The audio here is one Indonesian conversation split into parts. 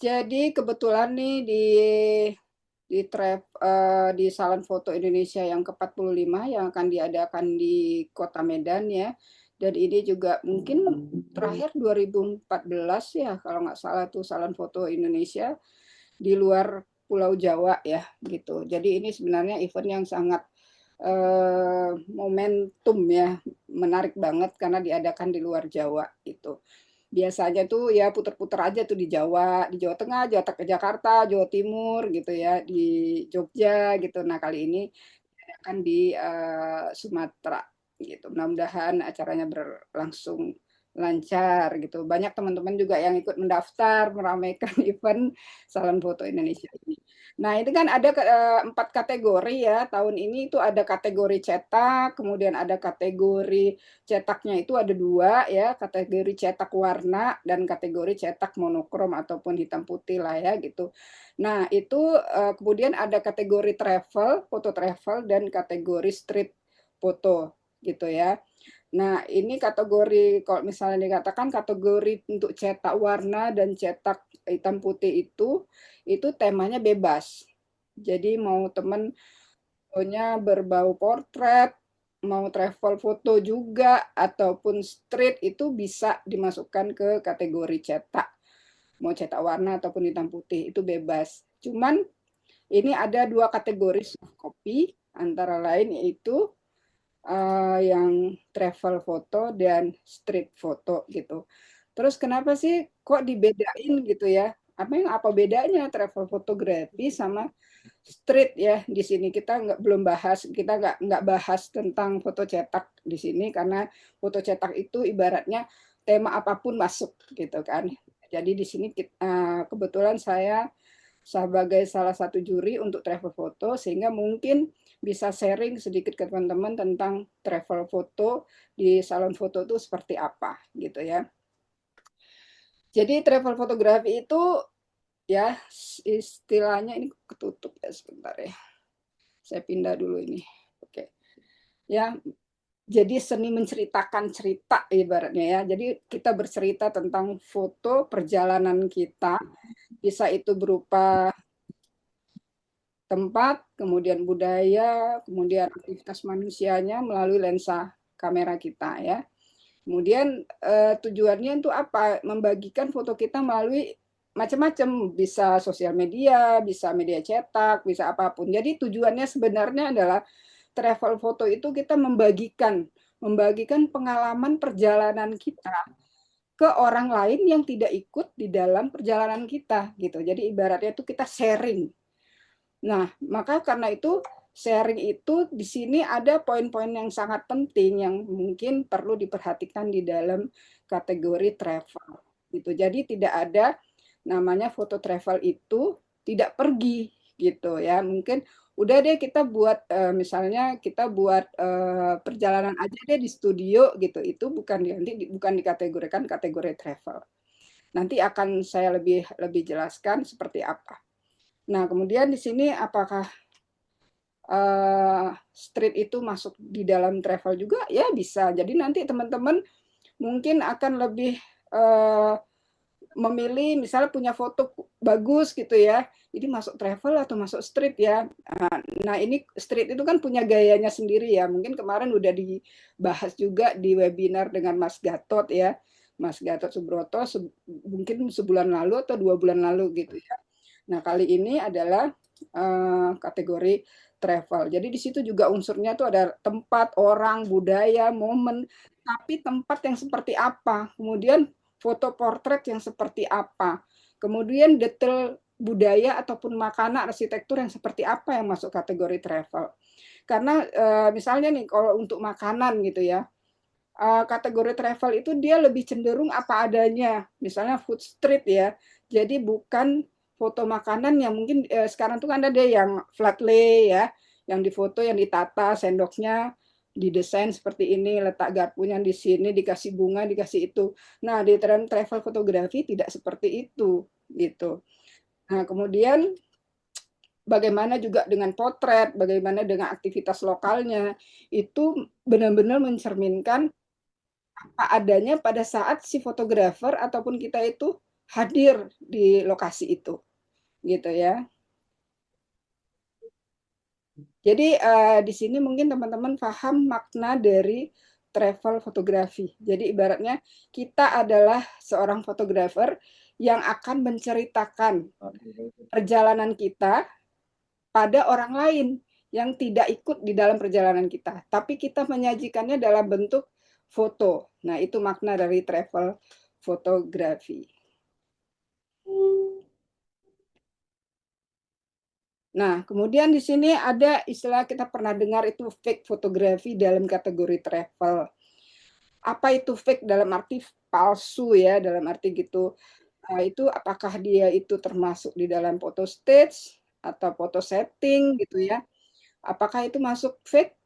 Jadi kebetulan nih di Salon Foto Indonesia yang ke-45 yang akan diadakan di Kota Medan ya. Dan ini juga mungkin terakhir 2014 ya kalau nggak salah tuh Salon Foto Indonesia di luar Pulau Jawa ya gitu. Jadi ini sebenarnya event yang sangat momentum ya, menarik banget karena diadakan di luar Jawa gitu. Biasanya tuh ya puter-puter aja tuh di Jawa Tengah, Jakarta, Jawa Timur gitu ya, di Jogja gitu. Nah kali ini akan di Sumatera gitu. Mudah-mudahan acaranya berlangsung lancar gitu. Banyak teman-teman juga yang ikut mendaftar meramaikan event Salon Foto Indonesia ini. Nah, itu kan ada 4 kategori ya. Tahun ini itu ada kategori cetak, kemudian ada kategori cetaknya itu ada 2 ya, kategori cetak warna dan kategori cetak monokrom ataupun hitam putih lah ya gitu. Nah, itu kemudian ada kategori travel, foto travel dan kategori street foto gitu ya. Nah, ini kategori kalau misalnya dikatakan kategori untuk cetak warna dan cetak hitam putih itu temanya bebas. Jadi mau temen fotonya berbau portrait, mau travel foto juga ataupun street itu bisa dimasukkan ke kategori cetak. Mau cetak warna ataupun hitam putih itu bebas. Cuman ini ada 2 kategori soft copy antara lain yaitu yang travel foto dan street foto gitu. Terus kenapa sih kok dibedain gitu ya? Apa bedanya travel fotografi sama street ya di sini kita nggak bahas tentang foto cetak di sini karena foto cetak itu ibaratnya tema apapun masuk gitu kan. Jadi di sini kebetulan saya sebagai salah satu juri untuk travel foto sehingga mungkin bisa sharing sedikit ke teman-teman tentang travel foto di salon foto itu seperti apa gitu ya. Jadi travel fotografi itu ya istilahnya ini ketutup ya sebentar ya. Saya pindah dulu ini. Oke. Ya, jadi seni menceritakan cerita ibaratnya ya. Jadi kita bercerita tentang foto perjalanan kita, bisa itu berupa tempat, kemudian budaya, kemudian aktivitas manusianya melalui lensa kamera kita ya. Kemudian tujuannya untuk apa? Membagikan foto kita melalui macam-macam, bisa sosial media, bisa media cetak, bisa apapun. Jadi tujuannya sebenarnya adalah travel foto itu kita membagikan pengalaman perjalanan kita ke orang lain yang tidak ikut di dalam perjalanan kita gitu. Jadi ibaratnya itu kita sharing. Nah, maka karena itu sharing itu di sini ada poin-poin yang sangat penting yang mungkin perlu diperhatikan di dalam kategori travel gitu. Jadi tidak ada namanya foto travel itu tidak pergi gitu ya. Mungkin udah deh kita buat misalnya kita buat perjalanan aja deh di studio gitu. Itu bukan dikategorikan kategori travel. Nanti akan saya lebih lebih jelaskan seperti apa. Nah, kemudian di sini apakah street itu masuk di dalam travel juga? Ya bisa. Jadi nanti teman-teman mungkin akan lebih memilih misalnya punya foto bagus gitu ya. Jadi masuk travel atau masuk street ya. Nah, ini street itu kan punya gayanya sendiri ya. Mungkin kemarin udah dibahas juga di webinar dengan Mas Gatot ya. Mas Gatot Subroto mungkin sebulan lalu atau 2 bulan lalu gitu ya. Nah, kali ini adalah kategori travel. Jadi di situ juga unsurnya tuh ada tempat, orang, budaya, momen, tapi tempat yang seperti apa. Kemudian foto portret yang seperti apa. Kemudian detail budaya ataupun makanan, arsitektur yang seperti apa yang masuk kategori travel. Karena misalnya nih kalau untuk makanan gitu ya, kategori travel itu dia lebih cenderung apa adanya, misalnya food street ya. Jadi bukan foto makanan yang mungkin sekarang tuh kan ada yang flat lay ya, yang difoto, yang ditata, sendoknya didesain seperti ini, letak garpunya di sini, dikasih bunga, dikasih itu. Nah, di travel fotografi tidak seperti itu, gitu. Nah, kemudian bagaimana juga dengan potret, bagaimana dengan aktivitas lokalnya, itu benar-benar mencerminkan apa adanya pada saat si fotografer ataupun kita itu hadir di lokasi itu, gitu ya. Jadi di sini mungkin teman-teman paham makna dari travel fotografi. Jadi ibaratnya kita adalah seorang fotografer yang akan menceritakan perjalanan kita pada orang lain yang tidak ikut di dalam perjalanan kita, tapi kita menyajikannya dalam bentuk foto. Nah, itu makna dari travel fotografi. Nah, kemudian di sini ada istilah kita pernah dengar itu fake fotografi dalam kategori travel. Apa itu fake dalam arti palsu ya, dalam arti gitu. Itu apakah dia itu termasuk di dalam foto stage atau foto setting gitu ya. Apakah itu masuk fake?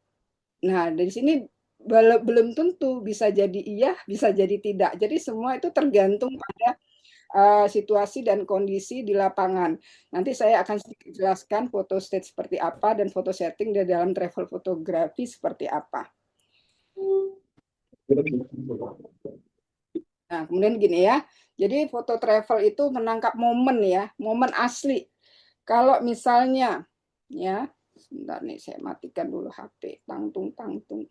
Nah, dari sini belum tentu, bisa jadi iya, bisa jadi tidak. Jadi semua itu tergantung pada situasi dan kondisi di lapangan. Nanti saya akan sedikit jelaskan foto stage seperti apa dan foto setting di dalam travel fotografi seperti apa. Nah, kemudian gini ya. Jadi foto travel itu menangkap momen ya, momen asli. Kalau misalnya ya, sebentar nih saya matikan dulu HP. Tangtung tangtung.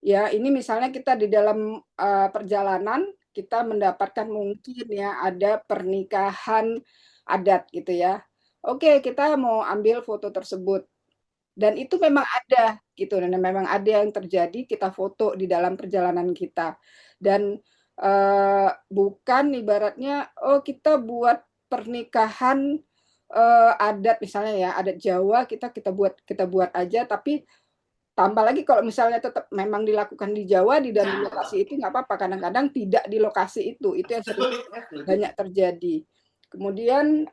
Ya, ini misalnya kita di dalam perjalanan kita mendapatkan mungkin ya ada pernikahan adat gitu ya. Oke, kita mau ambil foto tersebut dan itu memang ada gitu dan memang ada yang terjadi kita foto di dalam perjalanan kita. Dan bukan ibaratnya oh kita buat pernikahan adat misalnya ya, adat Jawa kita buat aja tapi tambah lagi kalau misalnya tetap memang dilakukan di Jawa di dan di lokasi itu nggak apa-apa, kadang-kadang tidak di lokasi itu yang sering banyak terjadi. Kemudian,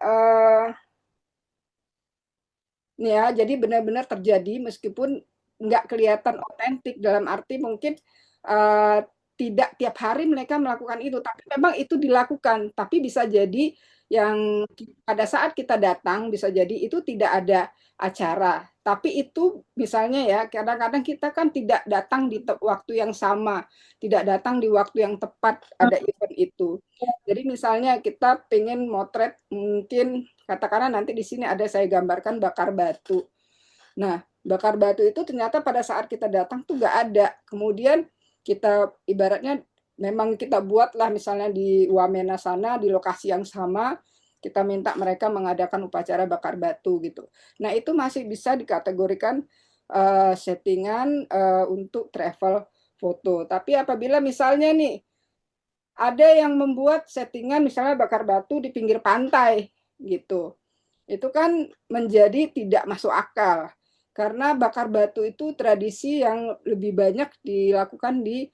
ya jadi benar-benar terjadi meskipun nggak kelihatan otentik dalam arti mungkin, eee, tidak tiap hari mereka melakukan itu, tapi memang itu dilakukan. Tapi bisa jadi yang pada saat kita datang bisa jadi itu tidak ada acara, tapi itu misalnya ya kadang-kadang kita kan tidak datang di waktu yang sama, tidak datang di waktu yang tepat ada event itu. Jadi misalnya kita pengen motret mungkin katakanlah nanti di sini ada saya gambarkan bakar batu. Nah, bakar batu itu ternyata pada saat kita datang tuh nggak ada. Kemudian kita ibaratnya memang kita buatlah misalnya di Wamena sana di lokasi yang sama, kita minta mereka mengadakan upacara bakar batu gitu. Nah, itu masih bisa dikategorikan settingan untuk travel foto. Tapi apabila misalnya nih ada yang membuat settingan misalnya bakar batu di pinggir pantai gitu. Itu kan menjadi tidak masuk akal. Karena bakar batu itu tradisi yang lebih banyak dilakukan di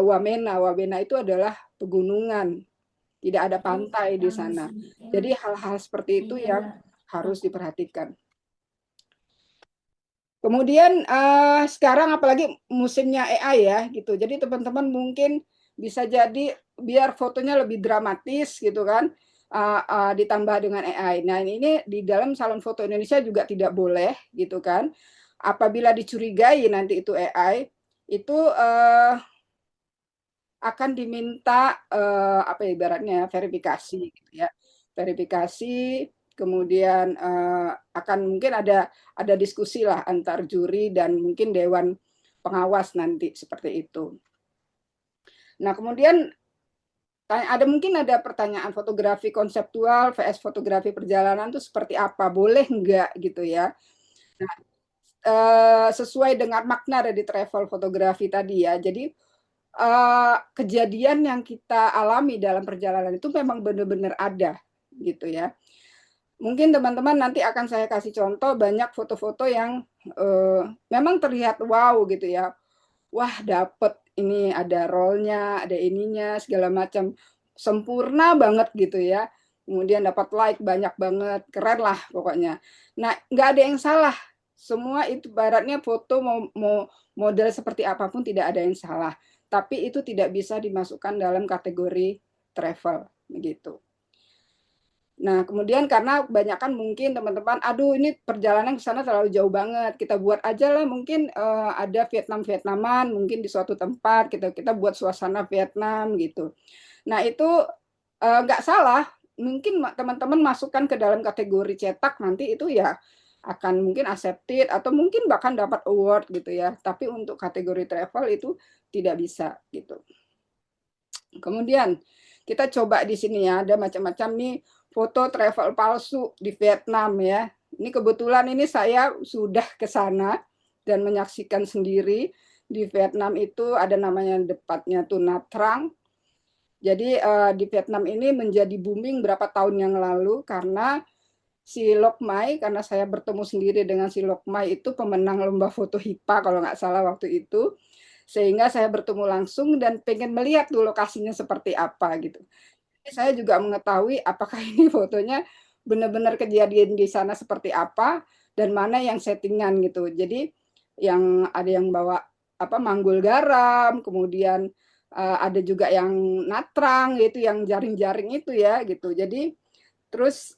Wamena. Wamena itu adalah pegunungan, tidak ada pantai di sana. Jadi hal-hal seperti itu yang harus diperhatikan. Kemudian sekarang apalagi musimnya AI ya gitu. Jadi teman-teman mungkin bisa jadi biar fotonya lebih dramatis gitu kan, ditambah dengan AI. Nah ini di dalam salon foto Indonesia juga tidak boleh gitu kan. Apabila dicurigai nanti itu AI, itu akan diminta apa ya ibaratnya verifikasi gitu ya. Verifikasi kemudian akan mungkin ada diskusi lah antar juri dan mungkin dewan pengawas nanti seperti itu. Nah, kemudian ada pertanyaan fotografi konseptual vs fotografi perjalanan itu seperti apa? Boleh enggak gitu ya? Nah, sesuai dengan makna dari travel fotografi tadi ya. Jadi kejadian yang kita alami dalam perjalanan itu memang benar-benar ada gitu ya. Mungkin teman-teman nanti akan saya kasih contoh banyak foto-foto yang memang terlihat wow gitu ya. Wah, dapet ini ada rollnya, ada ininya segala macam sempurna banget gitu ya. Kemudian dapat like banyak banget, keren lah pokoknya. Nah, nggak ada yang salah. Semua itu baratnya foto mau model seperti apapun tidak ada yang salah. Tapi itu tidak bisa dimasukkan dalam kategori travel begitu. Nah, kemudian karena kebanyakan mungkin teman-teman, aduh ini perjalanan ke sana terlalu jauh banget, kita buat aja lah mungkin ada Vietnaman mungkin di suatu tempat, kita buat suasana Vietnam gitu. Nah itu nggak salah, mungkin teman-teman masukkan ke dalam kategori cetak nanti itu ya akan mungkin accepted atau mungkin bahkan dapat award gitu ya. Tapi untuk kategori travel itu tidak bisa gitu. Kemudian kita coba di sini ya, ada macam-macam nih foto travel palsu di Vietnam ya. Ini kebetulan ini saya sudah ke sana dan menyaksikan sendiri. Di Vietnam itu ada namanya tempatnya tuh Nha Trang. Jadi di Vietnam ini menjadi booming berapa tahun yang lalu karena si Lok Mai, karena saya bertemu sendiri dengan si Lok Mai itu pemenang lomba foto HIPA kalau nggak salah waktu itu, sehingga saya bertemu langsung dan pengen melihat tuh lokasinya seperti apa gitu. Saya juga mengetahui apakah ini fotonya benar-benar kejadian di sana seperti apa dan mana yang settingan gitu. Jadi yang ada yang bawa apa manggul garam, kemudian ada juga yang natrang gitu, yang jaring-jaring itu ya gitu. Jadi terus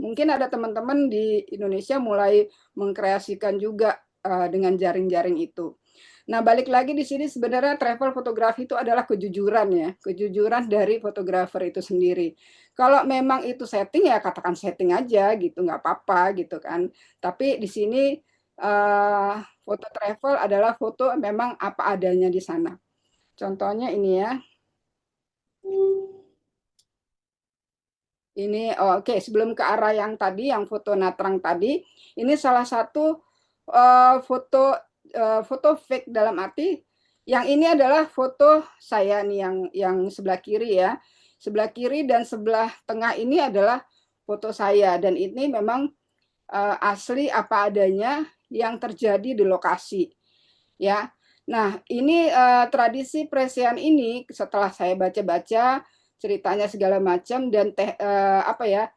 mungkin ada teman-teman di Indonesia mulai mengkreasikan juga dengan jaring-jaring itu. Nah, balik lagi di sini sebenarnya travel fotografi itu adalah kejujuran ya, kejujuran dari fotografer itu sendiri. Kalau memang itu setting ya katakan setting aja gitu, nggak apa-apa gitu kan. Tapi di sini foto travel adalah foto memang apa adanya di sana. Contohnya ini ya. Ini oke, sebelum ke arah yang tadi, yang foto natrang tadi, ini salah satu foto foto fake dalam arti yang ini adalah foto saya nih yang sebelah kiri ya. Sebelah kiri dan sebelah tengah ini adalah foto saya dan ini memang asli apa adanya yang terjadi di lokasi ya. Nah, ini tradisi Presian ini setelah saya baca-baca ceritanya segala macam dan apa ya,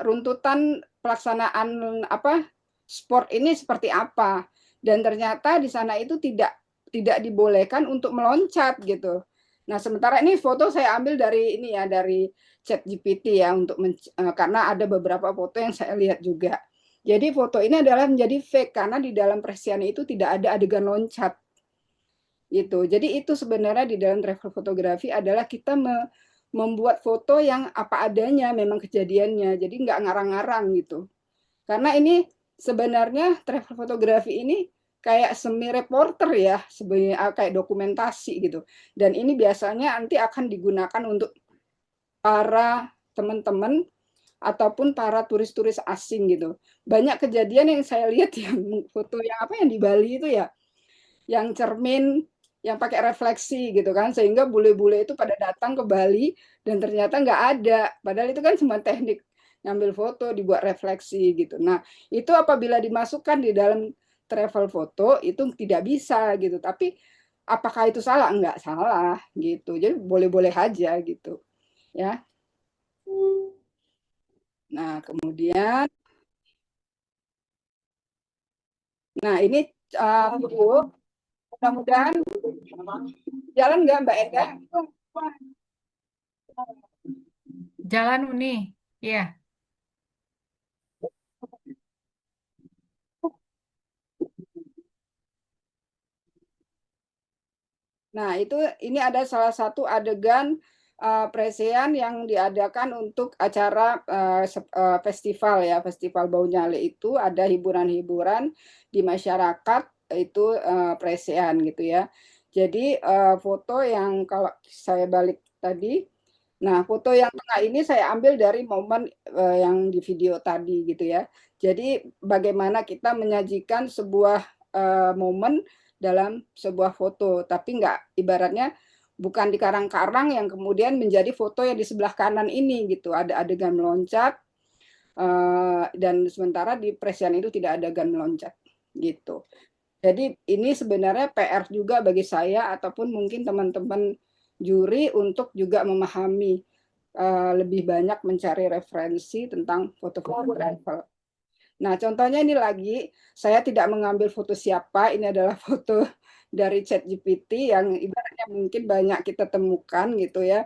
runtutan pelaksanaan apa sport ini seperti apa. Dan ternyata di sana itu tidak dibolehkan untuk meloncat gitu. Nah, sementara ini foto saya ambil dari ini ya, dari ChatGPT ya untuk karena ada beberapa foto yang saya lihat juga. Jadi foto ini adalah menjadi fake karena di dalam Presian itu tidak ada adegan loncat gitu. Jadi itu sebenarnya di dalam travel fotografi adalah kita membuat foto yang apa adanya memang kejadiannya. Jadi nggak ngarang-ngarang gitu. Karena ini sebenarnya travel fotografi ini kayak semi reporter ya, sebenarnya kayak dokumentasi gitu. Dan ini biasanya nanti akan digunakan untuk para teman-teman ataupun para turis-turis asing gitu. Banyak kejadian yang saya lihat yang foto yang apa yang di Bali itu ya, yang cermin yang pakai refleksi gitu kan sehingga bule-bule itu pada datang ke Bali dan ternyata nggak ada padahal itu kan cuma teknik ngambil foto dibuat refleksi gitu. Nah itu apabila dimasukkan di dalam travel foto itu tidak bisa gitu tapi apakah itu salah? Nggak salah gitu jadi boleh-boleh aja gitu ya. Nah kemudian nah ini Bu, mudah-mudahan jalan nggak Mbak Ega. Jalan Uni. Iya. Nah, itu ini ada salah satu adegan presean yang diadakan untuk acara festival ya, Festival Bau Nyale itu ada hiburan-hiburan di masyarakat itu presean gitu ya. Jadi foto yang kalau saya balik tadi, nah foto yang tengah ini saya ambil dari momen yang di video tadi gitu ya. Jadi bagaimana kita menyajikan sebuah momen dalam sebuah foto, tapi nggak ibaratnya bukan di karang-karang yang kemudian menjadi foto yang di sebelah kanan ini gitu. Ada adegan meloncat dan sementara di presian itu tidak ada adegan meloncat gitu. Jadi ini sebenarnya PR juga bagi saya ataupun mungkin teman-teman juri untuk juga memahami lebih banyak mencari referensi tentang foto-foto travel. Nah, contohnya ini lagi, saya tidak mengambil foto siapa, ini adalah foto dari ChatGPT yang ibaratnya mungkin banyak kita temukan gitu ya.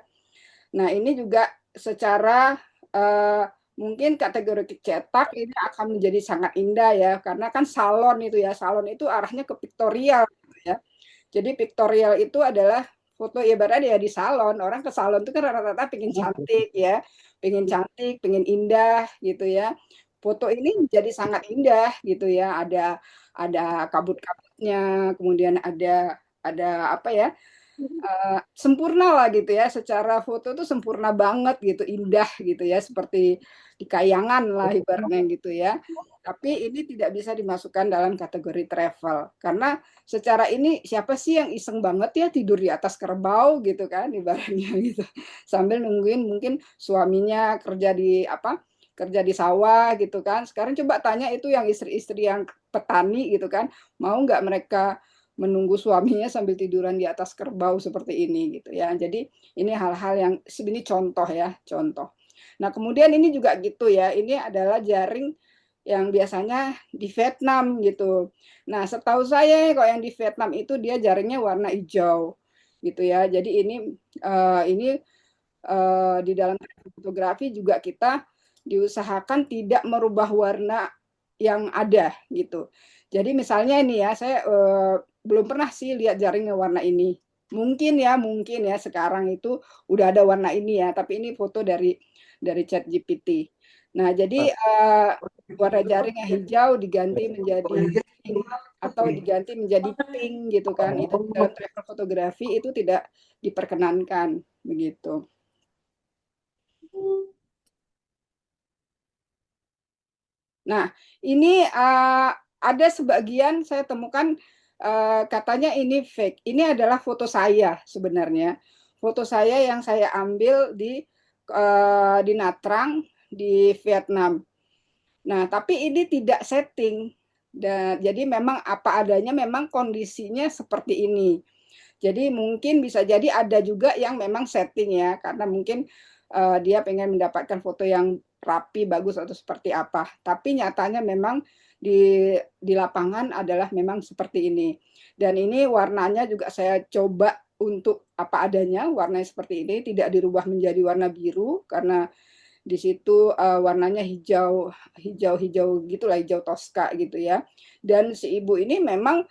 Nah, ini juga secara eee, mungkin kategori cetak ini akan menjadi sangat indah ya, karena kan salon itu ya, salon itu arahnya ke piktorial gitu ya. Jadi piktorial itu adalah foto ibaratnya ya di salon, orang ke salon itu kan rata-rata pengen cantik ya, pengen cantik, pengen indah gitu ya. Foto ini menjadi sangat indah gitu ya, ada kabut-kabutnya, kemudian ada apa ya, sempurna lah gitu ya, secara foto tuh sempurna banget gitu, indah gitu ya, seperti di kayangan lah ibaratnya gitu ya. Tapi ini tidak bisa dimasukkan dalam kategori travel, karena secara ini siapa sih yang iseng banget ya tidur di atas kerbau gitu kan ibaratnya gitu. Sambil nungguin mungkin suaminya kerja di apa, kerja di sawah gitu kan. Sekarang coba tanya itu yang istri-istri yang petani gitu kan, mau nggak mereka menunggu suaminya sambil tiduran di atas kerbau seperti ini gitu ya. Jadi ini hal-hal yang ini contoh ya, contoh. Nah, kemudian ini juga gitu ya. Ini adalah jaring yang biasanya di Vietnam gitu. Nah, setahu saya kalau yang di Vietnam itu dia jaringnya warna hijau gitu ya. Jadi ini di dalam fotografi juga kita diusahakan tidak merubah warna yang ada gitu. Jadi misalnya ini ya, saya belum pernah sih lihat jaringnya warna ini. Mungkin ya sekarang itu udah ada warna ini ya, tapi ini foto dari ChatGPT. Nah, jadi warna jaring yang hijau diganti menjadi pink atau diganti menjadi pink gitu kan. Itu dalam travel fotografi itu tidak diperkenankan begitu. Nah, ini ada sebagian saya temukan katanya ini fake. Ini adalah foto saya sebenarnya. Foto saya yang saya ambil di Nha Trang di Vietnam. Nah, tapi ini tidak setting. Dan jadi memang apa adanya, memang kondisinya seperti ini. Jadi mungkin bisa jadi ada juga yang memang setting ya, karena mungkin dia pengen mendapatkan foto yang rapi, bagus atau seperti apa. Tapi nyatanya memang di lapangan adalah memang seperti ini. Dan ini warnanya juga saya coba untuk apa adanya, warnanya seperti ini, tidak dirubah menjadi warna biru karena di situ warnanya hijau, hijau gitulah, hijau toska gitu ya. Dan si ibu ini memang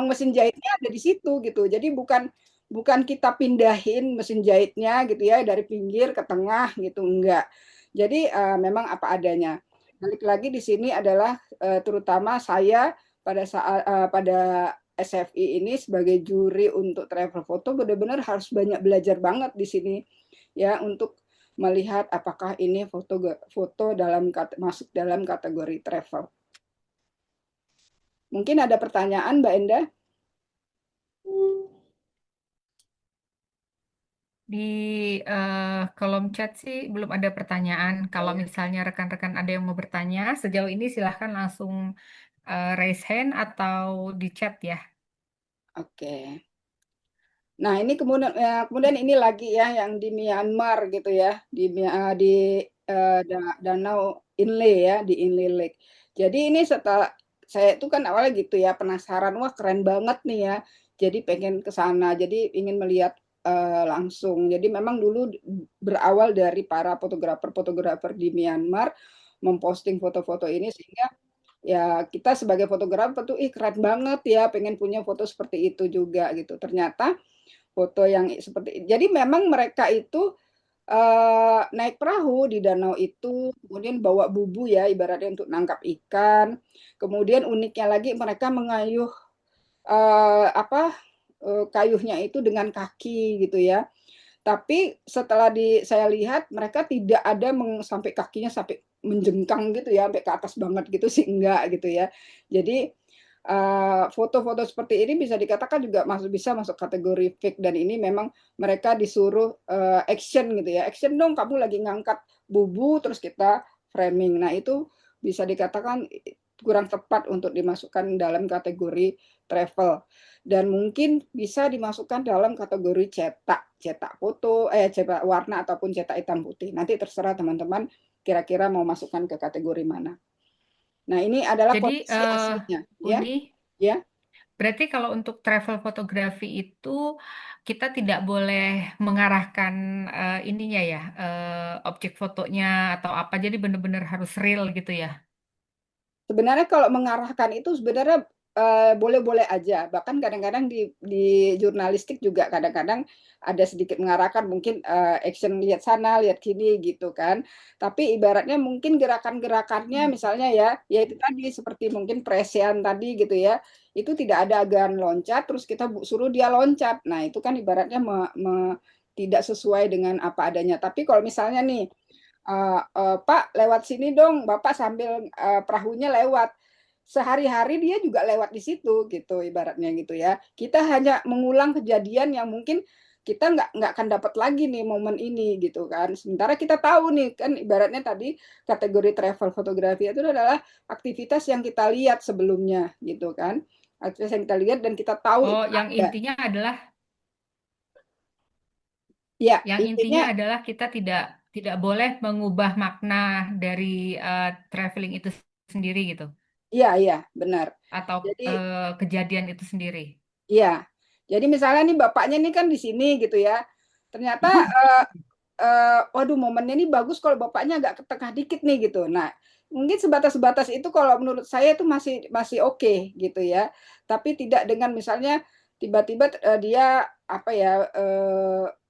mesin jahitnya ada di situ gitu. Jadi bukan bukan kita pindahin mesin jahitnya gitu ya dari pinggir ke tengah gitu, enggak. Jadi memang apa adanya. Balik lagi di sini adalah terutama saya pada SFI ini sebagai juri untuk travel foto benar-benar harus banyak belajar banget di sini ya untuk melihat apakah ini foto foto masuk dalam kategori travel. Mungkin ada pertanyaan, Mbak Enda? Di eh, kolom chat sih belum ada pertanyaan. Kalau Ya. misalnya rekan-rekan ada yang mau bertanya, sejauh ini silahkan langsung raise hand atau di chat ya. Oke. Nah, ini kemudian ini lagi ya yang di Myanmar gitu ya, di Danau Inle ya, di Inle Lake. Jadi ini setelah saya itu kan awalnya gitu ya, penasaran, wah keren banget nih ya. Jadi pengen ke sana, jadi ingin melihat langsung. Jadi memang dulu berawal dari para fotografer-fotografer di Myanmar memposting foto-foto ini sehingga ya kita sebagai fotografer tuh ih keren banget ya, pengen punya foto seperti itu juga gitu. Ternyata foto yang seperti jadi memang mereka itu naik perahu di danau itu, kemudian bawa bubu ya ibaratnya untuk nangkap ikan. Kemudian uniknya lagi mereka mengayuh apa kayuhnya itu dengan kaki gitu ya. Tapi setelah saya lihat mereka tidak ada sampai kakinya sampai menjengkang gitu ya, sampai ke atas banget gitu sih enggak gitu ya. Jadi foto-foto seperti ini bisa dikatakan juga bisa masuk kategori fake dan ini memang mereka disuruh action gitu ya. Action dong kamu lagi ngangkat bubu terus kita framing. Nah, itu bisa dikatakan kurang tepat untuk dimasukkan dalam kategori travel dan mungkin bisa dimasukkan dalam kategori cetak foto, cetak warna ataupun cetak hitam putih. Nanti terserah teman-teman kira-kira mau masukkan ke kategori mana. Nah, ini adalah Jadi kondisi aslinya, ya, Uni, ya. Berarti kalau untuk travel fotografi itu kita tidak boleh mengarahkan ininya ya, objek fotonya atau apa. Jadi benar-benar harus real gitu ya. Sebenarnya kalau mengarahkan itu sebenarnya boleh-boleh aja. Bahkan kadang-kadang di jurnalistik juga kadang-kadang ada sedikit mengarahkan, mungkin action lihat sana, lihat sini gitu kan. Tapi ibaratnya mungkin gerakan-gerakannya misalnya ya itu tadi seperti mungkin presian tadi gitu ya. Itu tidak ada agan loncat, terus kita suruh dia loncat. Nah itu kan ibaratnya tidak sesuai dengan apa adanya. Tapi kalau misalnya nih Pak lewat sini dong, Bapak sambil perahunya lewat. Sehari-hari dia juga lewat di situ gitu ibaratnya gitu ya. Kita hanya mengulang kejadian yang mungkin kita nggak akan dapat lagi nih momen ini gitu kan. Sementara kita tahu nih kan ibaratnya tadi kategori travel fotografi itu adalah aktivitas yang kita lihat sebelumnya gitu kan. Aktivitas yang kita lihat dan kita tahu Oh, itu yang ada. intinya adalah Ya, yang intinya intinya adalah kita tidak tidak boleh mengubah makna dari traveling itu sendiri gitu, iya iya benar. atau Jadi kejadian itu sendiri. iya. Jadi misalnya nih bapaknya nih kan di sini gitu ya. Ternyata waduh momennya nih bagus kalau bapaknya agak ke tengah dikit nih gitu. Nah, mungkin sebatas-sebatas itu kalau menurut saya itu masih masih oke gitu ya. Tapi tidak dengan misalnya tiba-tiba dia apa ya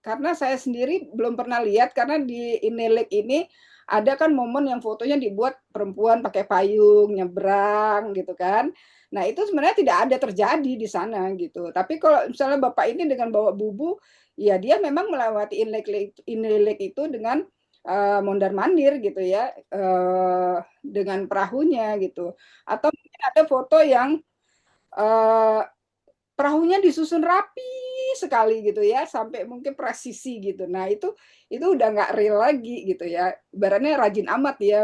karena saya sendiri belum pernah lihat karena di Inilik ini ada kan momen yang fotonya dibuat perempuan pakai payung nyebrang gitu kan. Nah, itu sebenarnya tidak ada terjadi di sana gitu. Tapi kalau misalnya Bapak ini dengan bawa bubu, ya dia memang melewati Inilik itu dengan mondar-mandir gitu ya, dengan perahunya gitu. Atau mungkin ada foto yang eh, perahunya disusun rapi sekali gitu ya, sampai mungkin presisi gitu. Nah itu udah nggak real lagi gitu ya. Ibaratnya rajin amat ya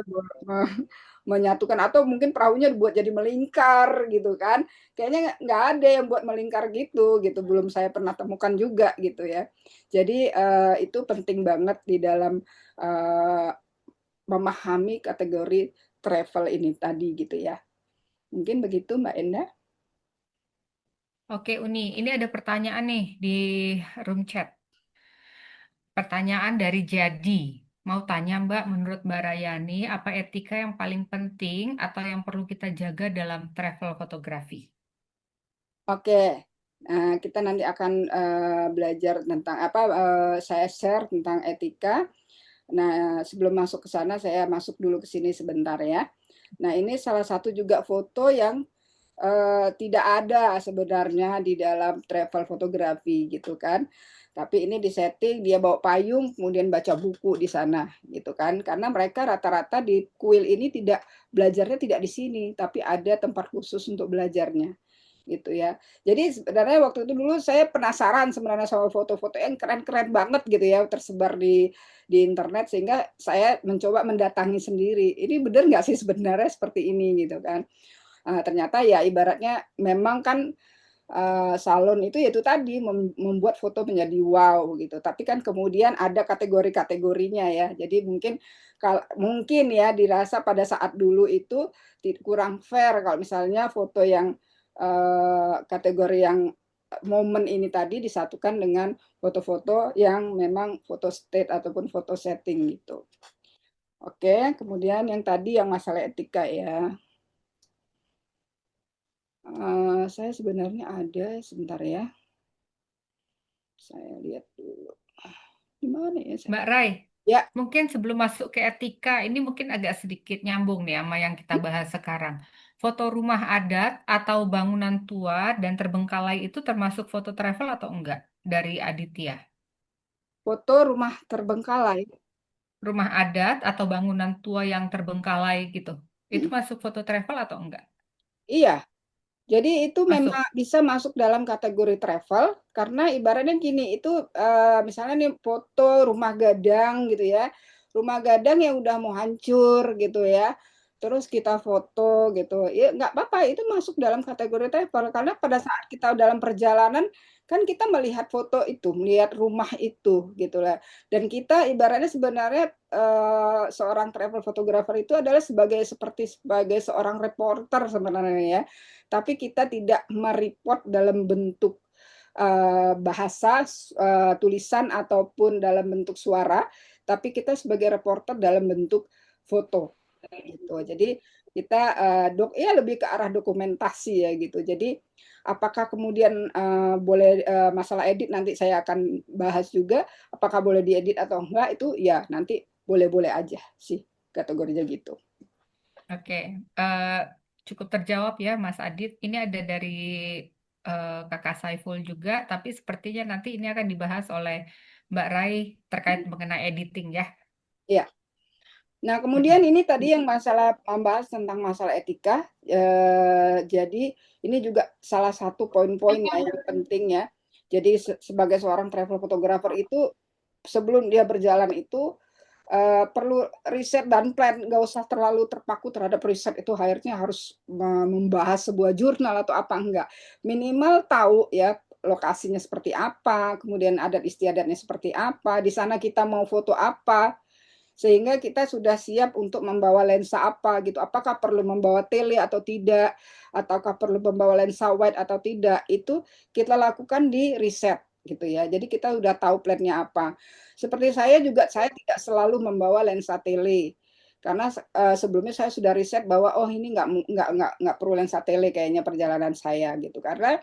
menyatukan atau mungkin perahunya dibuat jadi melingkar gitu kan. Kayaknya nggak ada yang buat melingkar gitu belum saya pernah temukan juga gitu ya. Jadi itu penting banget di dalam eh, memahami kategori travel ini tadi gitu ya. Mungkin begitu Mbak Enda. Oke, Uni, ini ada pertanyaan nih di room chat. Pertanyaan dari Jadi. Mau tanya Mbak, menurut Mbak Rayani, apa etika yang paling penting atau yang perlu kita jaga dalam travel fotografi? Oke, kita nanti akan belajar tentang apa, saya share tentang etika. Nah, sebelum masuk ke sana, saya masuk dulu ke sini sebentar ya. Nah, ini salah satu juga foto yang tidak ada sebenarnya di dalam travel fotografi gitu kan. Tapi ini disetting dia bawa payung kemudian baca buku di sana gitu kan. Karena mereka rata-rata di kuil ini tidak belajarnya tidak di sini, tapi ada tempat khusus untuk belajarnya gitu ya. Jadi sebenarnya waktu itu dulu saya penasaran sebenarnya sama foto-foto yang keren-keren banget gitu ya tersebar di internet sehingga saya mencoba mendatangi sendiri. Ini benar nggak sih sebenarnya seperti ini gitu kan? Ternyata ya ibaratnya memang kan salon itu yaitu tadi membuat foto menjadi wow gitu. Tapi kan kemudian ada kategori-kategorinya ya. Jadi mungkin ya dirasa pada saat dulu itu kurang fair kalau misalnya foto yang kategori yang momen ini tadi disatukan dengan foto-foto yang memang foto state ataupun foto setting gitu. Oke, kemudian yang tadi yang masalah etika ya. Saya sebenarnya ada, sebentar ya. Saya lihat dulu. Di mana ya saya? Mbak Rai, Ya, mungkin sebelum masuk ke etika, ini mungkin agak sedikit nyambung nih sama yang kita bahas sekarang. Foto rumah adat atau bangunan tua dan terbengkalai itu termasuk foto travel atau enggak dari Aditya? foto rumah terbengkalai. Rumah adat atau bangunan tua yang terbengkalai gitu. Itu masuk foto travel atau enggak? Iya, jadi itu memang Masuk. bisa masuk dalam kategori travel karena ibaratnya gini, itu misalnya nih foto rumah gadang gitu ya. Rumah gadang yang udah mau hancur gitu ya. terus kita foto gitu, ya nggak apa-apa itu masuk dalam kategori travel, karena pada saat kita dalam perjalanan, kan kita melihat foto itu, melihat rumah itu, gitu lah. Dan kita ibaratnya sebenarnya, seorang travel photographer itu adalah seperti sebagai seorang reporter sebenarnya ya, tapi kita tidak me-report dalam bentuk, bahasa, tulisan ataupun dalam bentuk suara, tapi kita sebagai reporter dalam bentuk foto. Gitu. Jadi kita ya lebih ke arah dokumentasi ya gitu. Jadi apakah kemudian boleh masalah edit nanti saya akan bahas juga. Apakah boleh diedit atau enggak itu ya nanti boleh-boleh aja sih kategorinya gitu. Oke, eh, cukup terjawab ya Mas Adit. Ini ada dari Kakak Saiful juga, tapi sepertinya nanti ini akan dibahas oleh Mbak Rai terkait mengenai editing ya. Ya. Nah, kemudian Mm-mm. ini tadi yang masalah membahas tentang masalah etika. Jadi ini juga salah satu poin-poin ya yang penting ya. Jadi sebagai seorang travel photographer itu sebelum dia berjalan itu perlu riset dan plan, nggak usah terlalu terpaku terhadap riset itu akhirnya harus membahas sebuah jurnal atau apa enggak. Minimal tahu ya lokasinya seperti apa, kemudian adat istiadatnya seperti apa, di sana kita mau foto apa, sehingga kita sudah siap untuk membawa lensa apa gitu. Apakah perlu membawa tele atau tidak, ataukah perlu membawa lensa wide atau tidak, itu kita lakukan di riset gitu ya. Jadi kita udah tahu plannya apa. Seperti saya juga, saya tidak selalu membawa lensa tele karena sebelumnya saya sudah riset bahwa oh ini nggak perlu lensa tele kayaknya perjalanan saya gitu, karena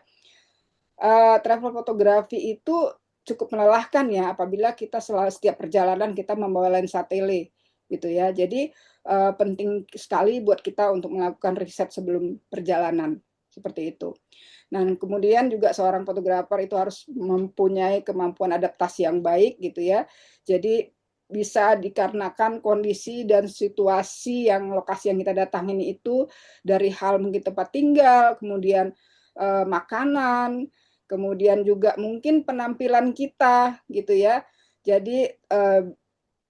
travel fotografi itu cukup melelahkan ya apabila kita setiap perjalanan kita membawa lensa tele gitu ya. Jadi penting sekali buat kita untuk melakukan riset sebelum perjalanan seperti itu. Nah, kemudian juga seorang fotografer itu harus mempunyai kemampuan adaptasi yang baik gitu ya. Jadi bisa dikarenakan kondisi dan situasi yang lokasi yang kita datangin itu dari hal mungkin tempat tinggal, kemudian makanan, kemudian juga mungkin penampilan kita gitu ya. Jadi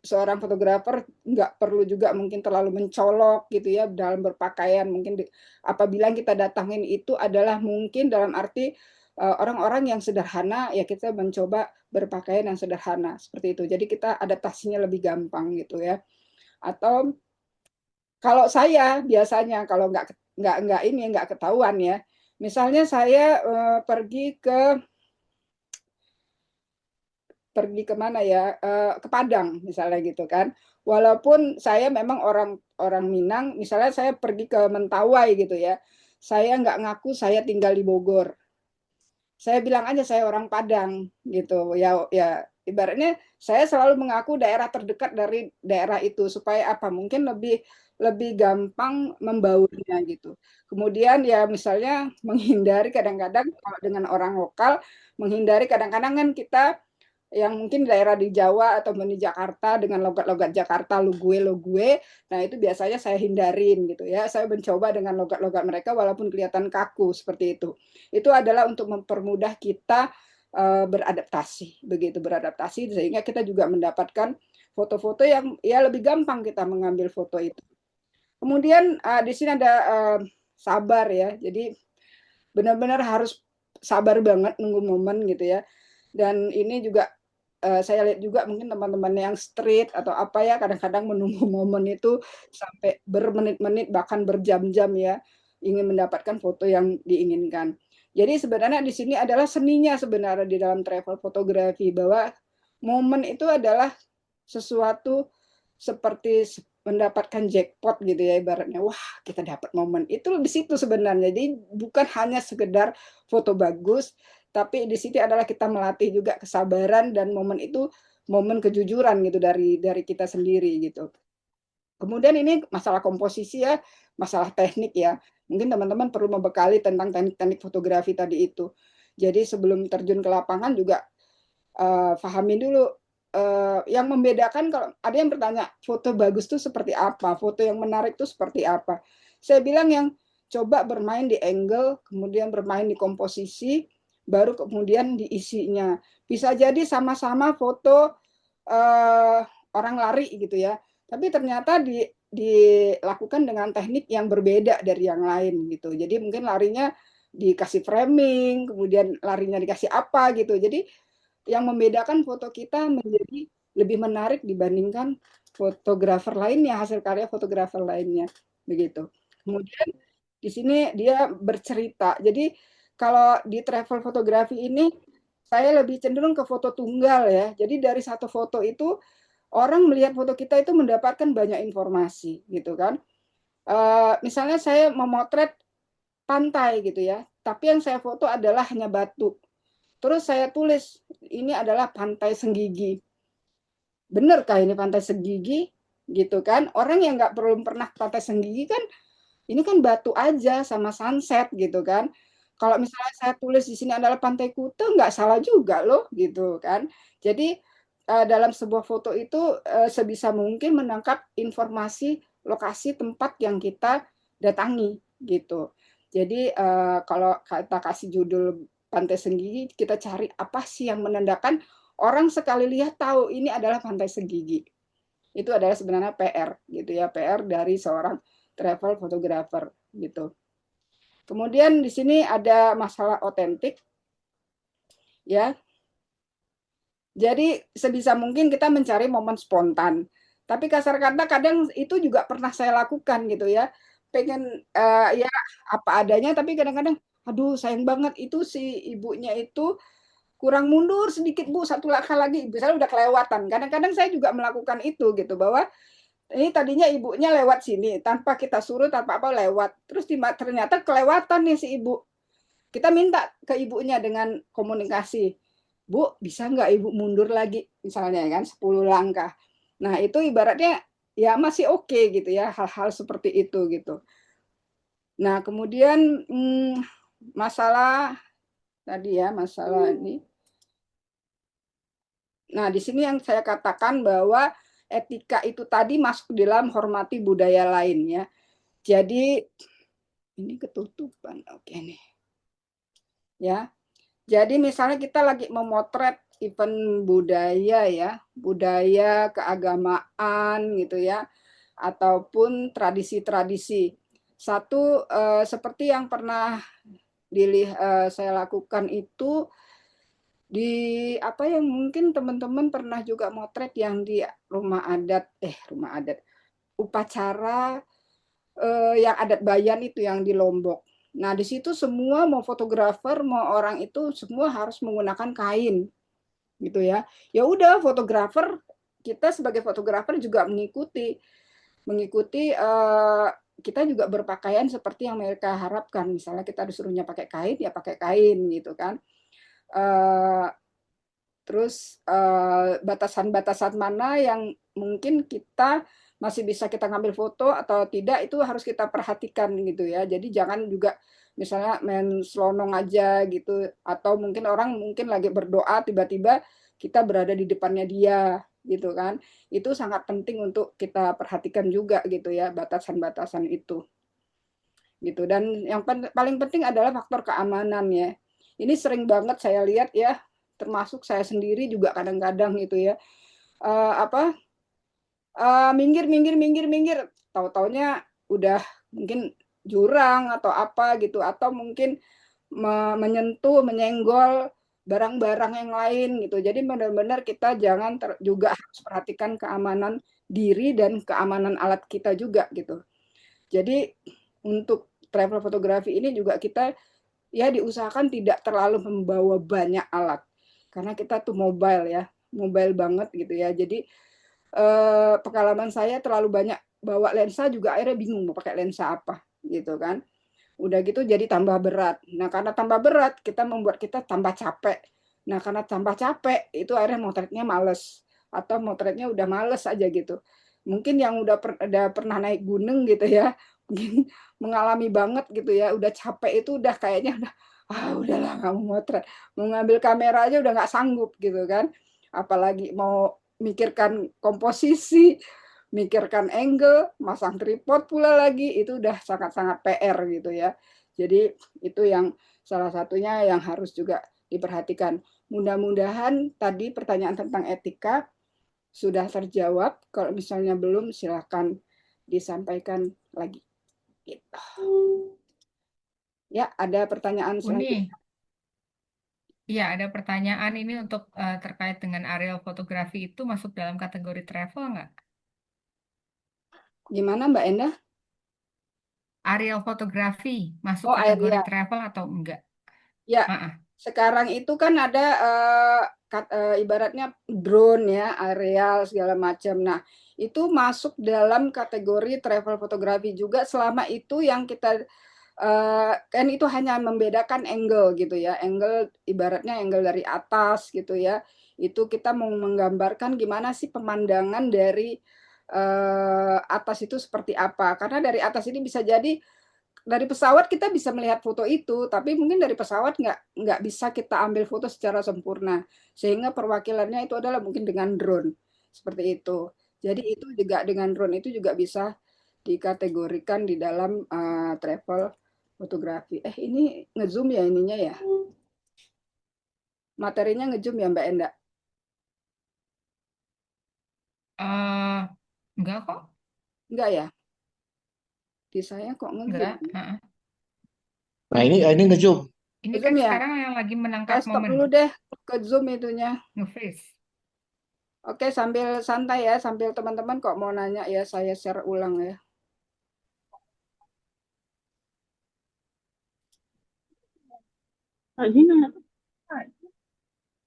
seorang fotografer nggak perlu juga mungkin terlalu mencolok gitu ya dalam berpakaian. Mungkin apabila yang kita datangin itu adalah mungkin dalam arti orang-orang yang sederhana, ya kita mencoba berpakaian yang sederhana seperti itu. Jadi kita adaptasinya lebih gampang gitu ya. Atau kalau saya biasanya kalau nggak ini nggak ketahuan ya. Misalnya saya pergi ke mana ya, ke Padang misalnya gitu kan. Walaupun saya memang orang orang Minang, misalnya saya pergi ke Mentawai gitu ya, saya nggak ngaku saya tinggal di Bogor. Saya bilang aja saya orang Padang gitu. Ya ibaratnya saya selalu mengaku daerah terdekat dari daerah itu supaya apa? Mungkin lebih lebih gampang membaurnya gitu. Kemudian ya misalnya menghindari kadang-kadang kalau dengan orang lokal, menghindari kadang-kadang kan kita yang mungkin daerah di Jawa atau di Jakarta dengan logat-logat Jakarta lu gue, nah itu biasanya saya hindarin gitu ya. Saya mencoba dengan logat-logat mereka walaupun kelihatan kaku seperti itu. Itu adalah untuk mempermudah kita beradaptasi, begitu beradaptasi sehingga kita juga mendapatkan foto-foto yang ya lebih gampang kita mengambil foto itu. Kemudian di sini ada sabar ya. Jadi benar-benar harus sabar banget nunggu momen gitu ya. Dan ini juga saya lihat juga mungkin teman-teman yang street atau apa ya kadang-kadang menunggu momen itu sampai bermenit-menit bahkan berjam-jam ya ingin mendapatkan foto yang diinginkan. Jadi sebenarnya di sini adalah seninya sebenarnya di dalam travel fotografi bahwa momen itu adalah sesuatu seperti mendapatkan jackpot gitu ya ibaratnya. Wah, kita dapat momen. Itu di situ sebenarnya. Jadi bukan hanya sekedar foto bagus, tapi di situ adalah kita melatih juga kesabaran dan momen itu momen kejujuran gitu dari kita sendiri gitu. Kemudian ini masalah komposisi ya, masalah teknik ya. Mungkin teman-teman perlu membekali tentang teknik-teknik fotografi tadi itu. Jadi sebelum terjun ke lapangan juga pahami dulu yang membedakan. Kalau ada yang bertanya foto bagus tuh seperti apa, foto yang menarik tuh seperti apa. Saya bilang yang coba bermain di angle, kemudian bermain di komposisi, baru kemudian diisinya. Bisa jadi sama-sama foto orang lari gitu ya, tapi ternyata dilakukan dengan teknik yang berbeda dari yang lain gitu. Jadi mungkin larinya dikasih framing, kemudian larinya dikasih apa gitu. Jadi yang membedakan foto kita menjadi lebih menarik dibandingkan fotografer lainnya, hasil karya fotografer lainnya, begitu. Kemudian di sini dia bercerita. Jadi kalau di travel fotografi ini saya lebih cenderung ke foto tunggal ya. Jadi dari satu foto itu orang melihat foto kita itu mendapatkan banyak informasi gitu kan. Misalnya saya memotret pantai gitu ya, tapi yang saya foto adalah hanya batu. Terus saya tulis ini adalah pantai Senggigi. Benerkah ini pantai Senggigi? Gitu kan. Orang yang nggak belum pernah pantai Senggigi kan ini kan batu aja sama sunset gitu kan. Kalau misalnya saya tulis di sini adalah Pantai Kuta, nggak salah juga loh gitu kan. Jadi dalam sebuah foto itu sebisa mungkin menangkap informasi lokasi tempat yang kita datangi gitu. Jadi kalau kita kasih judul Pantai Senggigi, kita cari apa sih yang menandakan orang sekali lihat tahu ini adalah Pantai Senggigi. Itu adalah sebenarnya PR gitu ya, PR dari seorang travel photographer gitu. Kemudian di sini ada masalah otentik ya. Jadi sebisa mungkin kita mencari momen spontan. Tapi kasar kata kadang itu juga pernah saya lakukan gitu ya. Pengen ya apa adanya tapi kadang-kadang aduh sayang banget itu si ibunya itu kurang mundur sedikit Bu, satu langkah lagi. Misalnya udah kelewatan. Kadang-kadang saya juga melakukan itu gitu bahwa ini tadinya ibunya lewat sini tanpa kita suruh tanpa apa lewat terus ternyata kelewatan nih si ibu kita minta ke ibunya dengan komunikasi Bu bisa nggak ibu mundur lagi misalnya kan 10 langkah nah itu ibaratnya ya masih oke gitu ya hal-hal seperti itu gitu nah kemudian masalah tadi ya masalah ini nah di sini yang saya katakan bahwa etika itu tadi masuk dalam hormati budaya lain ya. Jadi ini ketutupan. Oke nih. Ya. Jadi misalnya kita lagi memotret event budaya ya, budaya keagamaan gitu ya, ataupun tradisi-tradisi. Satu seperti yang pernah saya lakukan itu di apa yang mungkin teman-teman pernah juga motret yang di rumah adat upacara yang adat Bayan itu yang di Lombok. Nah, di situ semua mau fotografer, mau orang itu semua harus menggunakan kain gitu ya. Ya udah fotografer kita sebagai fotografer juga mengikuti kita juga berpakaian seperti yang mereka harapkan. Misalnya kita disuruhnya pakai kain, ya pakai kain gitu kan. Terus batasan-batasan mana yang mungkin kita masih bisa kita ngambil foto atau tidak itu harus kita perhatikan gitu ya. Jadi jangan juga misalnya main selonong aja gitu atau mungkin orang mungkin lagi berdoa tiba-tiba kita berada di depannya dia gitu kan. Itu sangat penting untuk kita perhatikan juga gitu ya batasan-batasan itu. Gitu dan yang paling penting adalah faktor keamanan ya. Ini sering banget saya lihat ya termasuk saya sendiri juga kadang-kadang gitu ya apa minggir minggir minggir minggir tahu-taunya udah mungkin jurang atau apa gitu atau mungkin menyentuh menyenggol barang-barang yang lain gitu jadi benar-benar kita jangan juga harus perhatikan keamanan diri dan keamanan alat kita juga gitu jadi untuk travel fotografi ini juga kita ya diusahakan tidak terlalu membawa banyak alat karena kita tuh mobile banget gitu ya jadi pengalaman saya terlalu banyak bawa lensa juga akhirnya bingung mau pakai lensa apa gitu kan udah gitu jadi tambah berat nah karena tambah berat kita membuat kita tambah capek nah karena tambah capek itu akhirnya motretnya males atau motretnya udah males aja gitu mungkin yang udah pernah naik gunung gitu ya mungkin mengalami banget gitu ya udah capek itu udah kayaknya udah udahlah nggak mau motret mau ngambil kamera aja udah nggak sanggup gitu kan apalagi mau mikirkan komposisi mikirkan angle masang tripod pula lagi itu udah sangat-sangat PR gitu ya jadi itu yang salah satunya yang harus juga diperhatikan mudah-mudahan tadi pertanyaan tentang etika sudah terjawab kalau misalnya belum silakan disampaikan lagi. Gitu. Ya, ada pertanyaan Uni, selanjutnya. iya ada pertanyaan ini untuk terkait dengan aerial fotografi itu masuk dalam kategori travel nggak? Gimana Mbak Endah? Aerial fotografi masuk Oh, kategori aerial. travel atau enggak? Ya, Ah, sekarang itu kan ada ibaratnya drone ya, aerial segala macam. Nah, itu masuk dalam kategori travel fotografi juga selama itu yang kita kan itu hanya membedakan angle gitu ya, angle ibaratnya angle dari atas gitu ya. Itu kita mau menggambarkan gimana sih pemandangan dari atas itu seperti apa. Karena dari atas ini bisa jadi dari pesawat kita bisa melihat foto itu, tapi mungkin dari pesawat nggak bisa kita ambil foto secara sempurna. Sehingga perwakilannya itu adalah mungkin dengan drone, seperti itu. Jadi itu juga dengan drone itu juga bisa dikategorikan di dalam travel fotografi. Ini ngezoom ya ininya ya. Materinya ngezoom ya Mbak Enda? eh, enggak kok, Enggak ya? Di saya kok ngezoom. enggak. Nah, ini ngezoom. Ini kan Ngezoom ya? sekarang yang lagi menangkap Saya stop momen dulu deh ke zoom itunya. nge-freeze. Oke, sambil santai ya, sambil teman-teman kok mau nanya ya, saya share ulang ya.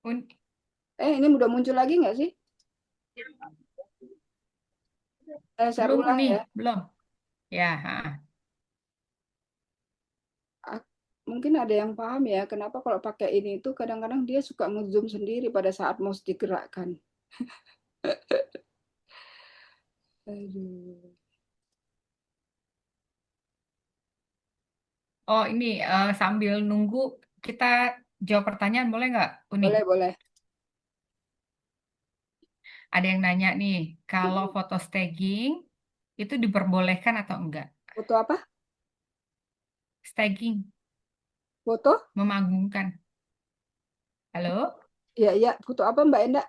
Un- Ini udah muncul lagi nggak sih? Saya share belum ulang Uni, ya. belum. Ya, Mungkin ada yang paham ya, kenapa kalau pakai ini itu kadang-kadang dia suka ngezoom sendiri pada saat mouse digerakkan. Aduh. Oh ini sambil nunggu kita jawab pertanyaan boleh nggak Uni? Boleh, boleh. Ada yang nanya nih, kalau foto staging itu diperbolehkan atau enggak? Foto apa? Staging, Foto? memanggungan. Halo? Iya, iya. Foto apa Mbak Enda?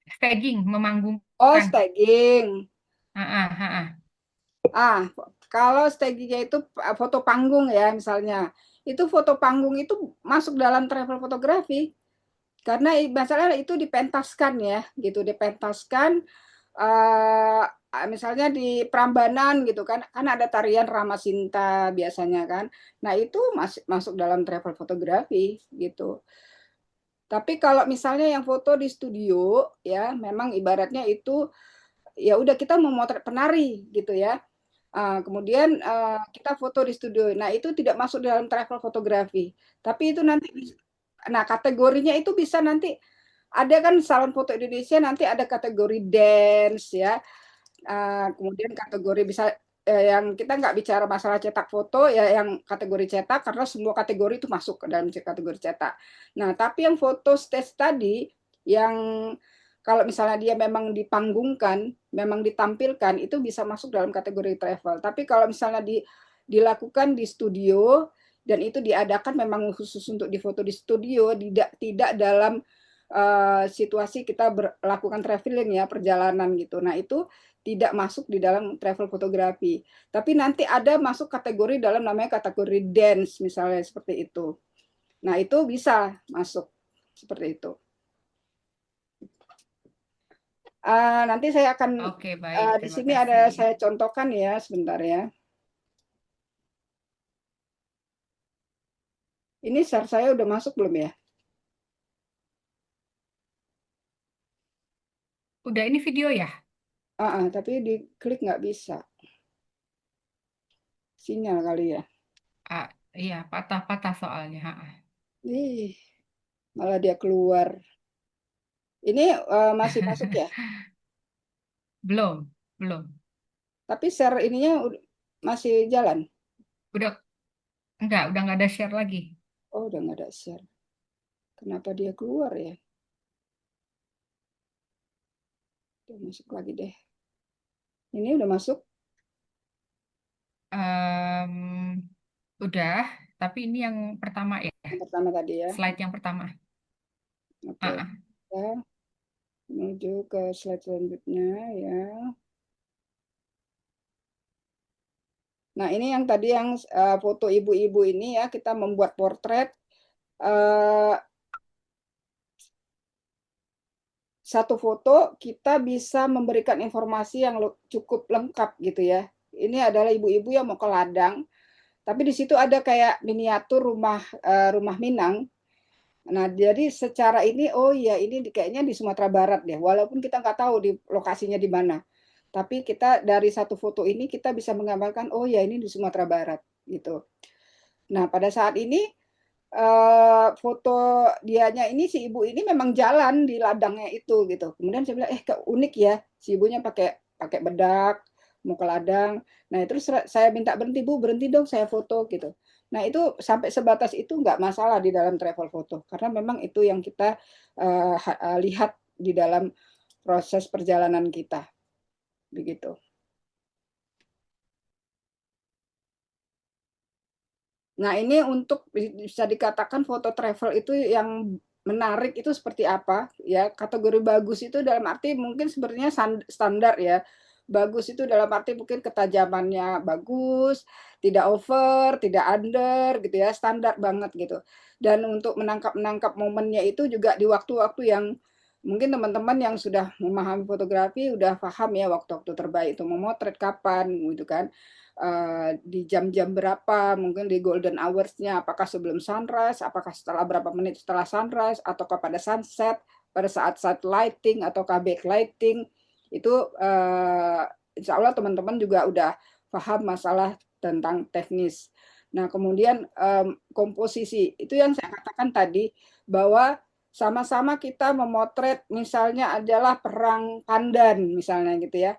Staging, Oh, memanggungan. staging. Ah, ah, ah, ah. Ah, kalau stagingnya itu foto panggung ya misalnya. Itu foto panggung itu masuk dalam travel fotografi. Karena masalah itu dipentaskan ya, gitu, dipentaskan eh misalnya di Prambanan gitu kan ada tarian Ramasinta biasanya kan. Nah, itu masuk masuk dalam travel fotografi gitu. Tapi kalau misalnya yang foto di studio ya memang ibaratnya itu ya udah kita memotret penari gitu ya. Kemudian kita foto di studio. Nah, itu tidak masuk dalam travel fotografi. Tapi itu nanti nah kategorinya itu bisa nanti ada kan salon foto Indonesia nanti ada kategori dance ya. Kemudian kategori bisa yang kita nggak bicara masalah cetak foto ya yang kategori cetak karena semua kategori itu masuk ke dalam kategori cetak. Nah, tapi yang foto stage tadi yang kalau misalnya dia memang dipanggungkan, memang ditampilkan itu bisa masuk dalam kategori travel. Tapi kalau misalnya dilakukan di studio dan itu diadakan memang khusus untuk difoto di studio, tidak dalam situasi kita melakukan traveling ya perjalanan gitu. Nah itu tidak masuk di dalam travel fotografi. Tapi nanti ada masuk kategori dalam namanya kategori dance misalnya seperti itu. Nah itu bisa masuk seperti itu. Nanti saya akan Oke, baik. di Terima sini ada kasih. saya contohkan ya sebentar ya. Ini share saya udah masuk belum ya? Udah ini video ya? Tapi diklik nggak bisa. Sinyal kali ya. Ah, iya, patah-patah soalnya. Ah. Ih, malah dia keluar. Ini masih masuk ya? Belum, belum. Tapi share ininya masih jalan. Udah nggak ada share lagi. Oh, udah nggak ada share. Kenapa dia keluar ya? Udah masuk lagi deh. Ini udah masuk Em, udah, tapi ini yang pertama ya, yang pertama tadi ya. slide yang pertama. Oke, Ah, ah. kita menuju ke slide selanjutnya ya. Nah, ini yang tadi yang foto ibu-ibu ini ya, kita membuat portret. Satu foto kita bisa memberikan informasi yang cukup lengkap gitu ya. Ini adalah ibu-ibu yang mau ke ladang, tapi di situ ada kayak miniatur rumah Minang. Nah, jadi secara ini, oh iya ini kayaknya di Sumatera Barat deh, walaupun kita nggak tahu di lokasinya di mana. Tapi kita dari satu foto ini kita bisa menggambarkan, oh ya ini di Sumatera Barat gitu. Nah, pada saat ini foto dianya ini si ibu ini memang jalan di ladangnya itu gitu. Kemudian saya bilang, unik ya, si ibunya pakai pakai bedak mau ke ladang. Nah, terus saya minta berhenti, Bu, berhenti dong saya foto gitu. Nah, itu sampai sebatas itu nggak masalah di dalam travel foto karena memang itu yang kita lihat di dalam proses perjalanan kita begitu. Nah, ini untuk bisa dikatakan foto travel itu yang menarik itu seperti apa ya? Kategori bagus itu dalam arti mungkin sebenarnya standar ya. Bagus itu dalam arti mungkin ketajamannya bagus, tidak over, tidak under gitu ya, standar banget gitu. Dan untuk menangkap momennya itu juga di waktu-waktu yang mungkin teman-teman yang sudah memahami fotografi udah paham ya waktu-waktu terbaik itu memotret kapan gitu kan. Di jam-jam berapa, mungkin di golden hours-nya, apakah sebelum sunrise, apakah setelah berapa menit setelah sunrise, ataukah pada sunset, pada saat lighting, ataukah backlighting, itu insya Allah teman-teman juga udah paham masalah tentang teknis. Nah, kemudian komposisi, itu yang saya katakan tadi, bahwa sama-sama kita memotret misalnya adalah perang pandan, misalnya gitu ya.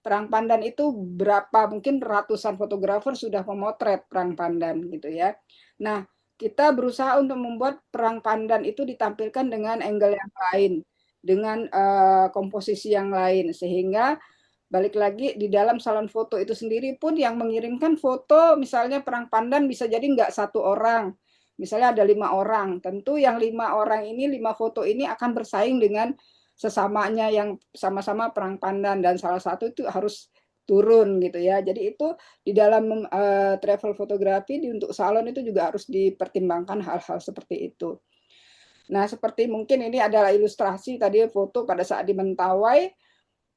Perang pandan itu berapa mungkin ratusan fotografer sudah memotret perang pandan gitu ya. Nah, kita berusaha untuk membuat perang pandan itu ditampilkan dengan angle yang lain, dengan komposisi yang lain sehingga balik lagi di dalam salon foto itu sendiri pun yang mengirimkan foto misalnya perang pandan bisa jadi nggak satu orang, misalnya ada 5 orang, tentu yang 5 orang ini 5 foto ini akan bersaing dengan sesamanya yang sama-sama perang pandan dan salah satu itu harus turun gitu ya. Jadi itu di dalam travel fotografi untuk salon itu juga harus dipertimbangkan hal-hal seperti itu. Nah, seperti mungkin ini adalah ilustrasi tadi foto pada saat di Mentawai,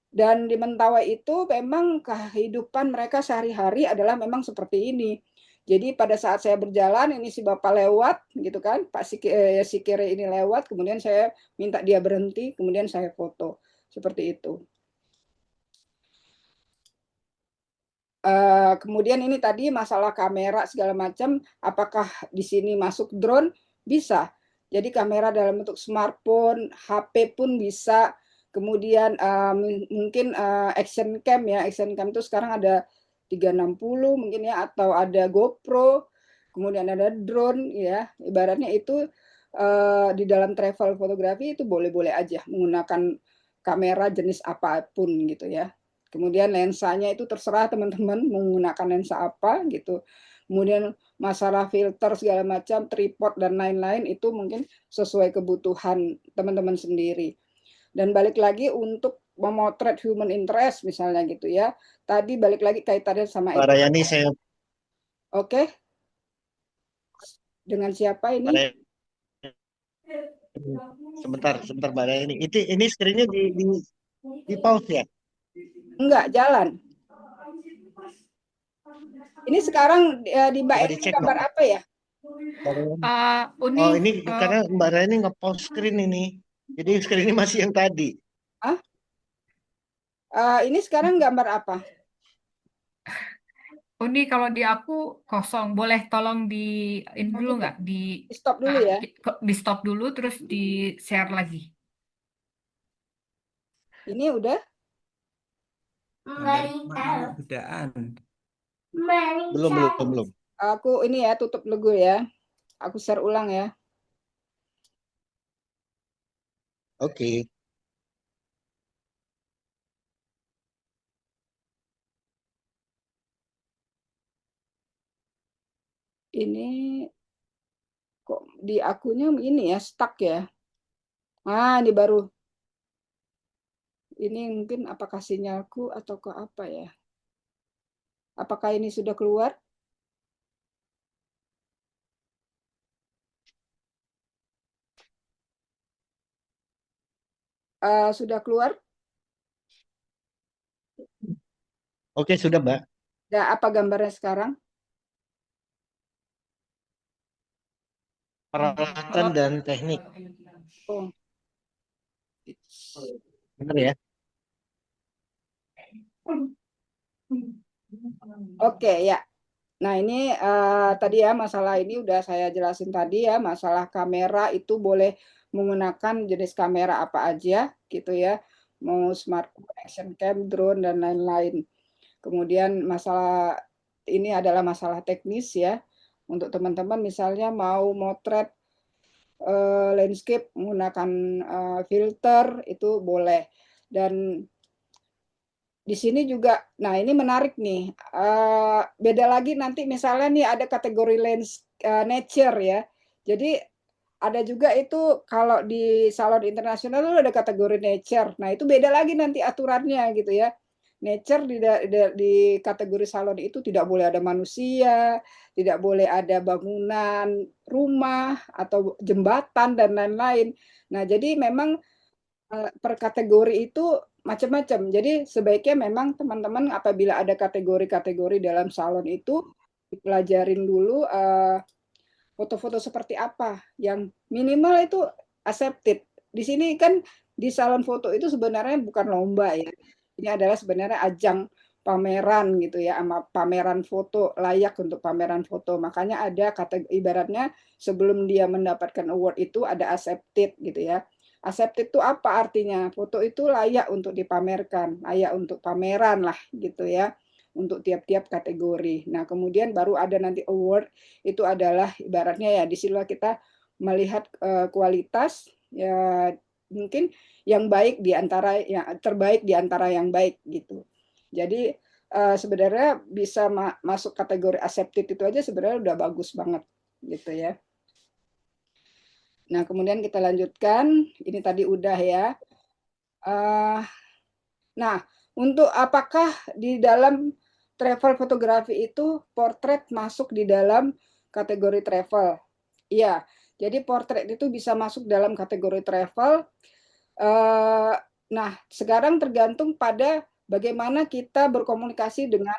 dan di Mentawai itu memang kehidupan mereka sehari-hari adalah memang seperti ini. Jadi pada saat saya berjalan, ini si Bapak lewat, gitu kan, Pak Sikire ini lewat, kemudian saya minta dia berhenti, kemudian saya foto. Seperti itu. Kemudian ini tadi masalah kamera segala macam, apakah di sini masuk drone? Bisa. Jadi kamera dalam bentuk smartphone, HP pun bisa. Kemudian mungkin action cam ya, action cam itu sekarang ada 360 mungkin ya, atau ada GoPro, kemudian ada drone ya. Ibaratnya itu di dalam travel fotografi itu boleh-boleh aja menggunakan kamera jenis apapun gitu ya. Kemudian lensanya itu terserah teman-teman menggunakan lensa apa gitu. Kemudian masalah filter segala macam, tripod dan lain-lain itu mungkin sesuai kebutuhan teman-teman sendiri. Dan balik lagi untuk memotret human interest misalnya gitu ya. Tadi balik lagi kaitannya sama Mbak itu. Rayani, saya Oke, dengan siapa Mbak ini? Rayani, sebentar Mbak Rayani. Ini screen-nya di pause ya? Enggak, jalan. Ini sekarang di Mbak Coba Eni dicek Mbak. gambar apa ya? Mbak Rayani. Uni, Oh, ini karena Mbak Rayani nge-pause screen ini. Jadi screen ini masih yang tadi. Ah, ini sekarang gambar apa? Uni kalau di aku kosong, boleh tolong di ini dulu nggak di Di stop dulu ya. di stop dulu terus di share lagi. Ini udah. Gambar bedaan. Belum. Aku ini ya tutup dulu ya. Aku share ulang ya. Oke. Ini kok di akunya ini ya stuck ya. Ah, ini baru. Ini mungkin apakah sinyalku atau ke apa ya? Apakah ini sudah keluar? Sudah keluar? Oke, sudah, Mbak. Ya, apa gambarnya sekarang? Peralatan dan teknik. Oh, Benar ya? oke ya. Nah, ini tadi ya masalah ini udah saya jelasin tadi ya, masalah kamera itu boleh menggunakan jenis kamera apa aja gitu ya. Mau smartphone, action cam, drone dan lain-lain. Kemudian masalah ini adalah masalah teknis ya. Untuk teman-teman misalnya mau motret landscape menggunakan filter itu boleh. Dan di sini juga, nah ini menarik nih. Beda lagi nanti misalnya nih ada kategori nature ya. Jadi ada juga itu kalau di salon internasional itu ada kategori nature. Nah itu beda lagi nanti aturannya gitu ya. Nature di kategori salon itu tidak boleh ada manusia, tidak boleh ada bangunan, rumah atau jembatan dan lain-lain. Nah jadi memang per kategori itu macam-macam. Jadi sebaiknya memang teman-teman apabila ada kategori-kategori dalam salon itu dipelajarin dulu foto-foto seperti apa yang minimal itu accepted. Di sini kan di salon foto itu sebenarnya bukan lomba ya. Ini adalah sebenarnya ajang pameran gitu ya, sama pameran foto layak untuk pameran foto. Makanya ada kategori ibaratnya sebelum dia mendapatkan award itu ada accepted gitu ya. Accepted itu apa artinya? Foto itu layak untuk dipamerkan, layak untuk pameran lah gitu ya, untuk tiap-tiap kategori. Nah, kemudian baru ada nanti award, itu adalah ibaratnya ya di sini kita melihat kualitas ya mungkin yang baik di antara yang terbaik di antara yang baik gitu. Jadi sebenarnya bisa masuk kategori accepted itu aja sebenarnya udah bagus banget gitu ya. Nah, kemudian kita lanjutkan. Ini tadi udah ya. Nah, untuk apakah di dalam travel fotografi itu portrait masuk di dalam kategori travel? Iya, jadi portrait itu bisa masuk dalam kategori travel. Nah, sekarang tergantung pada bagaimana kita berkomunikasi dengan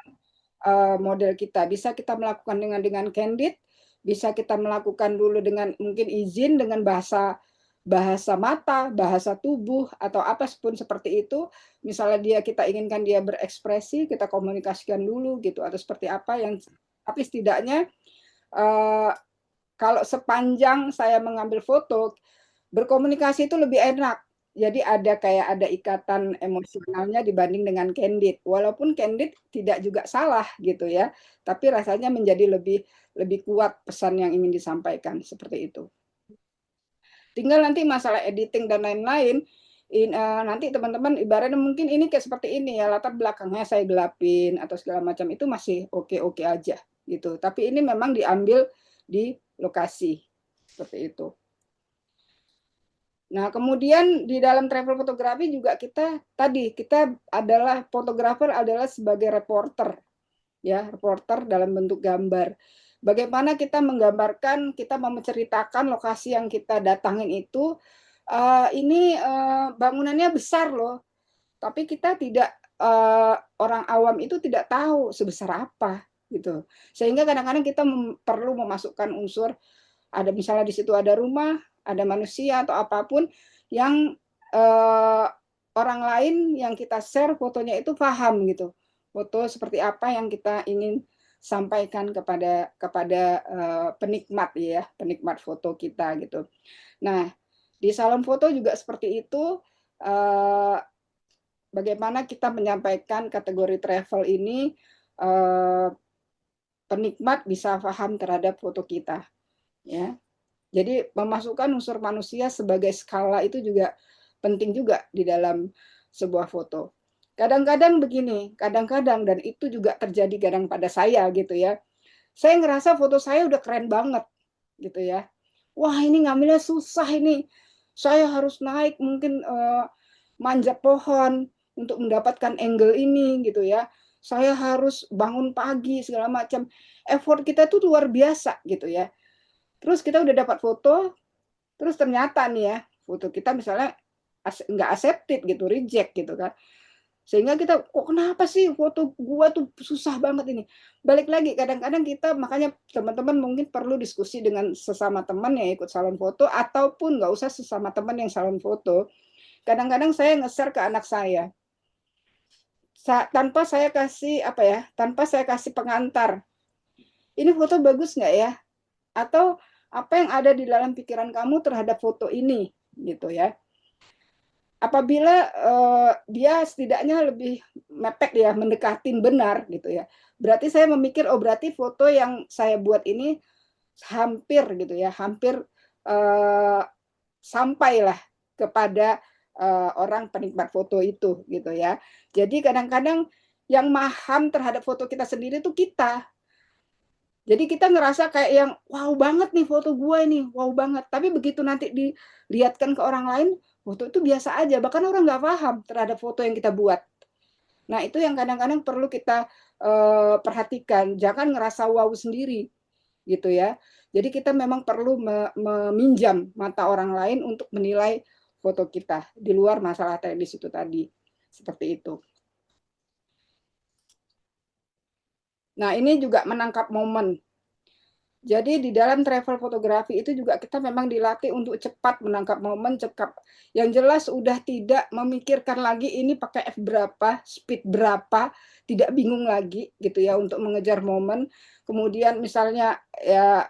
model kita. Bisa kita melakukan dengan candid, bisa kita melakukan dulu dengan mungkin izin dengan bahasa bahasa mata, bahasa tubuh atau apa pun seperti itu. Misalnya kita inginkan dia berekspresi, kita komunikasikan dulu gitu atau seperti apa yang tapi setidaknya eh, kalau sepanjang saya mengambil foto berkomunikasi itu lebih enak. Jadi ada ikatan emosionalnya dibanding dengan candid. Walaupun candid tidak juga salah gitu ya, tapi rasanya menjadi lebih kuat pesan yang ingin disampaikan seperti itu. Tinggal nanti masalah editing dan lain-lain. Nanti teman-teman ibaratnya mungkin ini kayak seperti ini ya, latar belakangnya saya gelapin atau segala macam itu masih oke-oke aja gitu. Tapi ini memang diambil di lokasi seperti itu. Nah, kemudian di dalam travel fotografi juga kita adalah fotografer adalah sebagai reporter ya, reporter dalam bentuk gambar. Bagaimana kita menggambarkan, kita mau menceritakan lokasi yang kita datangin itu ini bangunannya besar loh, tapi kita tidak orang awam itu tidak tahu sebesar apa gitu. Sehingga kadang-kadang kita perlu memasukkan unsur ada misalnya di situ ada rumah, ada manusia atau apapun yang orang lain yang kita share fotonya itu paham gitu. Foto seperti apa yang kita ingin sampaikan kepada penikmat ya, penikmat foto kita gitu. Nah, di salon foto juga seperti itu. Bagaimana kita menyampaikan kategori travel ini, penikmat bisa paham terhadap foto kita, ya. Jadi memasukkan unsur manusia sebagai skala itu juga penting juga di dalam sebuah foto. Kadang-kadang begini, kadang-kadang dan itu juga terjadi kadang pada saya gitu ya. Saya ngerasa foto saya udah keren banget gitu ya. Wah, ini ngambilnya susah ini. Saya harus naik mungkin manjat pohon untuk mendapatkan angle ini gitu ya. saya harus bangun pagi segala macam. Effort kita tuh luar biasa gitu ya. Terus kita udah dapat foto, terus ternyata nih ya, foto kita misalnya nggak accepted gitu, reject gitu kan. Sehingga kita, kok kenapa sih foto gua tuh susah banget ini. Balik lagi, kadang-kadang kita, makanya teman-teman mungkin perlu diskusi dengan sesama teman yang ikut salon foto, ataupun nggak usah sesama teman yang salon foto. Kadang-kadang saya nge-share ke anak saya, tanpa saya kasih apa ya, tanpa saya kasih pengantar. Ini foto bagus nggak ya? Atau apa yang ada di dalam pikiran kamu terhadap foto ini, gitu ya. Apabila dia setidaknya lebih mepet ya, mendekatin benar gitu ya. Berarti saya memikir, oh berarti foto yang saya buat ini hampir gitu ya, hampir sampailah kepada orang penikmat foto itu gitu ya. Jadi kadang-kadang yang paham terhadap foto kita sendiri itu kita. Jadi kita ngerasa kayak yang wow banget nih foto gue ini, wow banget. Tapi begitu nanti dilihatkan ke orang lain, foto itu biasa aja. Bahkan orang nggak paham terhadap foto yang kita buat. Nah itu yang kadang-kadang perlu kita perhatikan. Jangan ngerasa wow sendiri, gitu ya. Jadi kita memang perlu meminjam mata orang lain untuk menilai foto kita di luar masalah teknis itu tadi. Seperti itu. Nah ini juga menangkap momen. Jadi di dalam travel fotografi itu juga kita memang dilatih untuk cepat menangkap momen, cepat. Yang jelas udah tidak memikirkan lagi ini pakai f berapa, speed berapa, tidak bingung lagi gitu ya untuk mengejar momen. Kemudian misalnya ya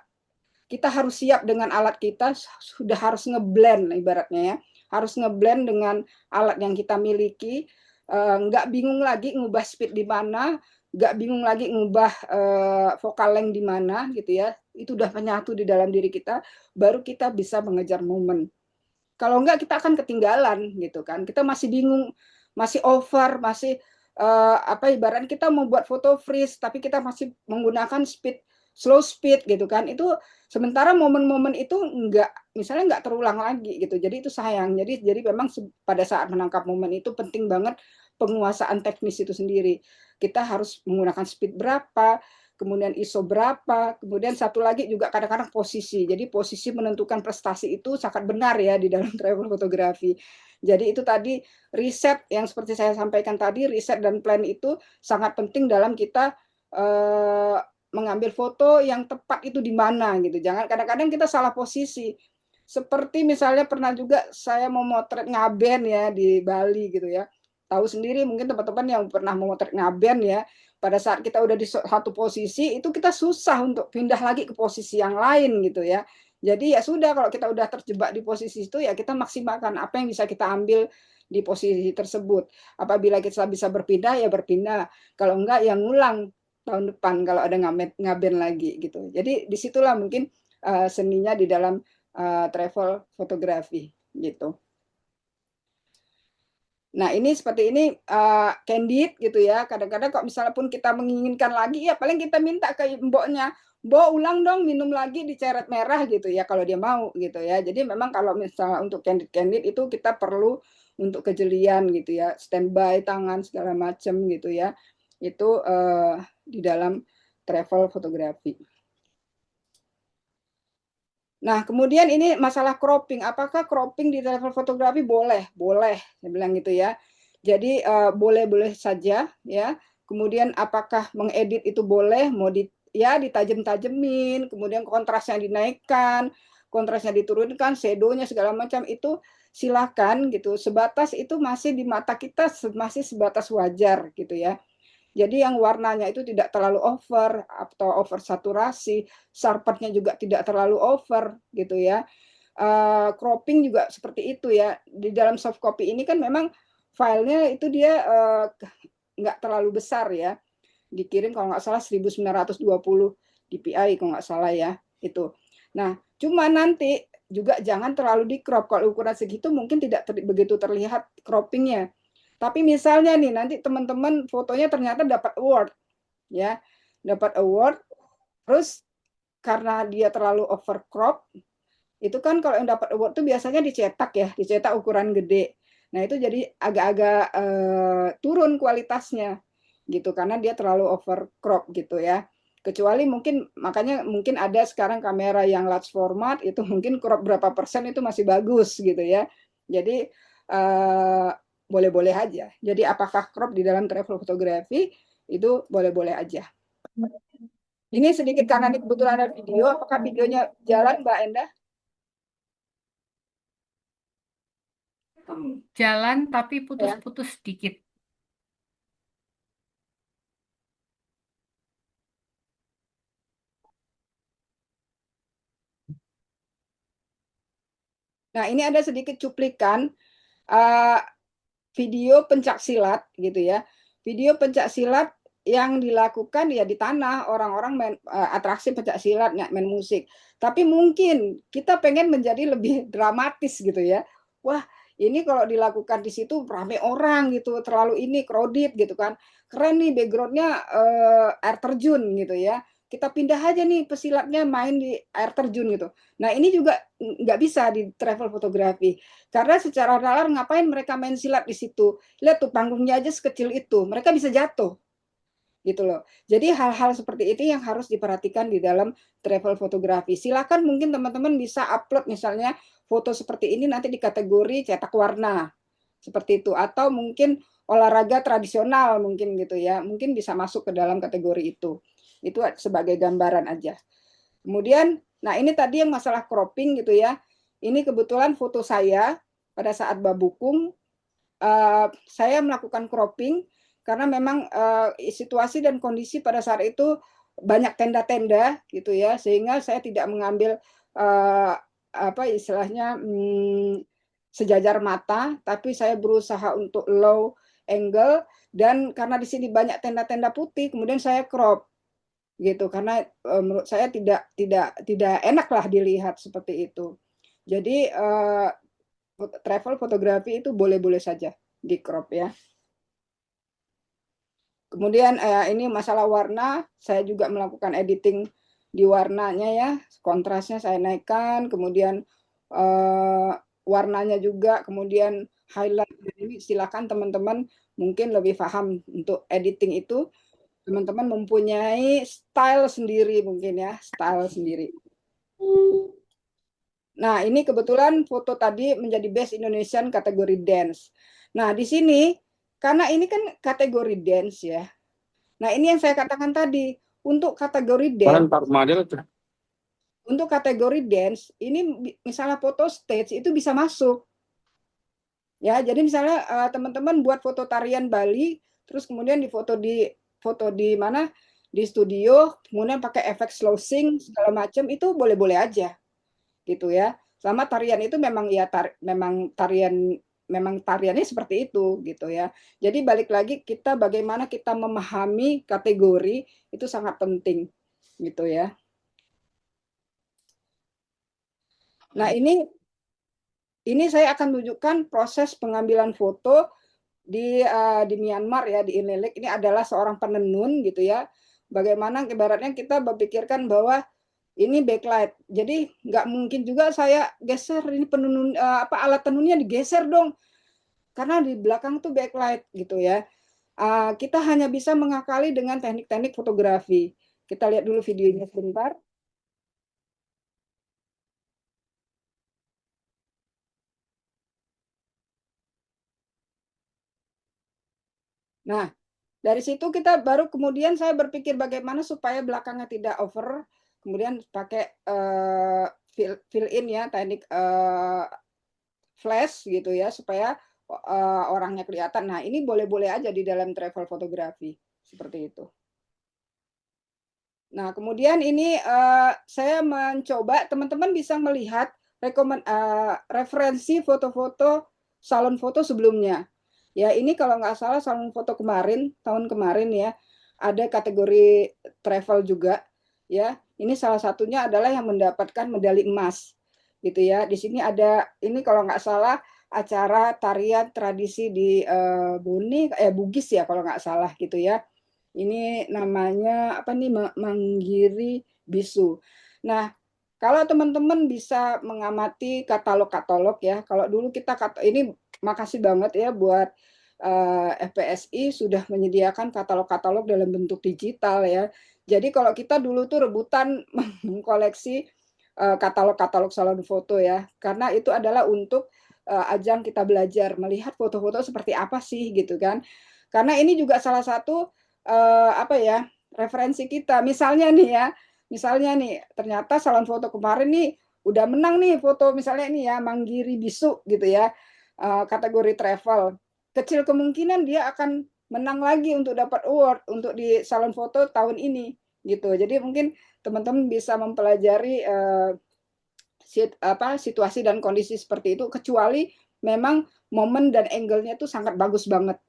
kita harus siap dengan alat kita, sudah harus ngeblend ibaratnya ya, harus ngeblend dengan alat yang kita miliki, nggak bingung lagi ngubah speed di mana, nggak bingung lagi ngubah vokal length di mana gitu ya, itu udah menyatu di dalam diri kita, baru kita bisa mengejar momen. Kalau enggak kita akan ketinggalan gitu kan, kita masih bingung, masih over, masih apa ibarat kita mau buat foto freeze tapi kita masih menggunakan speed slow speed gitu kan, itu sementara momen-momen itu enggak, misalnya enggak terulang lagi gitu, jadi itu sayang. Jadi memang pada saat menangkap momen itu penting banget penguasaan teknis itu sendiri. Kita harus menggunakan speed berapa, kemudian ISO berapa, kemudian satu lagi juga kadang-kadang posisi. Jadi posisi menentukan prestasi itu sangat benar ya di dalam travel fotografi. Jadi itu tadi riset yang seperti saya sampaikan tadi, riset dan plan itu sangat penting dalam kita mengambil foto yang tepat itu di mana gitu. Jangan kadang-kadang kita salah posisi. Seperti misalnya pernah juga saya mau motret ngaben ya di Bali gitu ya. Tahu sendiri mungkin teman-teman yang pernah memotret ngaben ya, pada saat kita udah di satu posisi itu kita susah untuk pindah lagi ke posisi yang lain gitu ya. Jadi ya sudah, kalau kita udah terjebak di posisi itu ya kita maksimalkan apa yang bisa kita ambil di posisi tersebut. Apabila kita bisa berpindah ya berpindah, kalau enggak ya ngulang tahun depan kalau ada ngaben lagi gitu. Jadi disitulah mungkin seninya di dalam travel fotografi gitu. Nah ini seperti ini candid gitu ya. Kadang-kadang kok misalnya pun kita menginginkan lagi ya paling kita minta ke mboknya, Mbok ulang dong minum lagi diceret merah gitu ya kalau dia mau gitu ya. Jadi memang kalau misalnya untuk candid itu kita perlu untuk kejelian gitu ya, standby tangan segala macam gitu ya. Itu di dalam travel fotografi. Nah, kemudian ini masalah cropping. Apakah cropping di travel fotografi boleh? Boleh, saya bilang gitu ya. Jadi boleh-boleh saja ya. Kemudian apakah mengedit itu boleh? Mau ya ditajem-tajemin, kemudian kontrasnya dinaikkan, kontrasnya diturunkan, shadow-nya segala macam itu silakan gitu. Sebatas itu masih di mata kita masih sebatas wajar gitu ya. Jadi yang warnanya itu tidak terlalu over atau over saturasi, sharpennya juga tidak terlalu over gitu ya. Cropping juga seperti itu ya. Di dalam soft copy ini kan memang filenya itu dia nggak terlalu besar ya. Dikirim kalau nggak salah 1920 dpi kalau nggak salah ya itu. Nah, cuma nanti juga jangan terlalu di crop. Kalau ukuran segitu mungkin tidak begitu terlihat croppingnya. Tapi misalnya nih nanti teman-teman fotonya ternyata dapat award ya, dapat award, terus karena dia terlalu overcrop, itu kan kalau yang dapat award itu biasanya dicetak ya, dicetak ukuran gede. Nah itu jadi agak-agak turun kualitasnya. gitu karena dia terlalu over crop gitu ya. Kecuali makanya mungkin ada sekarang kamera yang large format itu mungkin crop berapa persen itu masih bagus gitu ya. Jadi boleh-boleh aja. Jadi apakah crop di dalam travel fotografi itu boleh-boleh aja. Ini sedikit karena ini kebetulan ada video. Apakah videonya jalan, Mbak Endah? Jalan tapi Ya. putus-putus sedikit. Nah, ini ada sedikit cuplikan uh, video pencak silat gitu ya. Video pencak silat yang dilakukan ya di tanah orang-orang atraksi pencak silat main musik. Tapi mungkin kita pengen menjadi lebih dramatis gitu ya. Wah, ini kalau dilakukan di situ rame orang gitu, terlalu ini crowded gitu kan. Keren nih backgroundnya air terjun gitu ya. Kita pindah aja nih pesilatnya main di air terjun gitu. Nah ini juga nggak bisa di travel fotografi. Karena secara nalar ngapain mereka main silat di situ? Lihat tuh panggungnya aja sekecil itu, mereka bisa jatuh gitu loh. Jadi hal-hal seperti itu yang harus diperhatikan di dalam travel fotografi. Silakan mungkin teman-teman bisa upload misalnya foto seperti ini nanti di kategori cetak warna seperti itu atau mungkin olahraga tradisional mungkin gitu ya. Mungkin bisa masuk ke dalam kategori itu. Itu sebagai gambaran aja. Kemudian, nah ini tadi yang masalah cropping gitu ya. Ini kebetulan foto saya pada saat babukung, saya melakukan cropping karena memang situasi dan kondisi pada saat itu banyak tenda-tenda gitu ya, sehingga saya tidak mengambil apa istilahnya sejajar mata, tapi saya berusaha untuk low angle dan karena di sini banyak tenda-tenda putih, kemudian saya crop gitu karena menurut saya tidak enak lah dilihat seperti itu. Jadi travel fotografi itu boleh-boleh saja di crop ya. Kemudian ini masalah warna, saya juga melakukan editing di warnanya ya, kontrasnya saya naikkan, kemudian warnanya juga, kemudian highlight. Ini silakan teman-teman mungkin lebih paham untuk editing itu. Teman-teman mempunyai style sendiri mungkin ya, style sendiri. Nah, ini kebetulan foto tadi menjadi Best Indonesian kategori dance. Nah, di sini karena ini kan kategori dance ya. Nah, ini yang saya katakan tadi, untuk kategori dance, ini misalnya foto stage itu bisa masuk. Ya, jadi misalnya teman-teman buat foto tarian Bali, terus kemudian foto di mana? Di studio, kemudian pakai efek slow sync segala macam itu boleh-boleh aja. Gitu ya. Sama tarian itu memang ya memang tariannya seperti itu gitu ya. Jadi balik lagi kita bagaimana kita memahami kategori itu sangat penting gitu ya. Nah, ini saya akan tunjukkan proses pengambilan foto di Myanmar ya, di Inlelik. Ini adalah seorang penenun gitu ya. Bagaimana ibaratnya kita berpikirkan bahwa ini backlight. Jadi nggak mungkin juga saya geser ini penenun alat tenunnya digeser dong. Karena di belakang tuh backlight gitu ya. Kita hanya bisa mengakali dengan teknik-teknik fotografi. Kita lihat dulu videonya sebentar. Nah, dari situ kita baru kemudian saya berpikir bagaimana supaya belakangnya tidak over, kemudian pakai fill in ya, teknik flash gitu ya, supaya orangnya kelihatan. Nah, ini boleh-boleh aja di dalam travel fotografi, seperti itu. Nah, kemudian ini saya mencoba, teman-teman bisa melihat referensi foto-foto salon foto sebelumnya. Ya, ini kalau nggak salah salon foto kemarin, tahun kemarin ya, ada kategori travel juga. Ya, ini salah satunya adalah yang mendapatkan medali emas, gitu ya. Di sini ada, ini kalau nggak salah acara tarian tradisi di Bugis ya kalau nggak salah gitu ya. Ini namanya apa nih Manggiri Bisu. Nah, kalau teman-teman bisa mengamati katalog-katalog ya. Kalau dulu kita ini makasih banget ya buat FPSI sudah menyediakan katalog-katalog dalam bentuk digital ya. Jadi kalau kita dulu tuh rebutan mengkoleksi katalog-katalog salon foto ya, karena itu adalah untuk ajang kita belajar melihat foto-foto seperti apa sih gitu kan. Karena ini juga salah satu apa ya, referensi kita. Misalnya nih ternyata salon foto kemarin nih udah menang nih foto misalnya nih ya Manggiri Bisu gitu ya, kategori travel. Kecil kemungkinan dia akan menang lagi untuk dapat award untuk di salon foto tahun ini gitu. Jadi mungkin teman-teman bisa mempelajari situasi dan kondisi seperti itu, kecuali memang momen dan angle-nya itu sangat bagus banget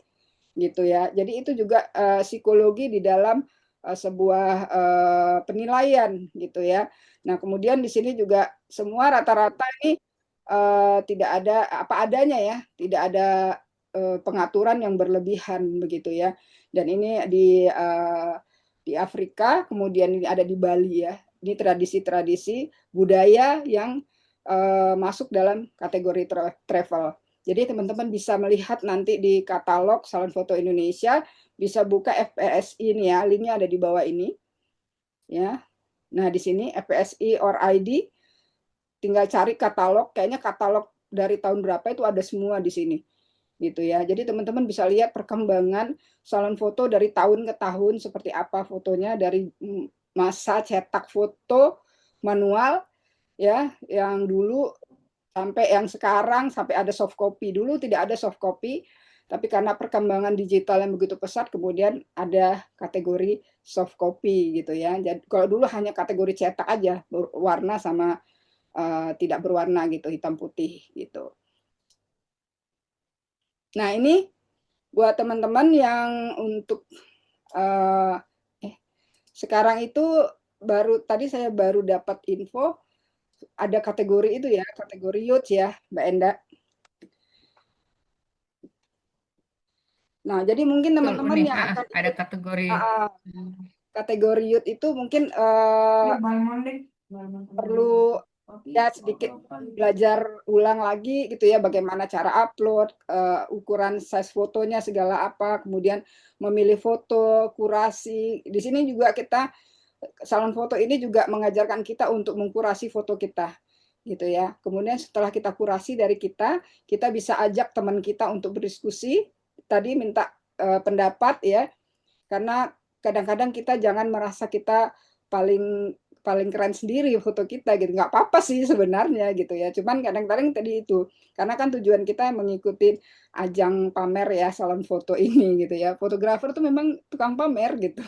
gitu ya. Jadi itu juga psikologi di dalam sebuah penilaian gitu ya. Nah, kemudian di sini juga semua rata-rata ini tidak ada apa adanya ya, tidak ada pengaturan yang berlebihan begitu ya. Dan ini di Afrika, kemudian ini ada di Bali ya. Ini tradisi-tradisi budaya yang masuk dalam kategori travel. Jadi teman-teman bisa melihat nanti di katalog Salon Foto Indonesia, bisa buka FPSI ini ya, linknya ada di bawah ini. Ya. Nah, di sini FPSI or ID, tinggal cari katalog, kayaknya katalog dari tahun berapa itu ada semua di sini. Gitu ya. Jadi teman-teman bisa lihat perkembangan salon foto dari tahun ke tahun seperti apa fotonya, dari masa cetak foto manual ya, yang dulu sampai yang sekarang, sampai ada soft copy. Dulu tidak ada soft copy, tapi karena perkembangan digital yang begitu pesat, kemudian ada kategori soft copy gitu ya. Jadi kalau dulu hanya kategori cetak aja, warna sama tidak berwarna gitu, hitam putih gitu. Nah, ini buat teman-teman yang untuk sekarang itu tadi saya baru dapat info ada kategori itu ya, kategori youth ya, Mbak Enda. Nah, jadi mungkin teman-teman yang akan ada ikut kategori kategori youth itu mungkin perlu ya sedikit belajar ulang lagi gitu ya, bagaimana cara upload, ukuran size fotonya segala apa, kemudian memilih foto, kurasi. Di sini juga kita salon foto ini juga mengajarkan kita untuk mengkurasi foto kita gitu ya. Kemudian setelah kita kurasi dari kita bisa ajak teman kita untuk berdiskusi, tadi minta pendapat ya, karena kadang-kadang kita jangan merasa kita paling paling keren sendiri foto kita gitu, nggak apa-apa sih sebenarnya gitu ya, cuman kadang-kadang tadi itu karena kan tujuan kita mengikuti ajang pamer ya salon foto ini gitu ya, fotografer tuh memang tukang pamer gitu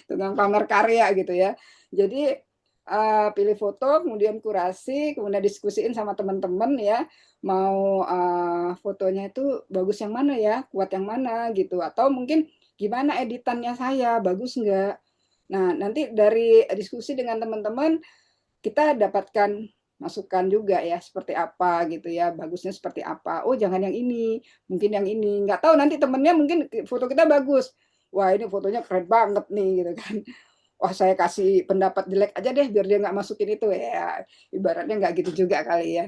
tukang pamer karya gitu ya. Jadi pilih foto, kemudian kurasi, kemudian diskusiin sama teman-teman ya, mau fotonya itu bagus yang mana ya, kuat yang mana gitu, atau mungkin gimana editannya saya, bagus nggak. Nah, nanti dari diskusi dengan teman-teman, kita dapatkan masukan juga ya, seperti apa gitu ya, bagusnya seperti apa. Oh, jangan yang ini, mungkin yang ini. Nggak tahu nanti temennya mungkin foto kita bagus. Wah, ini fotonya keren banget nih gitu kan. Wah, saya kasih pendapat jelek aja deh biar dia nggak masukin itu ya. Ibaratnya nggak gitu juga kali ya.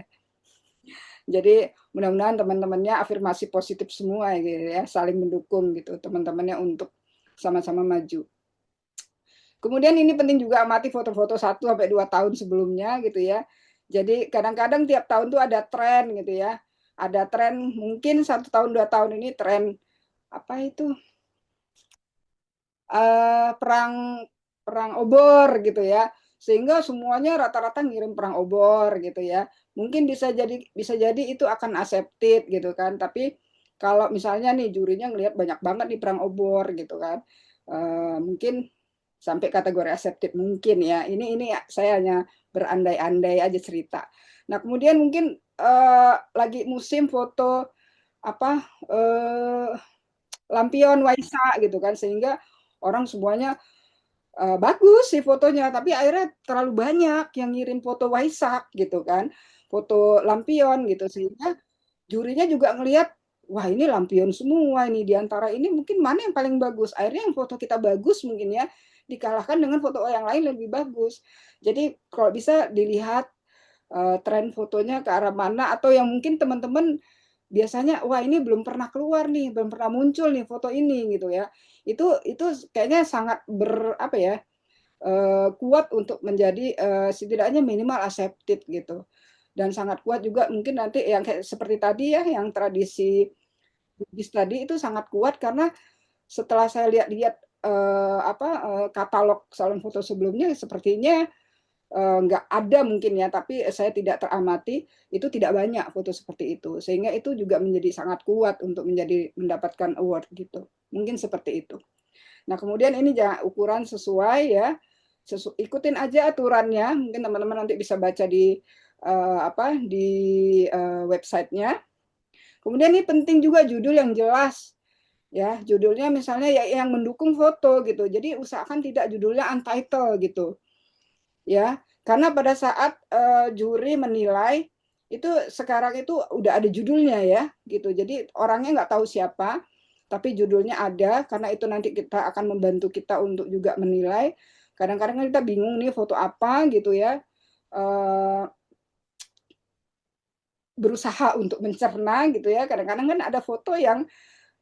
Jadi mudah-mudahan teman-temannya afirmasi positif semua gitu ya, saling mendukung gitu teman-temannya untuk sama-sama maju. Kemudian ini penting juga amati foto-foto 1 sampai 2 tahun sebelumnya gitu ya. Jadi kadang-kadang tiap tahun tuh ada tren gitu ya. Ada tren mungkin 1 tahun 2 tahun ini tren apa itu? Perang perang obor gitu ya. Sehingga semuanya rata-rata ngirim perang obor gitu ya. Mungkin bisa jadi itu akan accepted gitu kan. Tapi kalau misalnya nih jurinya ngelihat banyak banget nih perang obor gitu kan. Mungkin sampai kategori accepted mungkin ya. Ini saya hanya berandai-andai aja cerita. Nah, kemudian mungkin lagi musim foto apa lampion Waisak gitu kan, sehingga orang semuanya bagus sih fotonya, tapi akhirnya terlalu banyak yang ngirim foto Waisak gitu kan, foto lampion gitu, sehingga jurinya juga ngelihat, wah ini lampion semua ini, di antara ini mungkin mana yang paling bagus. Akhirnya yang foto kita bagus mungkin ya, dikalahkan dengan foto yang lain lebih bagus. Jadi kalau bisa dilihat tren fotonya ke arah mana, atau yang mungkin teman-teman biasanya wah ini belum pernah keluar nih, belum pernah muncul nih foto ini gitu ya. Itu kayaknya sangat apa ya, kuat untuk menjadi setidaknya minimal accepted gitu. Dan sangat kuat juga mungkin nanti yang kayak seperti tadi ya, yang tradisi Bugis tadi itu sangat kuat karena setelah saya lihat-lihat katalog salon foto sebelumnya sepertinya nggak ada mungkin ya, tapi saya tidak teramati itu tidak banyak foto seperti itu, sehingga itu juga menjadi sangat kuat untuk mendapatkan award gitu. Mungkin seperti itu. Nah kemudian ini jangan ukuran sesuai ya, ikutin aja aturannya. Mungkin teman-teman nanti bisa baca di di websitenya. Kemudian ini penting juga judul yang jelas ya, judulnya misalnya ya yang mendukung foto gitu. Jadi usahakan tidak judulnya untitled gitu ya, karena pada saat juri menilai itu sekarang itu udah ada judulnya ya gitu, jadi orangnya nggak tahu siapa tapi judulnya ada, karena itu nanti kita akan membantu kita untuk juga menilai. Kadang-kadang kita bingung nih foto apa gitu ya, berusaha untuk mencerna gitu ya, kadang-kadang kan ada foto yang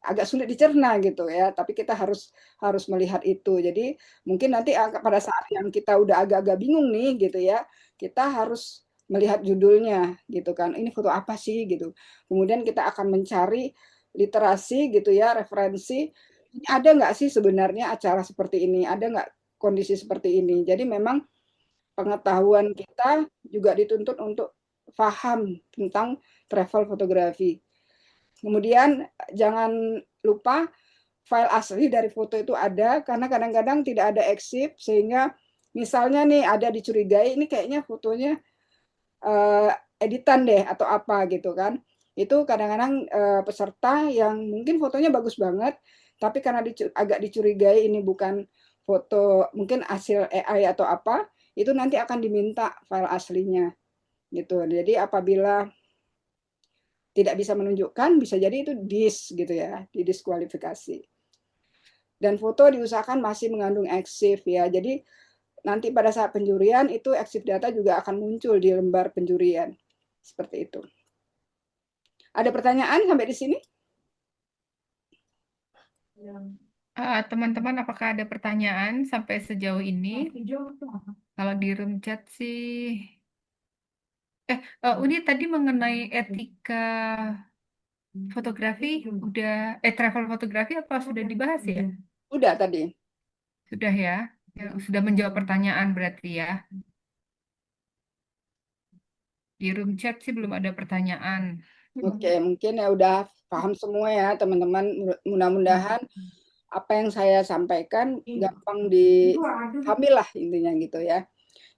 agak sulit dicerna gitu ya, tapi kita harus harus melihat itu. Jadi mungkin nanti pada saat yang kita udah agak-agak bingung nih gitu ya, kita harus melihat judulnya gitu kan. Ini foto apa sih gitu. Kemudian kita akan mencari literasi gitu ya, referensi. Ini ada nggak sih sebenarnya acara seperti ini? Ada nggak kondisi seperti ini? Jadi memang pengetahuan kita juga dituntut untuk paham tentang travel fotografi. Kemudian jangan lupa file asli dari foto itu ada, karena kadang-kadang tidak ada eksif, sehingga misalnya nih ada dicurigai ini kayaknya fotonya uh, editan deh atau apa gitu kan. Itu kadang-kadang peserta yang mungkin fotonya bagus banget, tapi karena agak dicurigai ini bukan foto mungkin hasil AI atau apa, itu nanti akan diminta file aslinya gitu. Jadi apabila tidak bisa menunjukkan, bisa jadi itu gitu ya, didiskualifikasi. Dan foto diusahakan masih mengandung EXIF ya. Jadi nanti pada saat penjurian itu EXIF data juga akan muncul di lembar penjurian. Seperti itu. Ada pertanyaan sampai di sini? Teman-teman, apakah ada pertanyaan sampai sejauh ini? Kalau di room chat sih, Uni tadi mengenai etika fotografi travel fotografi apa sudah dibahas ya? Udah tadi. Sudah ya, sudah menjawab pertanyaan berarti ya. Di room chat sih belum ada pertanyaan. Oke, mungkin ya udah paham semua ya teman-teman. Mudah-mudahan apa yang saya sampaikan gampang dipahami lah intinya gitu ya.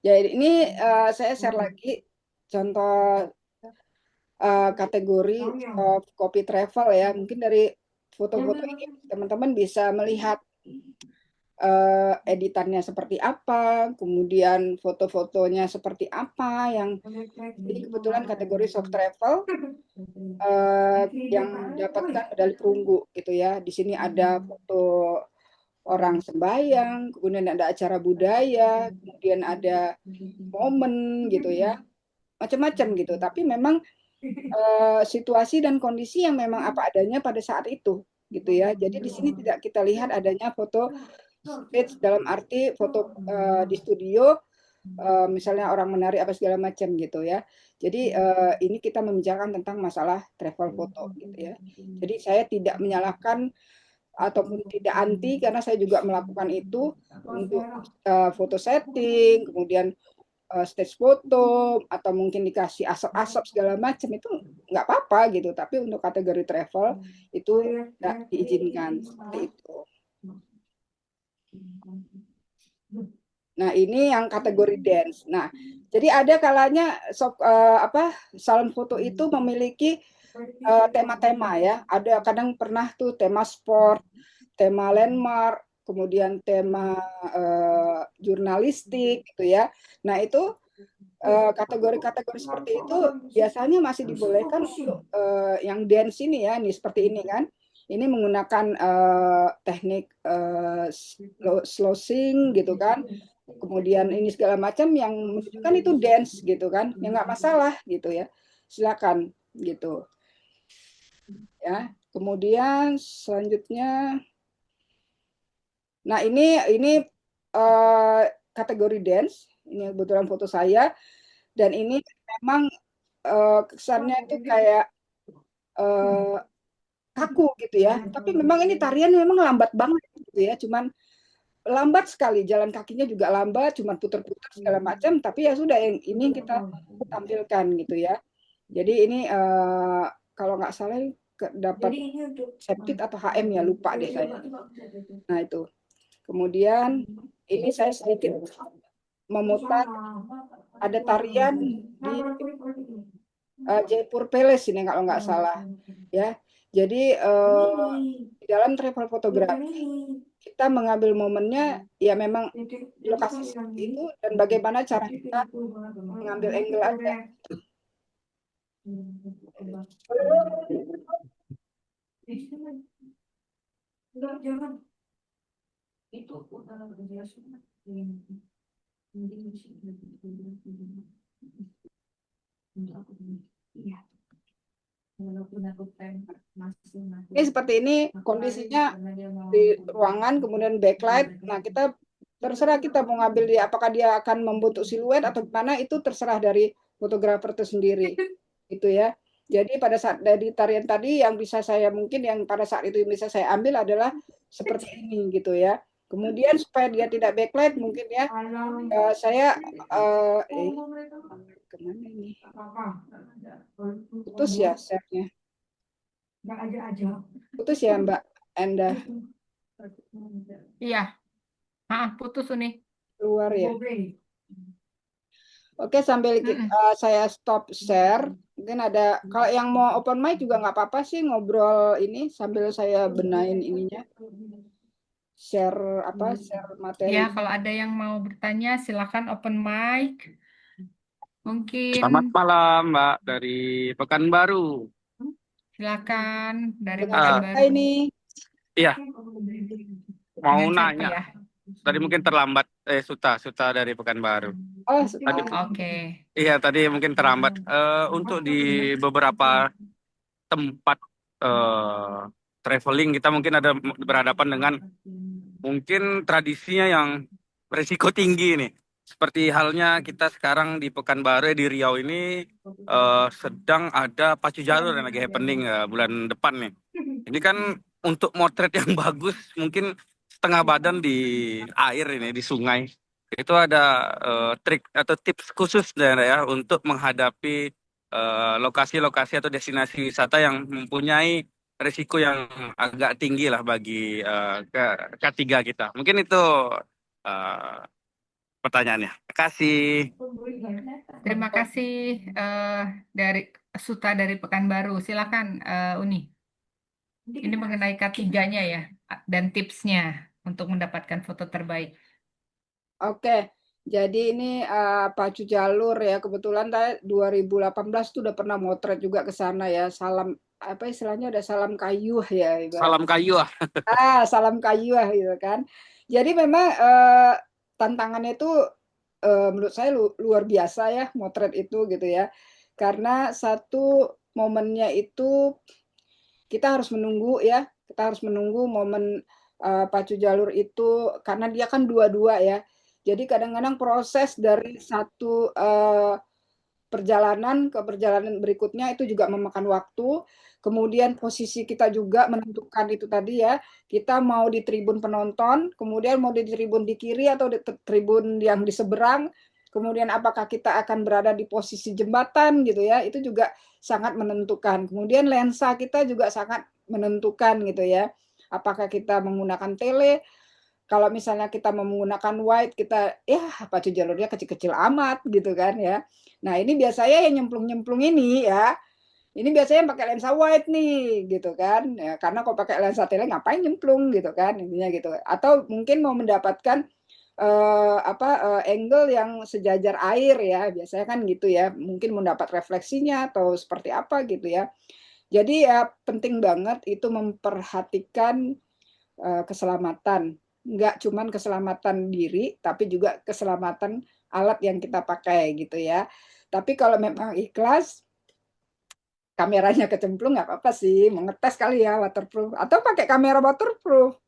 Jadi ini saya share lagi contoh kategori copy travel ya. Mungkin dari foto-foto ini teman-teman bisa melihat editannya seperti apa, kemudian foto-fotonya seperti apa. Yang ini kebetulan kategori soft travel yang mendapatkan medali perunggu gitu ya. Di sini ada foto orang sembahyang, kemudian ada acara budaya, kemudian ada momen gitu ya, macam-macam gitu. Tapi memang situasi dan kondisi yang memang apa adanya pada saat itu gitu ya. Jadi di sini tidak kita lihat adanya foto stage dalam arti foto di studio misalnya orang menari apa segala macam gitu ya. Jadi ini kita membicarakan tentang masalah travel foto gitu ya. Jadi saya tidak menyalahkan ataupun tidak anti, karena saya juga melakukan itu untuk foto setting, kemudian stage foto, atau mungkin dikasih asap-asap segala macam, itu nggak apa-apa gitu. Tapi untuk kategori travel itu tidak diizinkan seperti itu. Nah ini yang kategori dance. Nah jadi ada kalanya salon foto itu memiliki tema-tema ya. Ada kadang pernah tuh tema sport, tema landmark, kemudian tema jurnalistik gitu ya. Nah itu kategori-kategori seperti itu biasanya masih dibolehkan untuk yang dance ini ya, nih seperti ini kan. Ini menggunakan teknik slow sing gitu kan. Kemudian ini segala macam yang menunjukkan itu dance gitu kan. Ya nggak masalah gitu ya. Silakan gitu. ya. Kemudian selanjutnya, nah ini kategori dance. Ini kebetulan foto saya, dan ini memang kesannya itu kayak eh, kaku gitu ya. Tapi memang ini tarian memang lambat banget gitu ya. Cuman lambat sekali, jalan kakinya juga lambat, cuman puter-puter segala macam. Tapi ya sudah, yang ini kita tampilkan gitu ya. Jadi ini kalau nggak salah dapat septit atau HM ya, lupa deh saya. Nah itu. Kemudian ini saya sedikit memutar, ada tarian di Jaipur Palace ini kalau nggak salah ya. Jadi di dalam travel fotografi kita mengambil momennya ya memang di lokasi seperti itu, dan bagaimana cara kita mengambil angle aja. Ini seperti ini kondisinya di ruangan, kemudian backlight. Nah, kita terserah kita mau ngambil dia, apakah dia akan membentuk siluet atau gimana, itu terserah dari fotografer itu sendiri. Itu ya. Jadi pada saat dari tarian tadi yang bisa saya, mungkin yang pada saat itu bisa saya ambil adalah seperti ini gitu ya. Kemudian supaya dia tidak backlight mungkin ya, saya kemana ini? Putus ya share-nya. Putus ya Mbak Enda. Iya, putus nih. Keluar ya. Oke, sambil saya stop share. Mungkin ada, kalau yang mau open mic juga nggak apa-apa sih, ngobrol ini sambil saya benahin ininya. Share materi. Ya, kalau ada yang mau bertanya silakan open mic. Mungkin Selamat malam, Mbak, dari Pekanbaru. silakan dari Dengan siapa Pekanbaru. ini? Iya, mau Dengan siapa nanya. ya? Tadi mungkin terlambat. Suta dari Pekanbaru. Oh, Tadi, Oke. iya, tadi mungkin terlambat. Untuk di beberapa tempat traveling kita mungkin ada berhadapan dengan mungkin tradisinya yang berisiko tinggi nih. Seperti halnya kita sekarang di Pekanbaru di Riau ini sedang ada pacu jalur yang lagi happening bulan depan nih. Ini kan untuk motret yang bagus mungkin setengah badan di air ini di sungai. Itu ada trik atau tips khusus ya untuk menghadapi lokasi-lokasi atau destinasi wisata yang mempunyai risiko yang agak tinggi lah bagi K3 kita. Mungkin itu uh, pertanyaannya. Terima kasih. Terima kasih dari Suta dari Pekanbaru. Silakan Uni. Ini mengenai K3-nya ya dan tipsnya untuk mendapatkan foto terbaik. Oke. Jadi ini pacu jalur ya, kebetulan 2018 tuh udah pernah motret juga ke sana ya. Salam apa istilahnya, ada salam kayu ya. Salam kayu. Salam kayu gitu kan. Jadi memang tantangannya itu menurut saya luar biasa ya, motret itu gitu ya. Karena satu momennya itu kita harus menunggu ya, kita harus menunggu momen pacu jalur itu, karena dia kan dua-dua ya. Jadi kadang-kadang proses dari satu perjalanan ke perjalanan berikutnya itu juga memakan waktu. Kemudian posisi kita juga menentukan itu tadi ya, kita mau di tribun penonton, kemudian mau di tribun di kiri atau di tribun yang di seberang, kemudian apakah kita akan berada di posisi jembatan gitu ya, itu juga sangat menentukan. Kemudian lensa kita juga sangat menentukan gitu ya, apakah kita menggunakan tele, kalau misalnya kita menggunakan wide, kita ya pacu jalurnya kecil-kecil amat gitu kan ya. Nah ini biasanya yang nyemplung-nyemplung ini ya, ini biasanya pakai lensa wide nih gitu kan ya, karena kalau pakai lensa tele ngapain nyemplung gitu kan, intinya gitu. Atau mungkin mau mendapatkan angle yang sejajar air ya, biasanya kan gitu ya, mungkin mendapat refleksinya atau seperti apa gitu ya. Jadi ya penting banget itu memperhatikan keselamatan, nggak cuman keselamatan diri tapi juga keselamatan alat yang kita pakai gitu ya. Tapi kalau memang ikhlas, kameranya kecemplung nggak apa-apa sih, mau ngetes kali ya waterproof atau pakai kamera waterproof.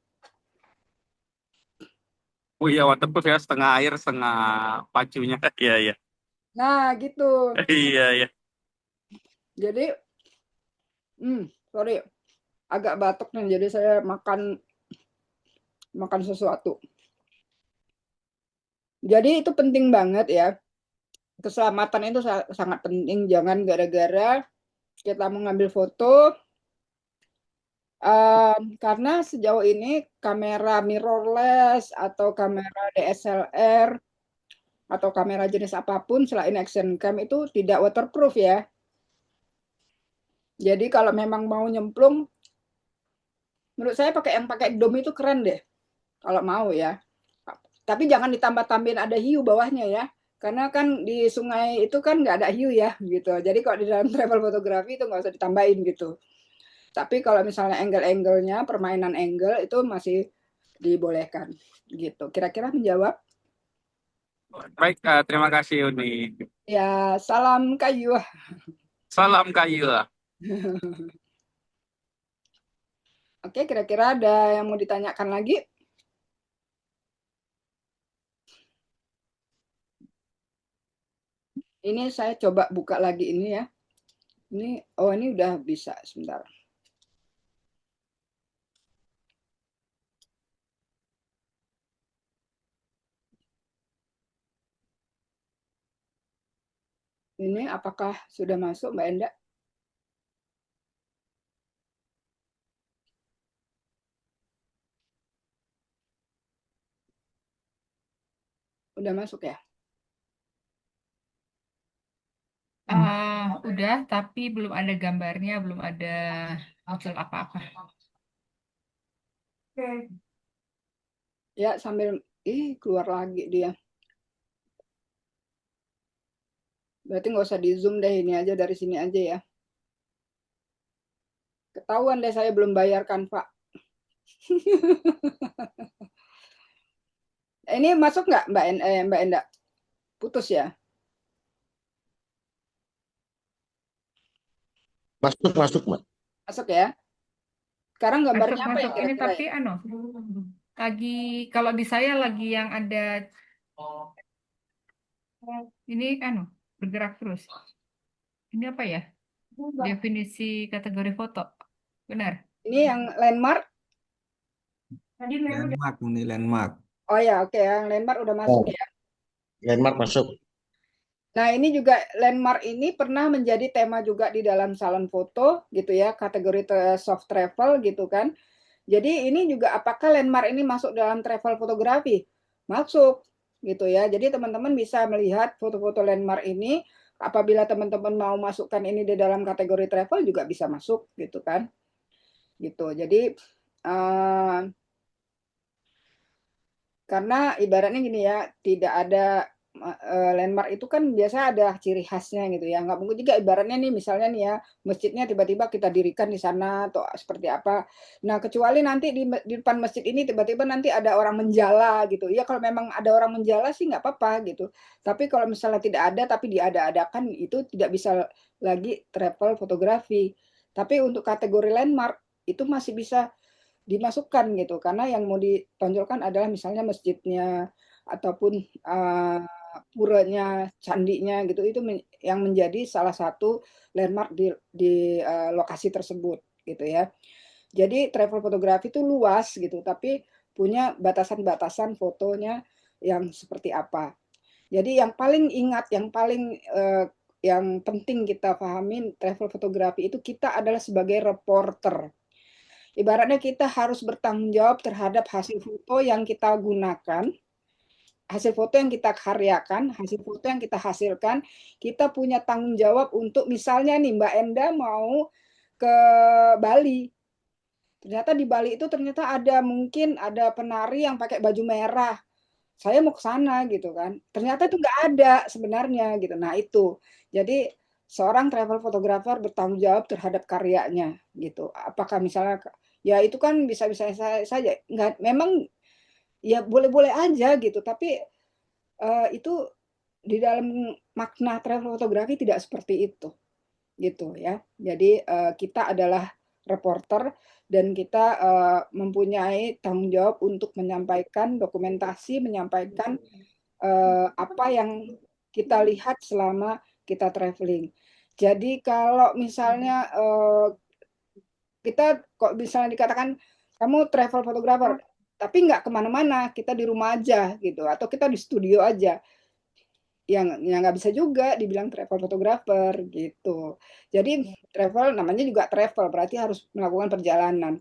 Oh iya, waterproof ya, setengah air, setengah pacunya. Iya, iya. Nah, gitu. Iya, iya. Jadi, sorry, agak batuk nih, jadi saya makan sesuatu. Jadi itu penting banget ya. Keselamatan itu sangat penting. Jangan gara-gara kita mengambil foto, karena sejauh ini kamera mirrorless atau kamera DSLR atau kamera jenis apapun selain action cam itu tidak waterproof ya. Jadi kalau memang mau nyemplung, menurut saya yang pakai dome itu keren deh. Kalau mau ya. Tapi jangan ditambah-tambahin ada hiu bawahnya ya. Karena kan di sungai itu kan nggak ada hiu ya gitu. Jadi kalau di dalam travel fotografi itu nggak usah ditambahin gitu. Tapi kalau misalnya angle-angle-nya, permainan angle itu masih dibolehkan gitu. Kira-kira menjawab? Baik, terima kasih Uni. Ya, salam kayu. Salam kayu. Oke, kira-kira ada yang mau ditanyakan lagi? Ini saya coba buka lagi ini ya. Ini udah bisa sebentar. Ini apakah sudah masuk Mbak Enda? Udah masuk ya? Udah, tapi belum ada gambarnya, belum ada hasil apa-apa. Ya, sambil keluar lagi dia. Berarti nggak usah di zoom deh, ini aja dari sini aja ya. Ketahuan deh saya belum bayarkan Pak. Ini masuk nggak Mbak Enda? Putus ya? Masuk, Mbak. Masuk ya? Sekarang gambarnya apa Masuk yang ini kira-kira tapi ya? lagi kalau di saya lagi yang ada ini bergerak terus. Ini apa ya? Definisi kategori foto. Benar. Ini yang landmark? Landmark, Uni landmark. Oh ya, oke, yang landmark udah masuk Oh, ya. landmark masuk. Nah, ini juga landmark ini pernah menjadi tema juga di dalam salon foto gitu ya, kategori soft travel gitu kan. Jadi ini juga apakah landmark ini masuk dalam travel fotografi? Masuk gitu ya. Jadi teman-teman bisa melihat foto-foto landmark ini apabila teman-teman mau masukkan ini di dalam kategori travel juga bisa masuk gitu kan. Gitu. Jadi karena ibaratnya gini ya, tidak ada landmark itu kan biasa ada ciri khasnya gitu ya. Nggak mungkin juga ibaratnya nih misalnya nih ya, masjidnya tiba-tiba kita dirikan di sana atau seperti apa. Nah, kecuali nanti di depan masjid ini tiba-tiba nanti ada orang menjala gitu. Ya kalau memang ada orang menjala sih nggak apa-apa gitu. Tapi kalau misalnya tidak ada tapi diada-adakan itu tidak bisa lagi travel fotografi. Tapi untuk kategori landmark itu masih bisa dimasukkan gitu karena yang mau ditonjolkan adalah misalnya masjidnya ataupun puranya, candinya gitu itu yang menjadi salah satu landmark di lokasi tersebut gitu ya. Jadi travel fotografi itu luas gitu tapi punya batasan-batasan fotonya yang seperti apa. Jadi yang paling ingat, yang penting kita pahamin travel fotografi itu kita adalah sebagai reporter. Ibaratnya kita harus bertanggung jawab terhadap hasil foto yang kita gunakan, hasil foto yang kita karyakan, hasil foto yang kita hasilkan, kita punya tanggung jawab untuk misalnya nih Mbak Enda mau ke Bali. Ternyata di Bali itu ternyata mungkin ada penari yang pakai baju merah. Saya mau ke sana gitu kan. Ternyata itu nggak ada sebenarnya gitu. Nah itu. Jadi seorang travel photographer bertanggung jawab terhadap karyanya gitu. Apakah misalnya ya itu kan bisa-bisa saja. Nggak, memang ya boleh-boleh aja gitu. Tapi itu di dalam makna travel fotografi tidak seperti itu gitu ya. Jadi kita adalah reporter dan kita mempunyai tanggung jawab untuk menyampaikan dokumentasi, menyampaikan apa yang kita lihat selama kita traveling. Jadi kalau misalnya kita kok misalnya dikatakan kamu travel photographer, tapi nggak kemana-mana, kita di rumah aja gitu, atau kita di studio aja, yang nggak bisa juga dibilang travel photographer gitu. Jadi travel namanya juga travel, berarti harus melakukan perjalanan.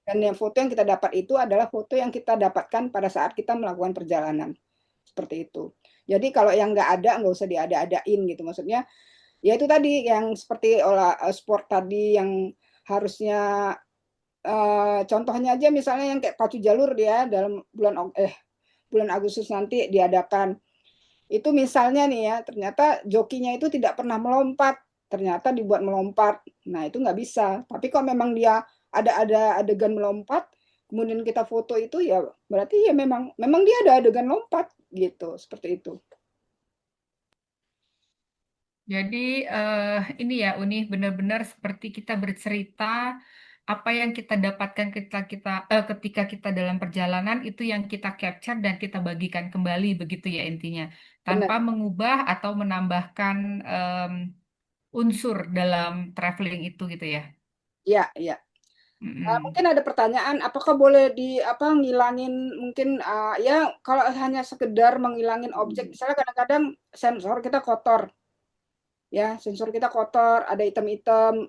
Dan yang foto yang kita dapat itu adalah foto yang kita dapatkan pada saat kita melakukan perjalanan. Seperti itu. Jadi kalau yang nggak ada, nggak usah diada-adain gitu. Maksudnya, ya itu tadi yang seperti sport tadi yang harusnya contohnya aja misalnya yang kayak pacu jalur dia dalam bulan Agustus nanti diadakan. Itu misalnya nih ya, ternyata jokinya itu tidak pernah melompat, ternyata dibuat melompat. Nah, itu nggak bisa. Tapi kalau memang dia ada adegan melompat, kemudian kita foto itu ya berarti ya memang dia ada adegan lompat gitu, seperti itu. Jadi ini ya Uni benar-benar seperti kita bercerita apa yang kita dapatkan ketika kita dalam perjalanan itu yang kita capture dan kita bagikan kembali begitu ya intinya Benar. tanpa mengubah atau menambahkan unsur dalam traveling itu gitu ya. Iya, iya. Mungkin Mm-mm. ada pertanyaan, apakah boleh ngilangin mungkin ya kalau hanya sekedar menghilangin objek, misalnya kadang-kadang sensor kita kotor, ya sensor kita kotor, ada item-item,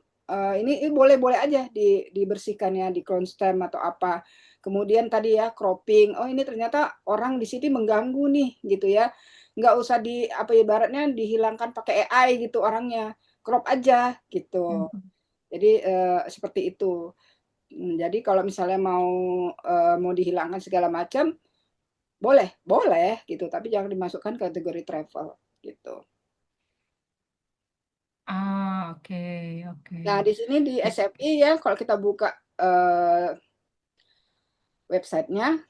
ini boleh-boleh aja dibersihkan ya di crown stem atau apa. Kemudian tadi ya cropping, oh ini ternyata orang di sini mengganggu nih gitu ya. Nggak usah ibaratnya dihilangkan pakai AI gitu orangnya, crop aja gitu. Jadi seperti itu. Jadi kalau misalnya mau dihilangkan segala macam, boleh, boleh gitu, tapi jangan dimasukkan kategori travel gitu. Ah, oke, oke. Nah, di sini di Ya. SFI ya, kalau kita buka websitenya,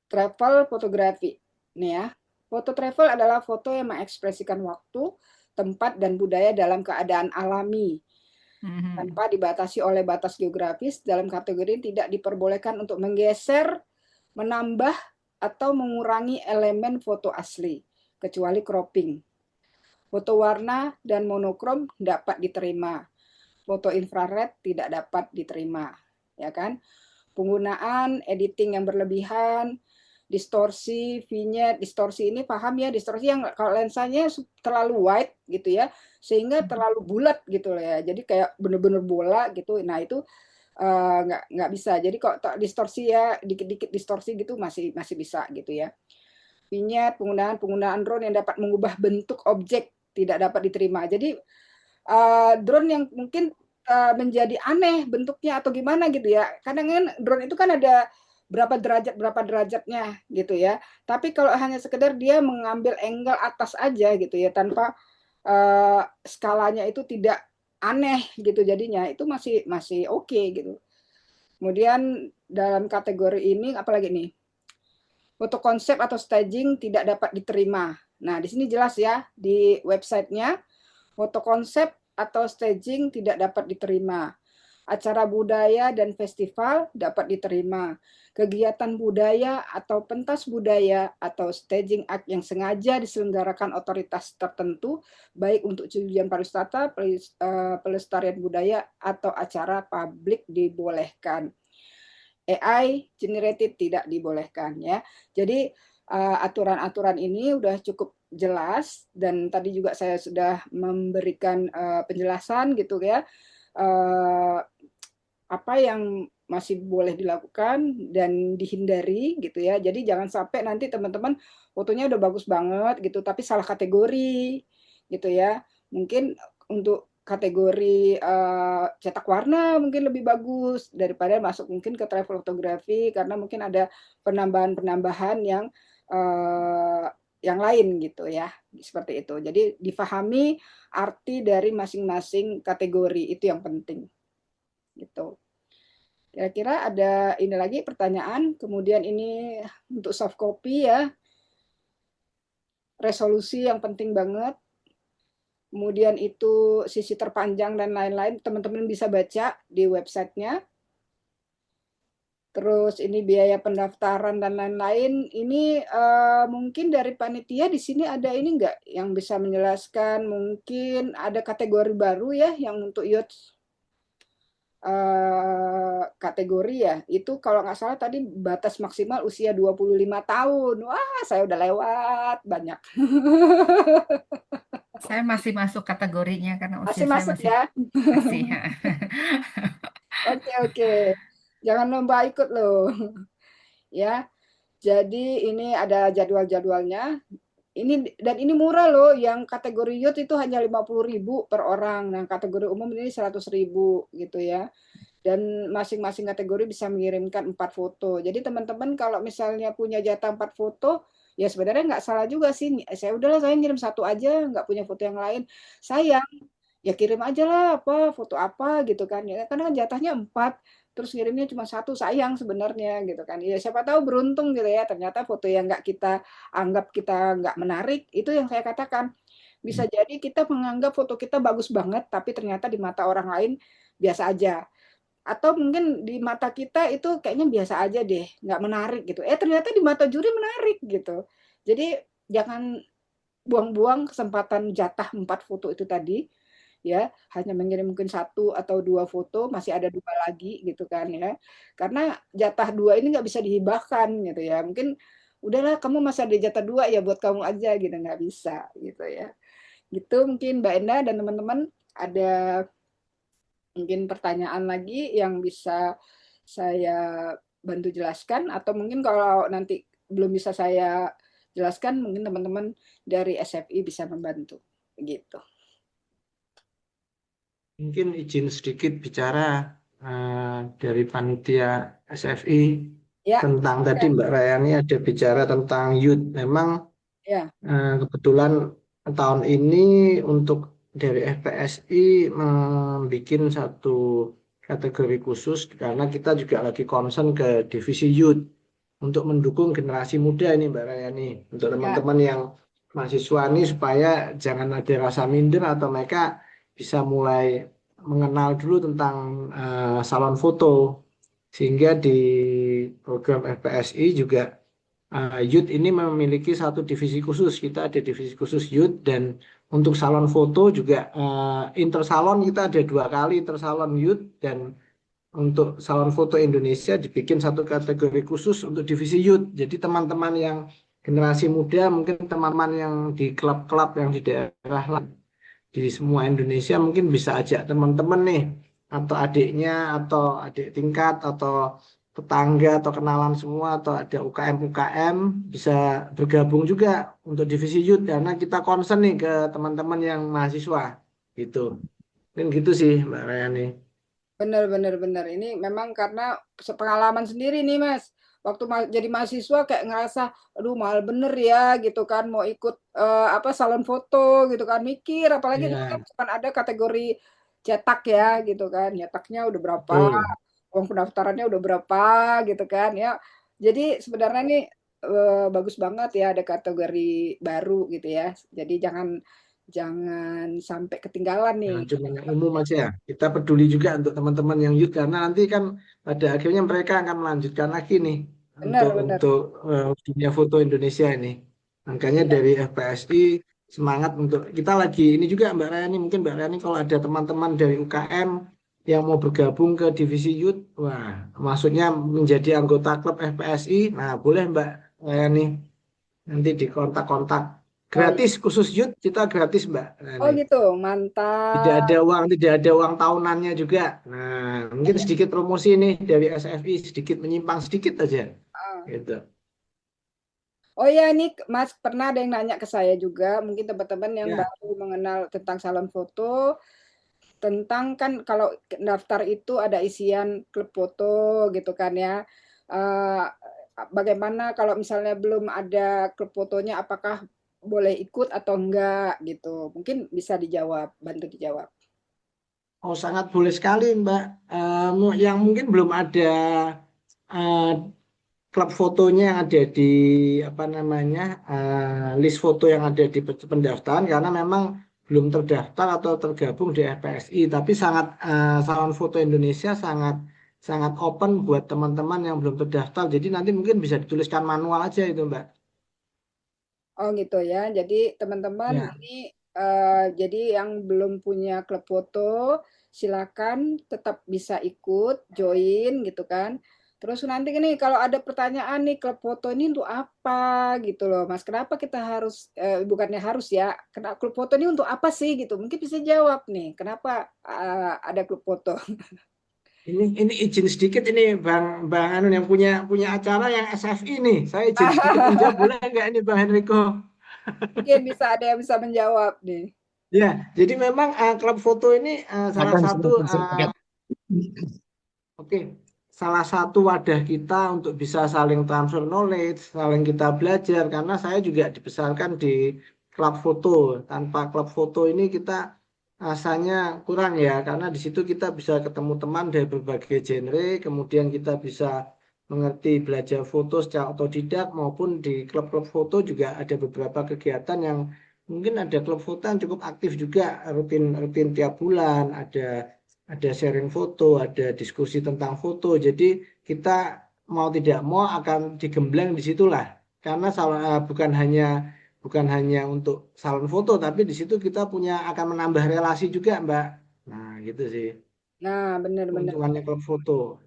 travel fotografi. Nih ya, foto travel adalah foto yang mengekspresikan waktu, tempat, dan budaya dalam keadaan alami, Mhm. tanpa dibatasi oleh batas geografis. Dalam kategori tidak diperbolehkan untuk menggeser, menambah, atau mengurangi elemen foto asli, kecuali cropping. Foto warna dan monokrom dapat diterima. Foto infrared tidak dapat diterima, ya kan? Penggunaan editing yang berlebihan, distorsi, vignette, distorsi ini paham ya, distorsi yang kalau lensanya terlalu wide gitu ya, sehingga terlalu bulat gitu ya. Jadi kayak bener-bener bola gitu. Nah, itu nggak bisa. Jadi kok distorsi ya, dikit-dikit distorsi gitu masih masih bisa gitu ya. Vignette, penggunaan drone yang dapat mengubah bentuk objek tidak dapat diterima. Jadi drone yang mungkin menjadi aneh bentuknya atau gimana gitu ya. Kadang kan drone itu kan ada berapa derajatnya gitu ya. Tapi kalau hanya sekedar dia mengambil angle atas aja gitu ya tanpa skalanya itu tidak aneh gitu jadinya itu masih masih oke gitu. Kemudian dalam kategori ini apalagi nih? Foto konsep atau staging tidak dapat diterima. Nah, di sini jelas ya di websitenya foto konsep atau staging tidak dapat diterima. Acara budaya dan festival dapat diterima. Kegiatan budaya atau pentas budaya atau staging act yang sengaja diselenggarakan otoritas tertentu, baik untuk tujuan pariwisata, pelestarian budaya, atau acara publik dibolehkan. AI generated tidak dibolehkan ya. Jadi aturan-aturan ini udah cukup jelas dan tadi juga saya sudah memberikan penjelasan gitu ya. Apa yang masih boleh dilakukan dan dihindari gitu ya. Jadi jangan sampai nanti teman-teman fotonya udah bagus banget gitu tapi salah kategori gitu ya. Mungkin untuk kategori cetak warna mungkin lebih bagus daripada masuk mungkin ke travel fotografi karena mungkin ada penambahan-penambahan yang lain gitu ya seperti itu. Jadi difahami arti dari masing-masing kategori itu yang penting gitu. Kira-kira ada ini lagi pertanyaan. Kemudian ini untuk soft copy ya, resolusi yang penting banget. kemudian itu sisi terpanjang dan lain-lain, teman-teman bisa baca di websitenya. Terus ini biaya pendaftaran dan lain-lain. Ini mungkin dari panitia di sini ada ini enggak yang bisa menjelaskan? Mungkin ada kategori baru ya yang untuk youth kategori ya. Itu kalau nggak salah tadi batas maksimal usia 25 tahun. Wah, saya udah lewat banyak. Saya masih masuk kategorinya karena usia Masih saya masuk masih ya. masih. Oke, oke. Jangan lomba ikut loh. Ya. Jadi ini ada jadwal-jadwalnya. Dan ini murah loh, yang kategori youth itu hanya 50.000 per orang. Nah, kategori umum ini 100.000 gitu ya. Dan masing-masing kategori bisa mengirimkan 4 foto. Jadi teman-teman kalau misalnya punya jatah 4 foto, ya sebenarnya nggak salah juga sih. Saya udahlah saya ngirim 1 aja, nggak punya foto yang lain. Sayang, ya kirim aja lah foto apa gitu kan ya. Karena kan jatahnya 4, terus ngirimnya cuma 1, sayang sebenarnya gitu kan. Ya siapa tahu beruntung gitu ya. Ternyata foto yang nggak kita anggap kita nggak menarik, itu yang saya katakan. Bisa jadi kita menganggap foto kita bagus banget, tapi ternyata di mata orang lain biasa aja. Atau mungkin di mata kita itu kayaknya biasa aja deh, nggak menarik gitu. Ternyata di mata juri menarik gitu. Jadi jangan buang-buang kesempatan jatah 4 foto itu tadi, ya. Hanya mengirim mungkin 1 atau 2 foto, masih ada 2 lagi gitu kan ya. Karena jatah 2 ini nggak bisa dihibahkan gitu ya. Mungkin udahlah kamu masih ada jatah 2 ya buat kamu aja gitu, nggak bisa gitu ya. Gitu mungkin Mbak Enda dan teman-teman ada mungkin pertanyaan lagi yang bisa saya bantu jelaskan, atau mungkin kalau nanti belum bisa saya jelaskan, mungkin teman-teman dari SFI bisa membantu. Begitu. Mungkin izin sedikit bicara dari panitia SFI Ya, tentang tadi Mbak Rayani ada bicara tentang youth. Memang ya, kebetulan tahun ini untuk dari FPSI membuat satu kategori khusus karena kita juga lagi concern ke divisi youth untuk mendukung generasi muda ini Mbak Rayani, untuk ya, teman-teman yang mahasiswa ini supaya jangan ada rasa minder atau mereka bisa mulai mengenal dulu tentang salon foto, sehingga di program FPSI juga youth ini memiliki satu divisi khusus. Kita ada divisi khusus youth, dan untuk salon foto juga intersalon kita ada 2 kali intersalon youth, dan untuk salon foto Indonesia dibikin satu kategori khusus untuk divisi youth. Jadi teman-teman yang generasi muda, mungkin teman-teman yang di klub-klub yang di daerah lain di semua Indonesia mungkin bisa ajak teman-teman nih, atau adiknya, atau adik tingkat, atau tetangga, atau kenalan semua, atau ada UKM-UKM bisa bergabung juga untuk divisi youth karena kita concern nih ke teman-teman yang mahasiswa gitu. Mungkin gitu sih Mbak Rayani. benar. Ini memang karena pengalaman sendiri nih Mas. Waktu jadi mahasiswa kayak ngerasa, aduh mahal bener ya gitu kan, mau ikut salon foto gitu kan, mikir. Apalagi dulu kan Ya, bukan ada kategori cetak ya gitu kan, nyetaknya udah berapa, betul. uang pendaftarannya udah berapa gitu kan ya. Jadi sebenarnya nih bagus banget ya ada kategori baru gitu ya. Jadi jangan jangan sampai ketinggalan nih. Jangan cuma yang umum aja ya. Kita peduli juga untuk teman-teman yang youth karena nanti kan pada akhirnya mereka akan melanjutkan lagi nih Benar, untuk benar. dunia foto Indonesia ini. Makanya Iya, dari FPSI semangat untuk kita lagi ini juga Mbak Rayani, mungkin Mbak Rayani kalau ada teman-teman dari UKM yang mau bergabung ke divisi youth, wah, maksudnya menjadi anggota klub FPSI, nah boleh Mbak Rayani nanti di kontak-kontak oh iya. gratis, khusus youth kita gratis Mbak Oh Rayani. gitu, Tidak mantap. ada uang tahunannya juga. Nah, mungkin sedikit promosi nih dari SFI, sedikit menyimpang sedikit aja. Ah. Gitu. Oh ya, ini Mas pernah ada yang nanya ke saya juga, mungkin teman-teman yang Ya, baru mengenal tentang salon foto, tentang kan kalau daftar itu ada isian klub foto gitu kan ya. Eh, Bagaimana kalau misalnya belum ada klub fotonya, apakah boleh ikut atau enggak gitu? Mungkin bisa dijawab, bantu dijawab. oh sangat boleh sekali Mbak. Yang mungkin belum ada eh, klub fotonya yang ada di apa namanya list foto yang ada di pendaftaran karena memang belum terdaftar atau tergabung di FPSI, tapi Salon Foto Indonesia sangat open buat teman-teman yang belum terdaftar. Jadi nanti mungkin bisa dituliskan manual aja itu, Mbak. Oh gitu ya. Jadi teman-teman Ya. ini jadi yang belum punya klub foto silakan tetap bisa ikut join gitu kan. Terus nanti nih kalau ada pertanyaan nih klub foto ini untuk apa gitu loh Mas. Kenapa kita harus bukannya harus ya. Klub foto ini untuk apa sih gitu. Mungkin bisa jawab nih. Kenapa ada klub foto? Ini izin sedikit ini Bang Anun yang punya acara yang SFI nih. Saya izin sedikit menjawab boleh nggak ini Bang Henrico? Mungkin bisa ada yang bisa menjawab nih. Ya, jadi memang klub foto ini salah satu oke, salah satu wadah kita untuk bisa saling transfer knowledge, saling kita belajar karena saya juga dibesarkan di klub foto. Tanpa klub foto ini kita rasanya kurang ya, karena di situ kita bisa ketemu teman dari berbagai genre, kemudian kita bisa mengerti belajar foto secara otodidak maupun di klub-klub foto juga ada beberapa kegiatan yang mungkin ada klub foto yang cukup aktif juga rutin tiap bulan, ada sharing foto, ada diskusi tentang foto. Jadi kita mau tidak mau akan digembleng di situlah. Karena bukan hanya untuk salon foto, tapi di situ kita akan menambah relasi juga, Mbak. Nah, gitu sih. Nah, benar-benar. Keuntungannya klub foto.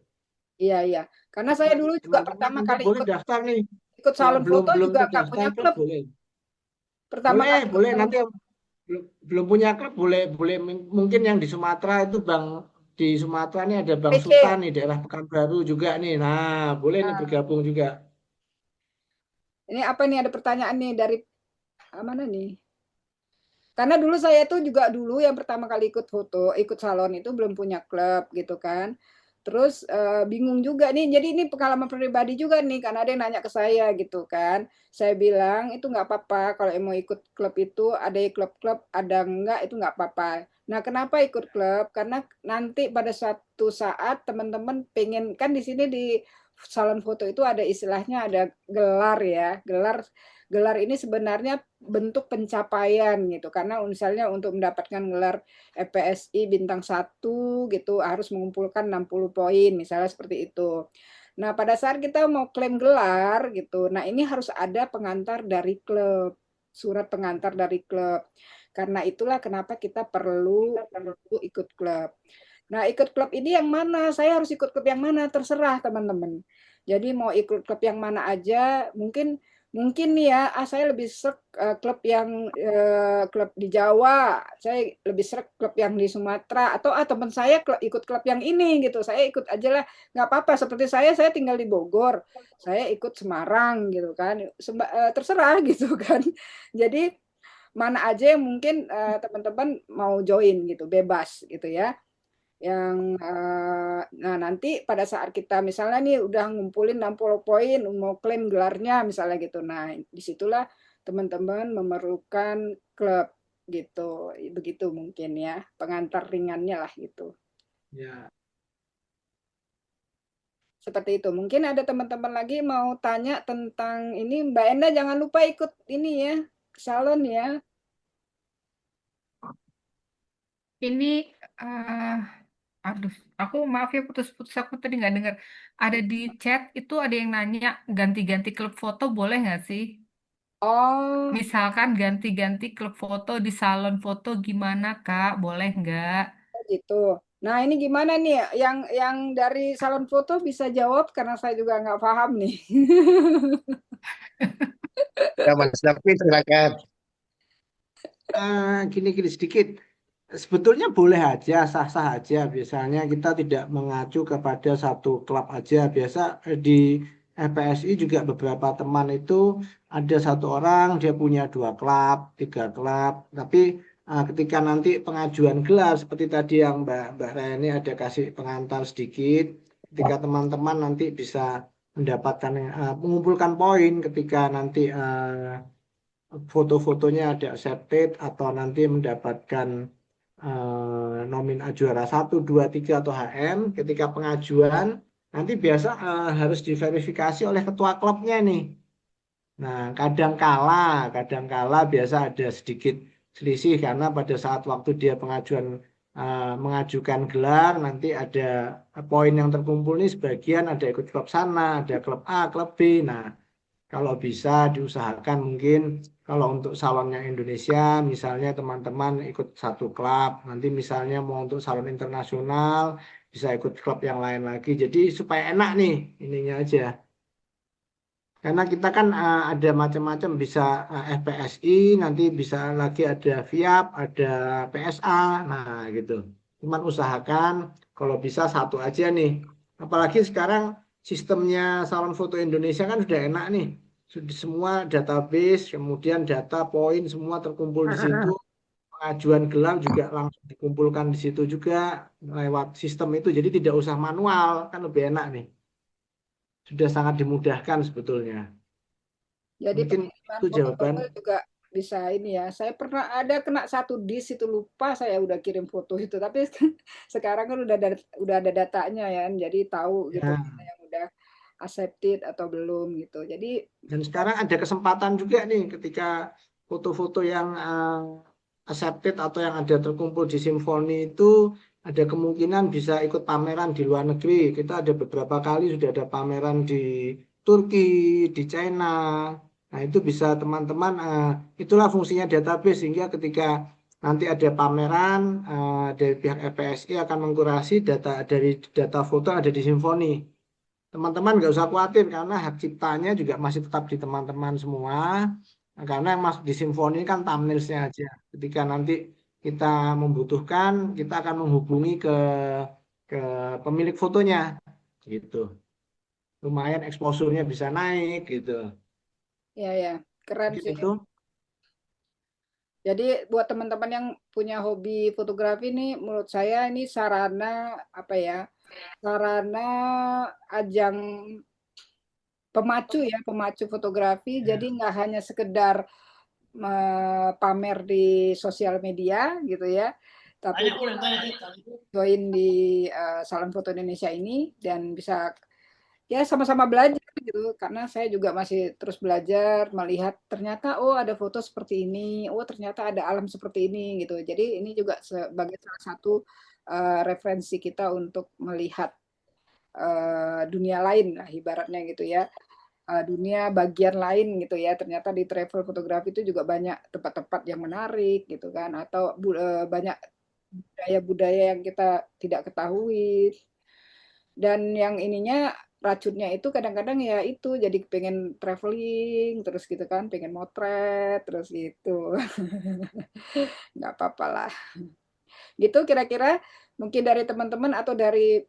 Iya, iya. Karena saya dulu juga Teman-teman pertama nanti kali boleh ikut daftar nih. ikut Yang salon belum foto belum juga nggak terdaftar punya klub klub. boleh. Pertama Boleh, kali ikut boleh. salon Nanti yang belum punya klub boleh mungkin yang di Sumatera itu di Sumatera nih ada Bang PK. Sultan nih daerah Pekanbaru juga nih. Nah, boleh nih Nah, bergabung juga. ini apa nih ada pertanyaan nih dari mana nih? Karena dulu saya tuh juga dulu yang pertama kali ikut foto, ikut salon itu belum punya klub gitu kan. Terus bingung juga nih, jadi ini pengalaman pribadi juga nih, karena ada yang nanya ke saya gitu kan. Saya bilang itu nggak apa-apa kalau mau ikut klub itu ada klub-klub, ada enggak itu nggak apa-apa. Nah kenapa ikut klub? Karena nanti pada suatu saat teman-teman pengen kan di sini di salon foto itu ada istilahnya ada gelar ya, gelar ini sebenarnya bentuk pencapaian gitu karena misalnya untuk mendapatkan gelar FPSI bintang 1 gitu harus mengumpulkan 60 poin misalnya seperti itu. Nah, pada saat kita mau klaim gelar gitu. Nah, ini harus ada pengantar dari klub, surat pengantar dari klub. Karena itulah kenapa kita perlu ikut klub. Nah, ikut klub ini yang mana? Saya harus ikut klub yang mana? Terserah teman-teman. Jadi mau ikut klub yang mana aja, mungkin nih ya, saya lebih srek klub yang klub di Jawa, saya lebih srek klub yang di Sumatera, atau teman saya ikut klub yang ini gitu, saya ikut aja lah, nggak apa-apa. Seperti saya tinggal di Bogor, saya ikut Semarang gitu kan, terserah gitu kan. Jadi mana aja yang mungkin teman-teman mau join gitu, bebas gitu ya. Nah nanti pada saat kita misalnya nih udah ngumpulin 60 poin mau klaim gelarnya misalnya gitu. Nah, disitulah teman-teman memerlukan klub gitu. Begitu mungkin ya, pengantar ringannya lah gitu. Ya. Seperti itu. Mungkin ada teman-teman lagi mau tanya tentang ini. Mbak Enda jangan lupa ikut ini ya, salon ya. Ini, aduh, aku maaf ya putus-putus aku tadi nggak dengar. Ada di chat itu ada yang nanya ganti-ganti klub foto boleh nggak sih? Oh, Misalkan ganti-ganti klub foto di salon foto gimana Kak? Boleh nggak? gitu. Nah, ini gimana nih? Yang dari salon foto bisa jawab karena saya juga nggak paham nih. Ya, Mas David, silakan. Gini sedikit. Sebetulnya boleh aja, sah-sah aja. Biasanya kita tidak mengacu kepada satu klub aja. Biasa di FPSI juga beberapa teman itu ada satu orang dia punya 2 klub, 3 klub. Tapi ketika nanti pengajuan gelar seperti tadi yang Mbak Rani ada kasih pengantar sedikit, ketika teman-teman nanti bisa mendapatkan mengumpulkan poin ketika nanti foto-fotonya ada accepted atau nanti mendapatkan nomin juara 1, 2, 3 atau HM ketika pengajuan nanti biasa harus diverifikasi oleh ketua klubnya nih. Nah, kadang kala biasa ada selisih karena pada saat waktu dia mengajukan gelar nanti ada poin yang terkumpul nih sebagian ada ikut klub sana, ada klub A, klub B. Nah, kalau bisa diusahakan mungkin kalau untuk salonnya Indonesia misalnya teman-teman ikut satu klub, nanti misalnya mau untuk salon internasional bisa ikut klub yang lain lagi. Jadi supaya enak nih ininya aja. Karena kita kan ada macam-macam bisa FPSI, nanti bisa lagi ada FIAP, ada PSA, nah gitu. Cuman usahakan kalau bisa satu aja nih. Apalagi sekarang sistemnya Salon Foto Indonesia kan sudah enak nih. Sudah semua database, kemudian data poin semua terkumpul di situ. Pengajuan gelar juga langsung dikumpulkan di situ juga lewat sistem itu. Jadi tidak usah manual, kan lebih enak nih. Sudah sangat dimudahkan sebetulnya. Jadi Mungkin pengiriman itu jawaban. foto-foto juga bisa ini ya. Saya pernah ada kena satu disk itu lupa saya udah kirim foto itu. Tapi sekarang kan udah ada datanya ya. Jadi tahu gitu Ya. mana yang udah accepted atau belum gitu. Jadi Dan sekarang ada kesempatan juga nih ketika foto-foto yang accepted atau yang ada terkumpul di Simfoni itu ada kemungkinan bisa ikut pameran di luar negeri. Kita ada beberapa kali sudah ada pameran di Turki, di China. Nah itu bisa teman-teman, itulah fungsinya database sehingga ketika nanti ada pameran dari pihak FPSI akan mengkurasi data dari data foto yang ada di Simfoni. Teman-teman nggak usah khawatir karena hak ciptanya juga masih tetap di teman-teman semua. Nah, karena yang masuk di Simfoni kan thumbnailsnya aja. Ketika nanti kita membutuhkan, kita akan menghubungi ke pemilik fotonya, gitu. Lumayan exposure-nya bisa naik, gitu. ya keren Mungkin sih. itu. Jadi buat teman-teman yang punya hobi fotografi nih, menurut saya ini sarana apa ya? Sarana ajang pemacu fotografi. Jadi nggak hanya sekedar pamer di sosial media gitu ya, tapi join di Salon Foto Indonesia ini dan bisa ya sama-sama belajar gitu. Karena saya juga masih terus belajar melihat ternyata oh ada foto seperti ini, oh ternyata ada alam seperti ini gitu. Jadi ini juga sebagai salah satu referensi kita untuk melihat dunia lain lah ibaratnya gitu ya. Dunia bagian lain gitu ya. Ternyata di travel fotografi itu juga banyak tempat-tempat yang menarik gitu kan atau banyak budaya-budaya yang kita tidak ketahui. Dan yang ininya racunnya itu kadang-kadang ya itu jadi pengen traveling terus gitu kan, pengen motret terus gitu. Nggak apa-apa lah. Gitu kira-kira mungkin dari teman-teman atau dari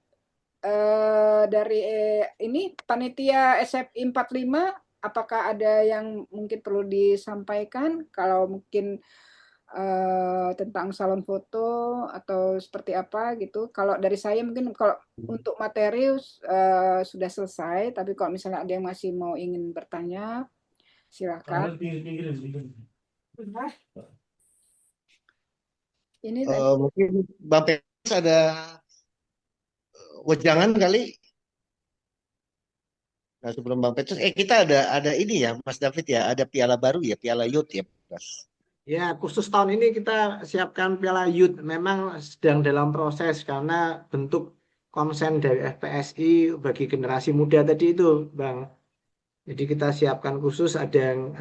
ini panitia SFI 45 apakah ada yang mungkin perlu disampaikan kalau mungkin tentang salon foto atau seperti apa gitu. Kalau dari saya mungkin kalau untuk materi sudah selesai, tapi kalau misalnya ada yang masih mau ingin bertanya, silakan. Ini tadi Mungkin Bang Petrus ada wejangan kali. Nah, sebelum Bang Petrus, kita ada ini ya, Mas David ya, ada piala baru ya, piala Youth ya, Mas. Ya, khusus tahun ini kita siapkan Piala Youth. Memang sedang dalam proses karena bentuk konsen dari FPSI bagi generasi muda tadi itu, Bang. Jadi kita siapkan khusus ada yang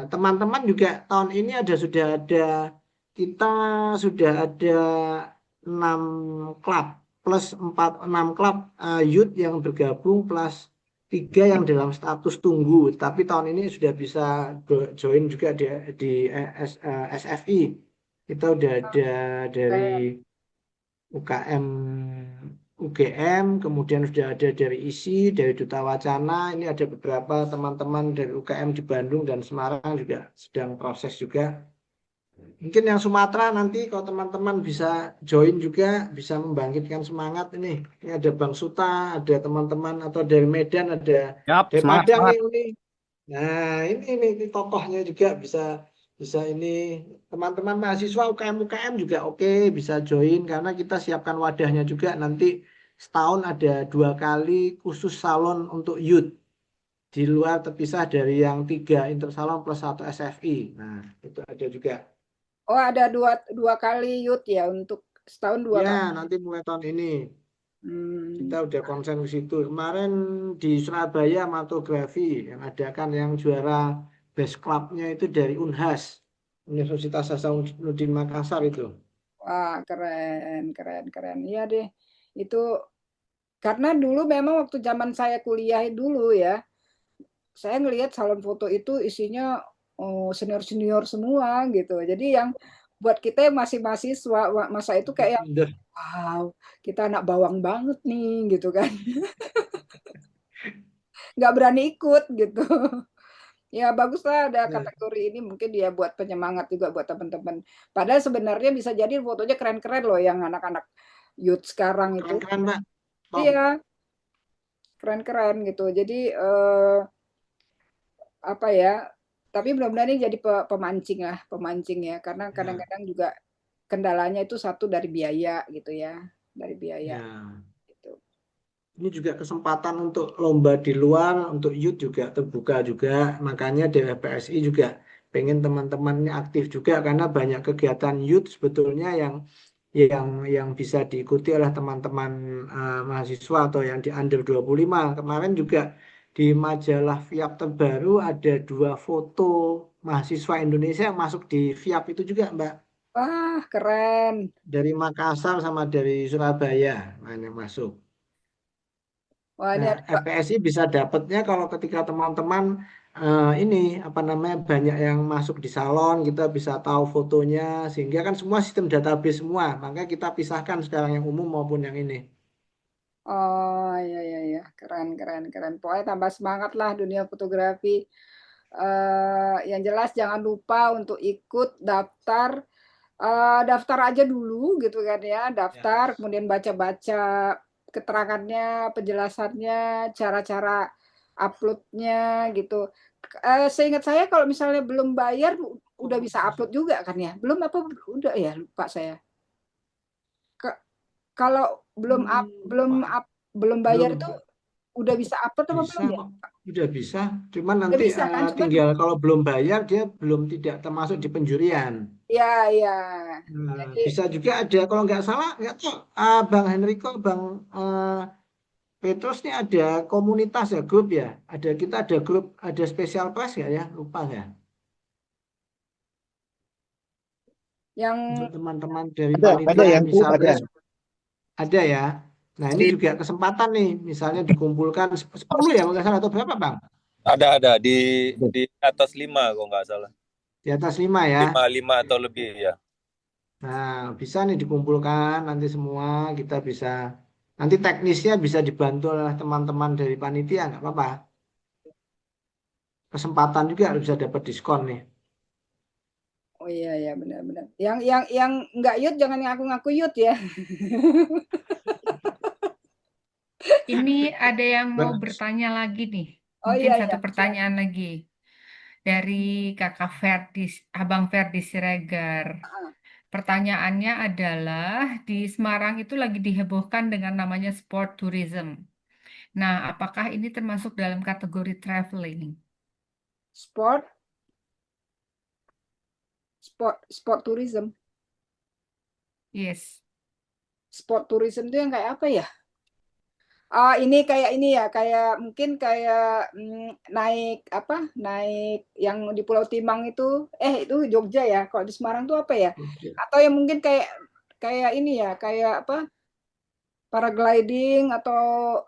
teman-teman juga tahun ini kita sudah ada 6 klub plus 6 klub youth yang bergabung plus 3 yang dalam status tunggu. Tapi tahun ini sudah bisa join juga di SFI. Kita udah ada dari UKM UGM, kemudian sudah ada dari ISI, dari Duta Wacana, ini ada beberapa teman-teman dari UKM di Bandung dan Semarang juga sedang proses juga. Mungkin yang Sumatera nanti kalau teman-teman bisa join juga, bisa membangkitkan semangat ini. Ini ada Bang Suta, ada teman-teman atau dari Medan, ada Yap, dari semangat, Padang semangat. ini. Nah, ini tokohnya juga bisa ini teman-teman mahasiswa UKM juga oke bisa join karena kita siapkan wadahnya juga nanti setahun ada 2 kali khusus salon untuk youth di luar terpisah dari yang 3 intersalon plus 1 SFI. Nah, itu ada juga. Oh, ada dua kali Yud ya, untuk setahun 2 kali. Ya, nanti mulai tahun ini kita Hmm. udah konsen ke situ. Kemarin di Surabaya Matografi yang adakan yang juara best clubnya itu dari Unhas, Universitas Hasanuddin Makassar itu. Wah, keren, keren, keren. Iya deh. Itu karena dulu memang waktu zaman saya kuliah dulu ya, saya ngelihat salon foto itu isinya senior-senior semua gitu. Jadi yang buat kita yang masih mahasiswa masa itu kayak yang, Minder. wow, kita anak bawang banget nih gitu kan. Nggak berani ikut gitu. Ya baguslah ada Ya, kategori ini, mungkin dia buat penyemangat juga buat teman-teman. Padahal sebenarnya bisa jadi fotonya keren-keren loh yang anak-anak youth sekarang itu. keren-keren Mbak. Top. Iya, keren-keren gitu. Jadi apa ya? Tapi mudah-mudahan ini jadi pemancing lah, pemancing ya. Karena Ya, kadang-kadang juga kendalanya itu satu dari biaya gitu ya, dari biaya ya. gitu. Ini juga kesempatan untuk lomba di luar, untuk youth juga terbuka juga. Makanya DFPSI juga pengen teman-temannya aktif juga karena banyak kegiatan youth sebetulnya yang bisa diikuti oleh teman-teman mahasiswa atau yang di under 25. Kemarin juga di majalah FIAP terbaru ada 2 foto mahasiswa Indonesia yang masuk di FIAP itu juga, Mbak. Wah, keren. Dari Makassar sama dari Surabaya, yang masuk. Wah, ini Nah, ada FPSI bisa dapatnya kalau ketika teman-teman ini apa namanya banyak yang masuk di salon, kita bisa tahu fotonya sehingga kan semua sistem database semua. Maka kita pisahkan sekarang yang umum maupun yang ini. oh iya iya iya, keren keren keren. Pokoknya tambah semangat lah dunia fotografi. Yang jelas jangan lupa untuk ikut daftar, daftar aja dulu gitu kan ya, Ya. daftar kemudian baca-baca keterangannya, penjelasannya, cara-cara uploadnya gitu. Seingat saya kalau misalnya belum bayar udah bisa upload juga kan ya? Belum apa udah ya lupa saya. Kalau Pak, belum bayar belum itu udah bisa upload apa bisa belum ya? kok. Sudah bisa. Cuman Udah nanti bisa kan? Cuman tinggal kalau belum bayar dia belum tidak termasuk di penjurian. ya ya. Nah, Jadi bisa juga ada kalau nggak salah nggak tahu Bang Henrico, Bang eh, Petrus ini ada komunitas ya, grup ya. Kita ada grup, ada special prize nggak ya? Lupa ya. Untuk yang teman-teman dari Ada panitia yang yang bisa klub ada. prize ada ya. Nah ini Sip. juga kesempatan nih, misalnya dikumpulkan 10 ya, nggak salah atau berapa Bang? Ada di atas 5 kalau nggak salah. Di atas 5 ya. 5 atau lebih ya. Nah bisa nih dikumpulkan nanti semua kita bisa. Nanti teknisnya bisa dibantu oleh teman-teman dari panitia, nggak apa-apa. Kesempatan juga bisa dapat diskon nih. oh iya ya benar-benar. Yang nggak yut jangan ngaku-ngaku yut ya. Ini ada yang mau Bang, bertanya lagi nih. Oh Mungkin iya satu ya. pertanyaan lagi dari Kakak Ferdi, Abang Ferdi Siregar. Pertanyaannya adalah di Semarang itu lagi dihebohkan dengan namanya sport tourism. Nah, apakah ini termasuk dalam kategori traveling? Sport, sport tourism. Yes. Sport tourism itu yang kayak apa ya? Ah, ini kayak ini ya, kayak mungkin kayak naik apa? Naik yang di Pulau Timang itu, itu Jogja ya. Kalau di Semarang tuh apa ya? Atau yang mungkin kayak kayak ini ya, kayak apa? Paragliding atau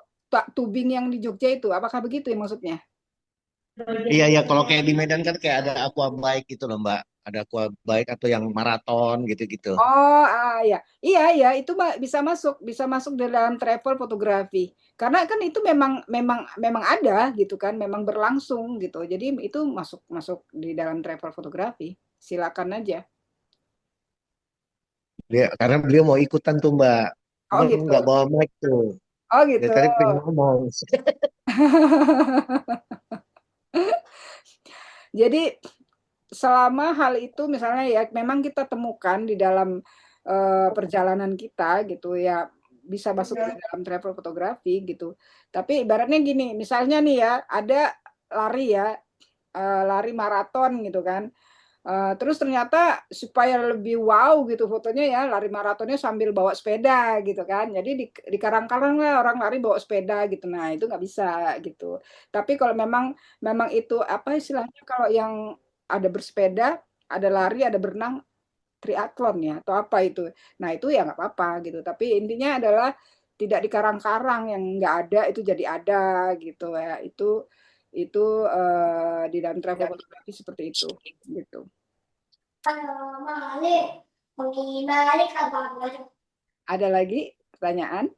tubing yang di Jogja itu. Apakah begitu ya maksudnya? Iya, iya, kalau kayak di Medan kan kayak ada aqua bike gitu loh, Mbak. Ada aqua bike atau yang maraton gitu-gitu. Oh, ya. Iya, iya, itu bisa masuk di dalam travel fotografi. Karena kan itu memang memang memang ada gitu kan, memang berlangsung gitu. Jadi itu masuk masuk di dalam travel fotografi. Silakan aja. Karena beliau mau ikutan tuh, Mbak. Oh Cuma gitu. nggak bawa mic tuh. Oh Dari gitu. tadi pengen ngomong. Jadi selama hal itu misalnya ya memang kita temukan di dalam perjalanan kita gitu ya bisa masuk di dalam travel fotografi gitu. Tapi ibaratnya gini, misalnya nih ya ada lari ya, lari maraton gitu kan. Terus ternyata supaya lebih wow gitu fotonya ya, lari maratonnya sambil bawa sepeda gitu kan. Jadi di karang-karang lah orang lari bawa sepeda gitu. Nah, itu nggak bisa gitu. Tapi kalau memang memang itu apa istilahnya kalau yang ada bersepeda, ada lari, ada berenang, triathlon ya atau apa itu. Nah, itu ya nggak apa-apa gitu. Tapi intinya adalah tidak di karang-karang yang nggak ada itu jadi ada gitu ya. Itu di dalam travel fotografi seperti itu gitu. Ada lagi pertanyaan?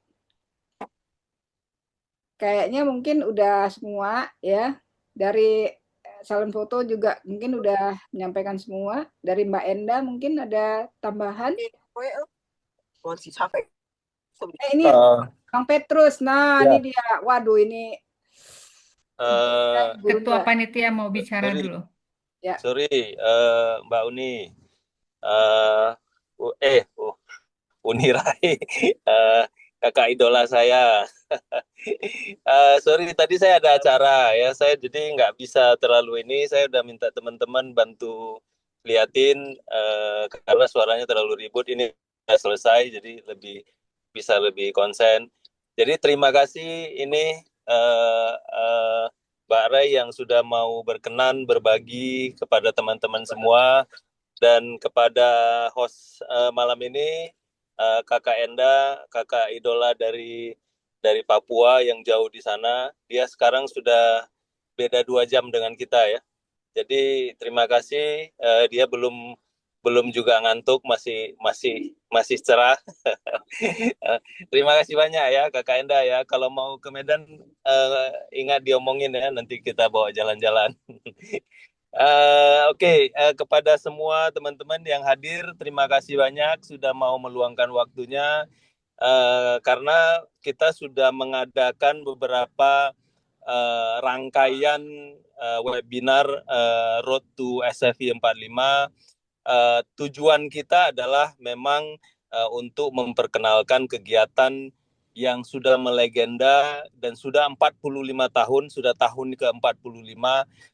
Kayaknya mungkin udah semua ya. Dari salon foto juga mungkin udah menyampaikan semua. Dari Mbak Enda mungkin ada tambahan? Ini Eh, Bang Petrus. Nah, ini ya, dia. Waduh, ini guru Ketua Mbak. panitia mau bicara sorry, dulu. Ya, sorry, Mbak Uni, eh, Uni Rai, eh, kakak idola saya. Sorry, tadi saya ada acara ya, saya jadi nggak bisa terlalu ini. Saya udah minta teman-teman bantu liatin karena suaranya terlalu ribut. Ini sudah selesai, jadi bisa lebih konsen. Jadi terima kasih ini Mbak Rai yang sudah mau berkenan berbagi kepada teman-teman semua dan kepada host malam ini Kakak Enda, kakak idola dari Papua yang jauh di sana. Dia sekarang sudah beda 2 jam dengan kita ya. Jadi terima kasih. Dia belum belum juga ngantuk, masih masih masih cerah. Terima kasih banyak ya Kakak Enda ya. Kalau mau ke Medan ingat diomongin ya, nanti kita bawa jalan-jalan. Oke, kepada semua teman-teman yang hadir, terima kasih banyak sudah mau meluangkan waktunya. Karena kita sudah mengadakan beberapa rangkaian webinar Road to SFI 45. Tujuan kita adalah memang untuk memperkenalkan kegiatan yang sudah melegenda dan sudah 45 tahun, sudah tahun ke-45,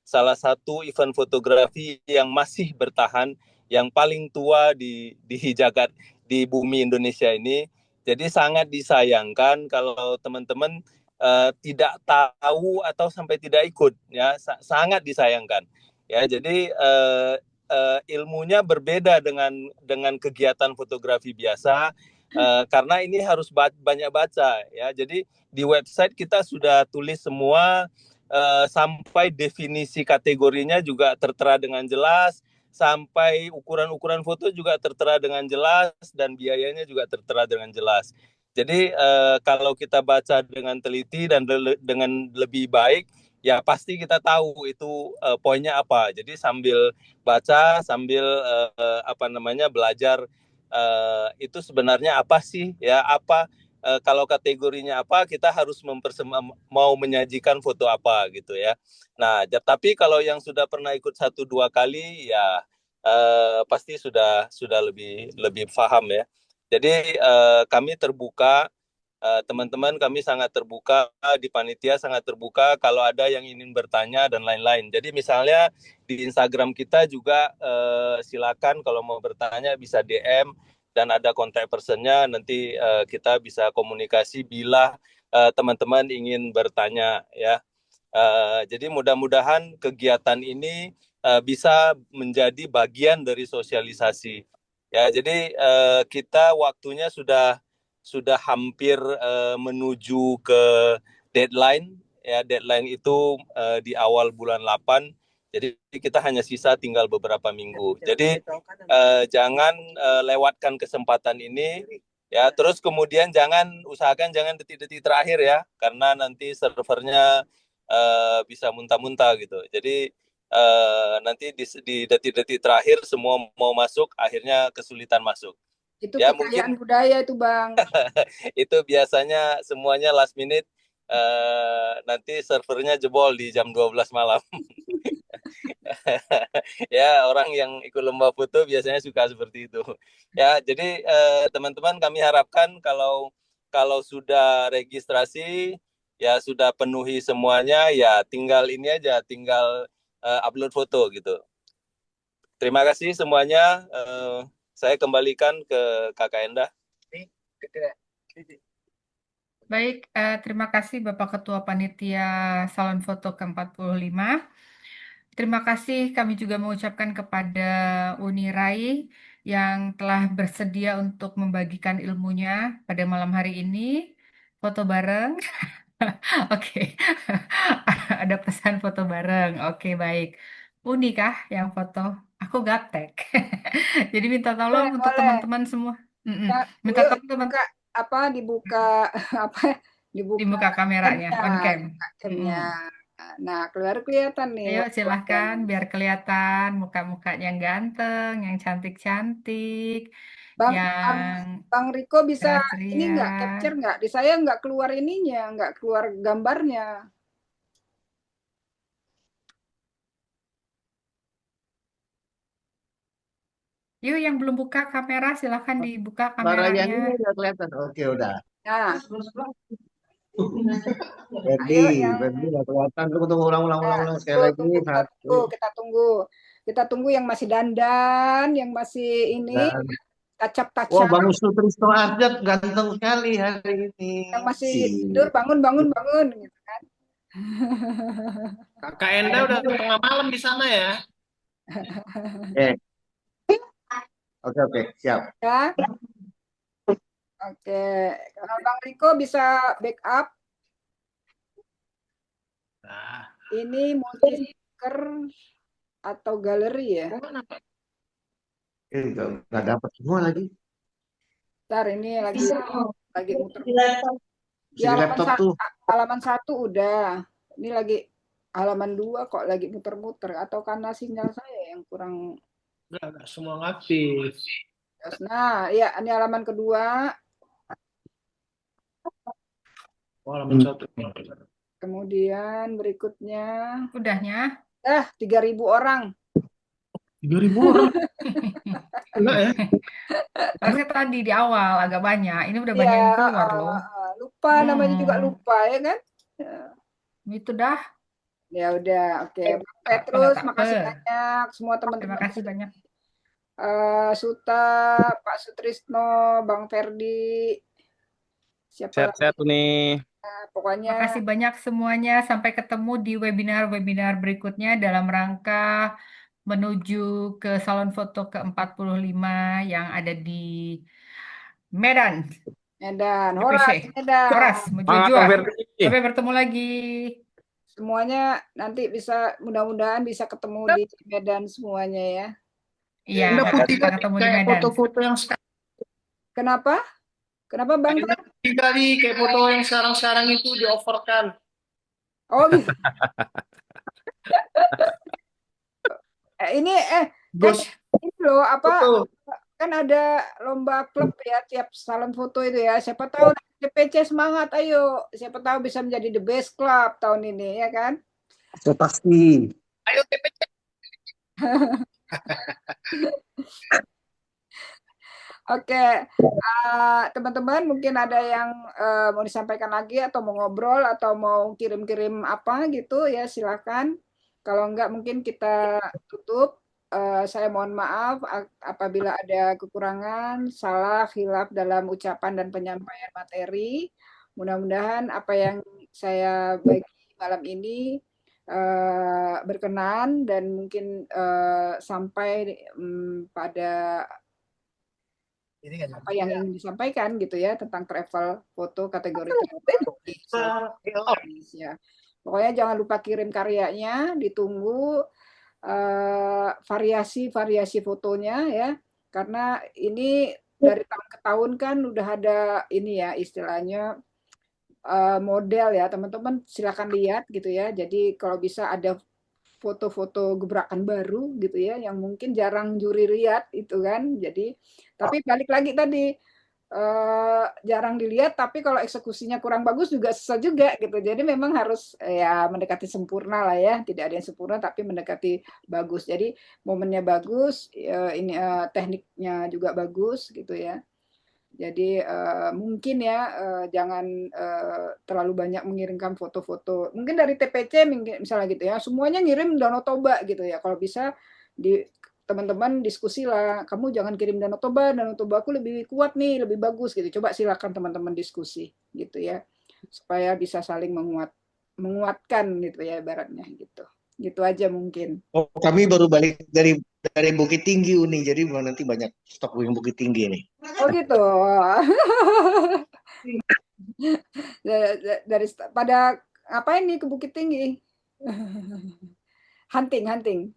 salah satu event fotografi yang masih bertahan, yang paling tua di jagat, di bumi Indonesia ini. Jadi sangat disayangkan kalau teman-teman tidak tahu atau sampai tidak ikut, ya sangat disayangkan. Ya, jadi ilmunya berbeda dengan kegiatan fotografi biasa. Karena ini harus banyak baca ya. Jadi di website kita sudah tulis semua sampai definisi kategorinya juga tertera dengan jelas, sampai ukuran-ukuran foto juga tertera dengan jelas dan biayanya juga tertera dengan jelas. Jadi kalau kita baca dengan teliti dan dengan lebih baik, ya pasti kita tahu itu poinnya apa. Jadi sambil baca, sambil belajar itu sebenarnya apa sih ya, apa kalau kategorinya apa, kita harus mau menyajikan foto apa gitu ya. Nah, tapi kalau yang sudah pernah ikut 1-2 kali ya pasti sudah lebih lebih paham ya. Jadi kami terbuka, teman-teman kami sangat terbuka, di panitia sangat terbuka kalau ada yang ingin bertanya dan lain-lain. Jadi misalnya di Instagram kita juga silakan kalau mau bertanya bisa DM dan ada kontak personnya, nanti kita bisa komunikasi bila teman-teman ingin bertanya ya. Jadi mudah-mudahan kegiatan ini bisa menjadi bagian dari sosialisasi. Ya, jadi kita waktunya sudah hampir menuju ke deadline. Ya, deadline itu di awal bulan 8. Jadi kita hanya sisa tinggal beberapa minggu. Jadi jangan lewatkan kesempatan ini. Ya, terus kemudian usahakan jangan detik-detik terakhir ya, karena nanti servernya bisa muntah-muntah gitu. Jadi nanti di detik-detik terakhir semua mau masuk, akhirnya kesulitan masuk. itu Ya kekayaan mungkin budaya itu Bang. itu biasanya semuanya last minute, nanti servernya jebol di jam 12 malam. Ya, orang yang ikut lomba foto biasanya suka seperti itu. Ya, jadi teman-teman kami harapkan kalau sudah registrasi, ya sudah penuhi semuanya, ya tinggal ini aja, tinggal upload foto gitu. Terima kasih semuanya. Saya kembalikan ke Kakak Endah. Baik, terima kasih Bapak Ketua Panitia Salon Foto ke-45. Terima kasih kami juga mengucapkan kepada Uni Rai yang telah bersedia untuk membagikan ilmunya pada malam hari ini. Foto bareng. Oke, ada pesan foto bareng. Oke, baik. Uni kah yang foto? Aku gaptek. Jadi minta Boleh, tolong untuk boleh. teman-teman semua. Mm-mm. Ya, Minta yuk tolong teman dibuka apa dibuka apa dibuka dibuka kameranya, camnya, on cam. dibuka Mm-mm. camnya. Nah, keluar kelihatan nih Ayo silahkan wajah-wajahnya. biar kelihatan muka-mukanya yang ganteng, yang cantik-cantik, Bang, Bang, yang Bang Riko bisa ini ceria. nggak capture nggak? Di saya nggak keluar ininya, nggak keluar gambarnya. Yuk yang belum buka kamera silahkan dibuka Suara yang kameranya. ini udah kelihatan. Oke, udah. Nah, Ferdi, ayo yang Ferdi udah kelihatan. Tunggu, ulang sekali tunggu, lagi. tunggu, Satu. kita tunggu yang masih dandan, yang masih ini Dan, wah, tacap-tacap, Bang Sutrisno Arjat ganteng sekali hari ini. yang masih tidur Sih. bangun gitu kan. Kakak Enda udah tengah malam di sana ya. Eh, oke, siap. Ya, oke. Kalau Bang Riko bisa backup, Nah, ini multi speaker atau galeri ya. Nggak dapat semua lagi. Ntar ini lagi muter. Di Di laptop tuh. halaman 1 udah. Ini lagi halaman 2 kok lagi muter-muter atau karena sinyal saya yang kurang. enggak semua aktif. Nah, ya ini halaman kedua. Oh, halaman 1. Kemudian berikutnya. Udahnya? 3.000 orang. 3.000 orang. Enggak ya? Harusnya tadi di awal agak banyak. Ini udah Ya, banyak yang keluar loh. lupa namanya juga lupa ya kan. Itu dah. Ya udah, oke. Bang Petrus, makasih banyak semua teman-teman. Terima kasih banyak. Suta, Pak Sutrisno, Bang Ferdi, siapa lagi? Sehat-sehat nih. Pokoknya Terima kasih banyak semuanya. Sampai ketemu di webinar-webinar berikutnya dalam rangka menuju ke Salon Foto ke-45 yang ada di Medan. Medan, DPC. Horas, Medan. Horas, menuju Semangat, Bang Ferdi. Sampai bertemu lagi. Semuanya nanti bisa, mudah-mudahan bisa ketemu di Medan semuanya ya. Iya, kita ketemu di Kayak Medan. foto-foto yang sekarang. Kenapa? Kenapa Bang? Kali kayak foto yang sekarang itu di-offerkan. Oh gitu. Ini kan Bos, ini loh apa foto. kan ada lomba klub ya tiap salon foto itu ya. Siapa tahu DPC semangat, ayo. Siapa tahu bisa menjadi the best club tahun ini ya kan? Pasti. Ayo TPC. Oke, teman-teman mungkin ada yang mau disampaikan lagi atau mau ngobrol atau mau kirim-kirim apa gitu ya silakan. Kalau enggak mungkin kita tutup. Saya mohon maaf apabila ada kekurangan, salah, khilaf dalam ucapan dan penyampaian materi. Mudah-mudahan apa yang saya bagi malam ini berkenan dan mungkin sampai pada apa yang ingin disampaikan gitu ya tentang travel foto kategori travel di Indonesia. Pokoknya jangan lupa kirim karyanya, ditunggu variasi-variasi fotonya ya, karena ini dari tahun ke tahun kan udah ada ini ya istilahnya model ya teman-teman silakan lihat gitu ya. Jadi kalau bisa ada foto-foto gebrakan baru gitu ya yang mungkin jarang juri lihat itu kan. Jadi tapi balik lagi tadi jarang dilihat tapi kalau eksekusinya kurang bagus juga susah juga gitu. Jadi memang harus ya mendekati sempurna lah ya. Tidak ada yang sempurna tapi mendekati bagus. Jadi momennya bagus, ini tekniknya juga bagus gitu ya. Jadi mungkin ya jangan terlalu banyak mengirimkan foto-foto. Mungkin dari TPC misalnya gitu ya, semuanya ngirim Danau Toba gitu ya. Kalau bisa teman-teman diskusi lah, kamu jangan kirim Danau Toba aku lebih kuat nih, lebih bagus gitu. Coba silakan teman-teman diskusi gitu ya, supaya bisa saling menguatkan gitu ya ibaratnya gitu. Gitu aja mungkin. Oh, kami baru balik dari Bukit Tinggi Uni, jadi nanti banyak stok yang Bukit Tinggi nih. Oh gitu. Dari pada ngapain nih ke Bukit Tinggi? Hunting.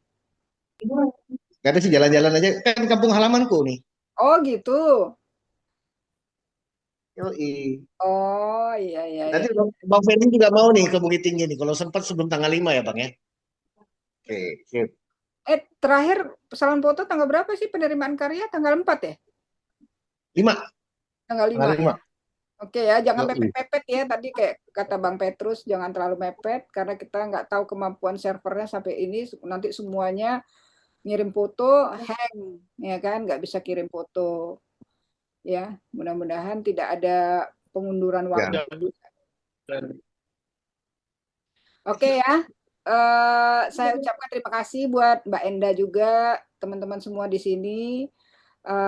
Gak ada sih, jalan-jalan aja, kan kampung halamanku nih. Oh gitu. Yoi. Oh iya. Nanti Bang Ferry juga mau nih ke Bukit Tinggi nih, kalau sempat sebelum tanggal 5 ya Bang ya. Oke, sip. Terakhir salon foto tanggal berapa sih penerimaan karya? Tanggal 4 ya? 5. Tanggal 5 Tanggal 5. ya? Oke ya, jangan Yoi. mepet-mepet ya. Tadi kayak kata Bang Petrus, jangan terlalu mepet karena kita nggak tahu kemampuan servernya sampai ini. Nanti semuanya ngirim foto, hang, ya kan? Nggak bisa kirim foto. Ya, mudah-mudahan tidak ada pengunduran Ya. waktu. Oke ya, saya ucapkan terima kasih buat Mbak Enda juga, teman-teman semua di sini.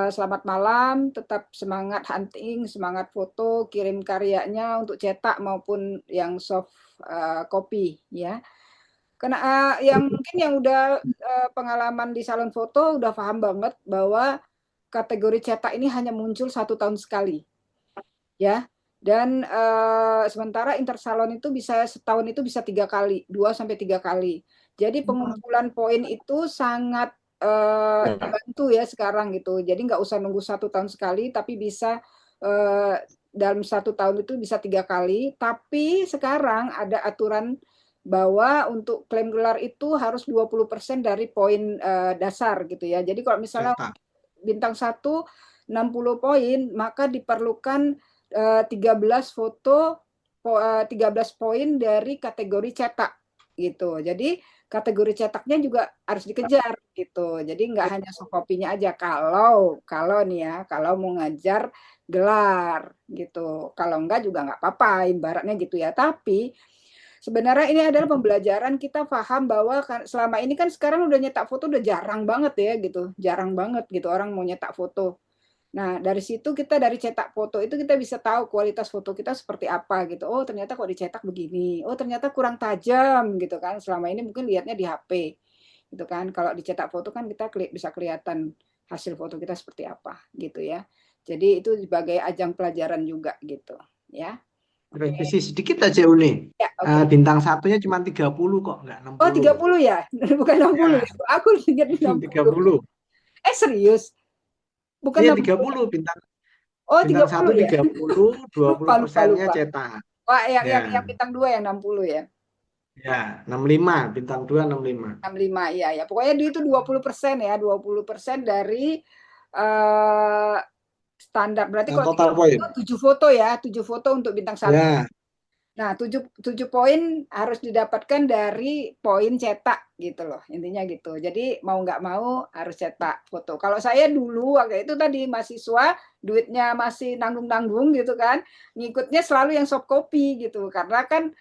Selamat malam, tetap semangat hunting, semangat foto, kirim karyanya untuk cetak maupun yang soft copy ya. Karena yang mungkin yang udah pengalaman di salon foto udah paham banget bahwa kategori cetak ini hanya muncul 1 tahun sekali, ya. Dan sementara intersalon itu bisa setahun itu bisa 3 kali, 2-3 kali. Jadi pengumpulan poin itu sangat dibantu ya sekarang gitu. Jadi nggak usah nunggu 1 tahun sekali, tapi bisa dalam 1 tahun itu bisa 3 kali. Tapi sekarang ada aturan bahwa untuk klaim gelar itu harus 20% dari poin dasar gitu ya. Jadi kalau misalnya bintang 1 60 poin, maka diperlukan 13 poin dari kategori cetak gitu. Jadi kategori cetaknya juga harus dikejar gitu. Jadi nggak hanya soft copy-nya aja kalau nih ya, kalau mau ngajar gelar gitu. Kalau enggak juga nggak apa-apa, ibaratnya gitu ya. Tapi sebenarnya ini adalah pembelajaran kita paham bahwa selama ini kan sekarang udah nyetak foto udah jarang banget ya gitu. Jarang banget gitu orang mau nyetak foto. Nah, dari situ kita dari cetak foto itu kita bisa tahu kualitas foto kita seperti apa gitu. Oh, ternyata kok dicetak begini. Oh, ternyata kurang tajam gitu kan. Selama ini mungkin lihatnya di HP. Gitu kan. Kalau dicetak foto kan kita bisa kelihatan hasil foto kita seperti apa gitu ya. Jadi itu sebagai ajang pelajaran juga gitu, ya. Revisi sedikit aja Uni. Ya, oke. Bintang 1-nya cuma 30 kok, nggak 60. Oh, 30 ya? Bukan 60. Ya. Aku ingat 60. 30. Serius? Bukan Iya 60. 30 bintang. Oh, Bintang 30 1 ya? 30, 20%-nya Lupa. cetak. Wah, yang Ya. bintang 2 yang 60 ya? Ya, 65, bintang 2 65. 65, iya ya. Pokoknya itu 20% ya, 20% dari standar. Berarti kalau Total poin. 7 foto ya, 7 foto untuk bintang 1. Ya. Nah, 7 poin harus didapatkan dari poin cetak gitu loh. Intinya gitu. Jadi mau nggak mau harus cetak foto. Kalau saya dulu waktu itu tadi mahasiswa, duitnya masih nanggung-nanggung gitu kan, ngikutnya selalu yang soft copy gitu. Karena kan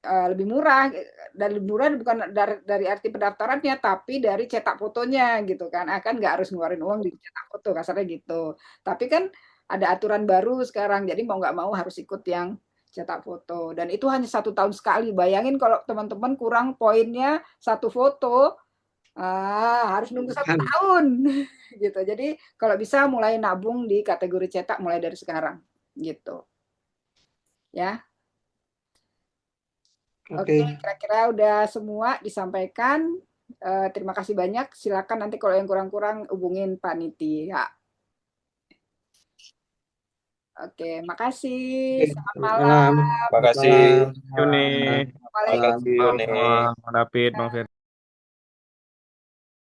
lebih murah, dan lebih murah bukan dari arti pendaftarannya, tapi dari cetak fotonya gitu kan. Akan nggak harus ngeluarin uang di cetak foto, kasarnya gitu. Tapi kan ada aturan baru sekarang, jadi mau nggak mau harus ikut yang cetak foto. Dan itu hanya 1 tahun sekali. Bayangin kalau teman-teman kurang poinnya 1 foto, harus nunggu 1 tahun gitu. Jadi kalau bisa mulai nabung di kategori cetak mulai dari sekarang gitu. Ya. Oke, kira-kira udah semua disampaikan. Terima kasih banyak. Silakan nanti kalau yang kurang-kurang hubungin panitia. Oke, makasih. Selamat malam. Makasih. Yuni. Makasih Yuni. Bang David, Bang Ferry.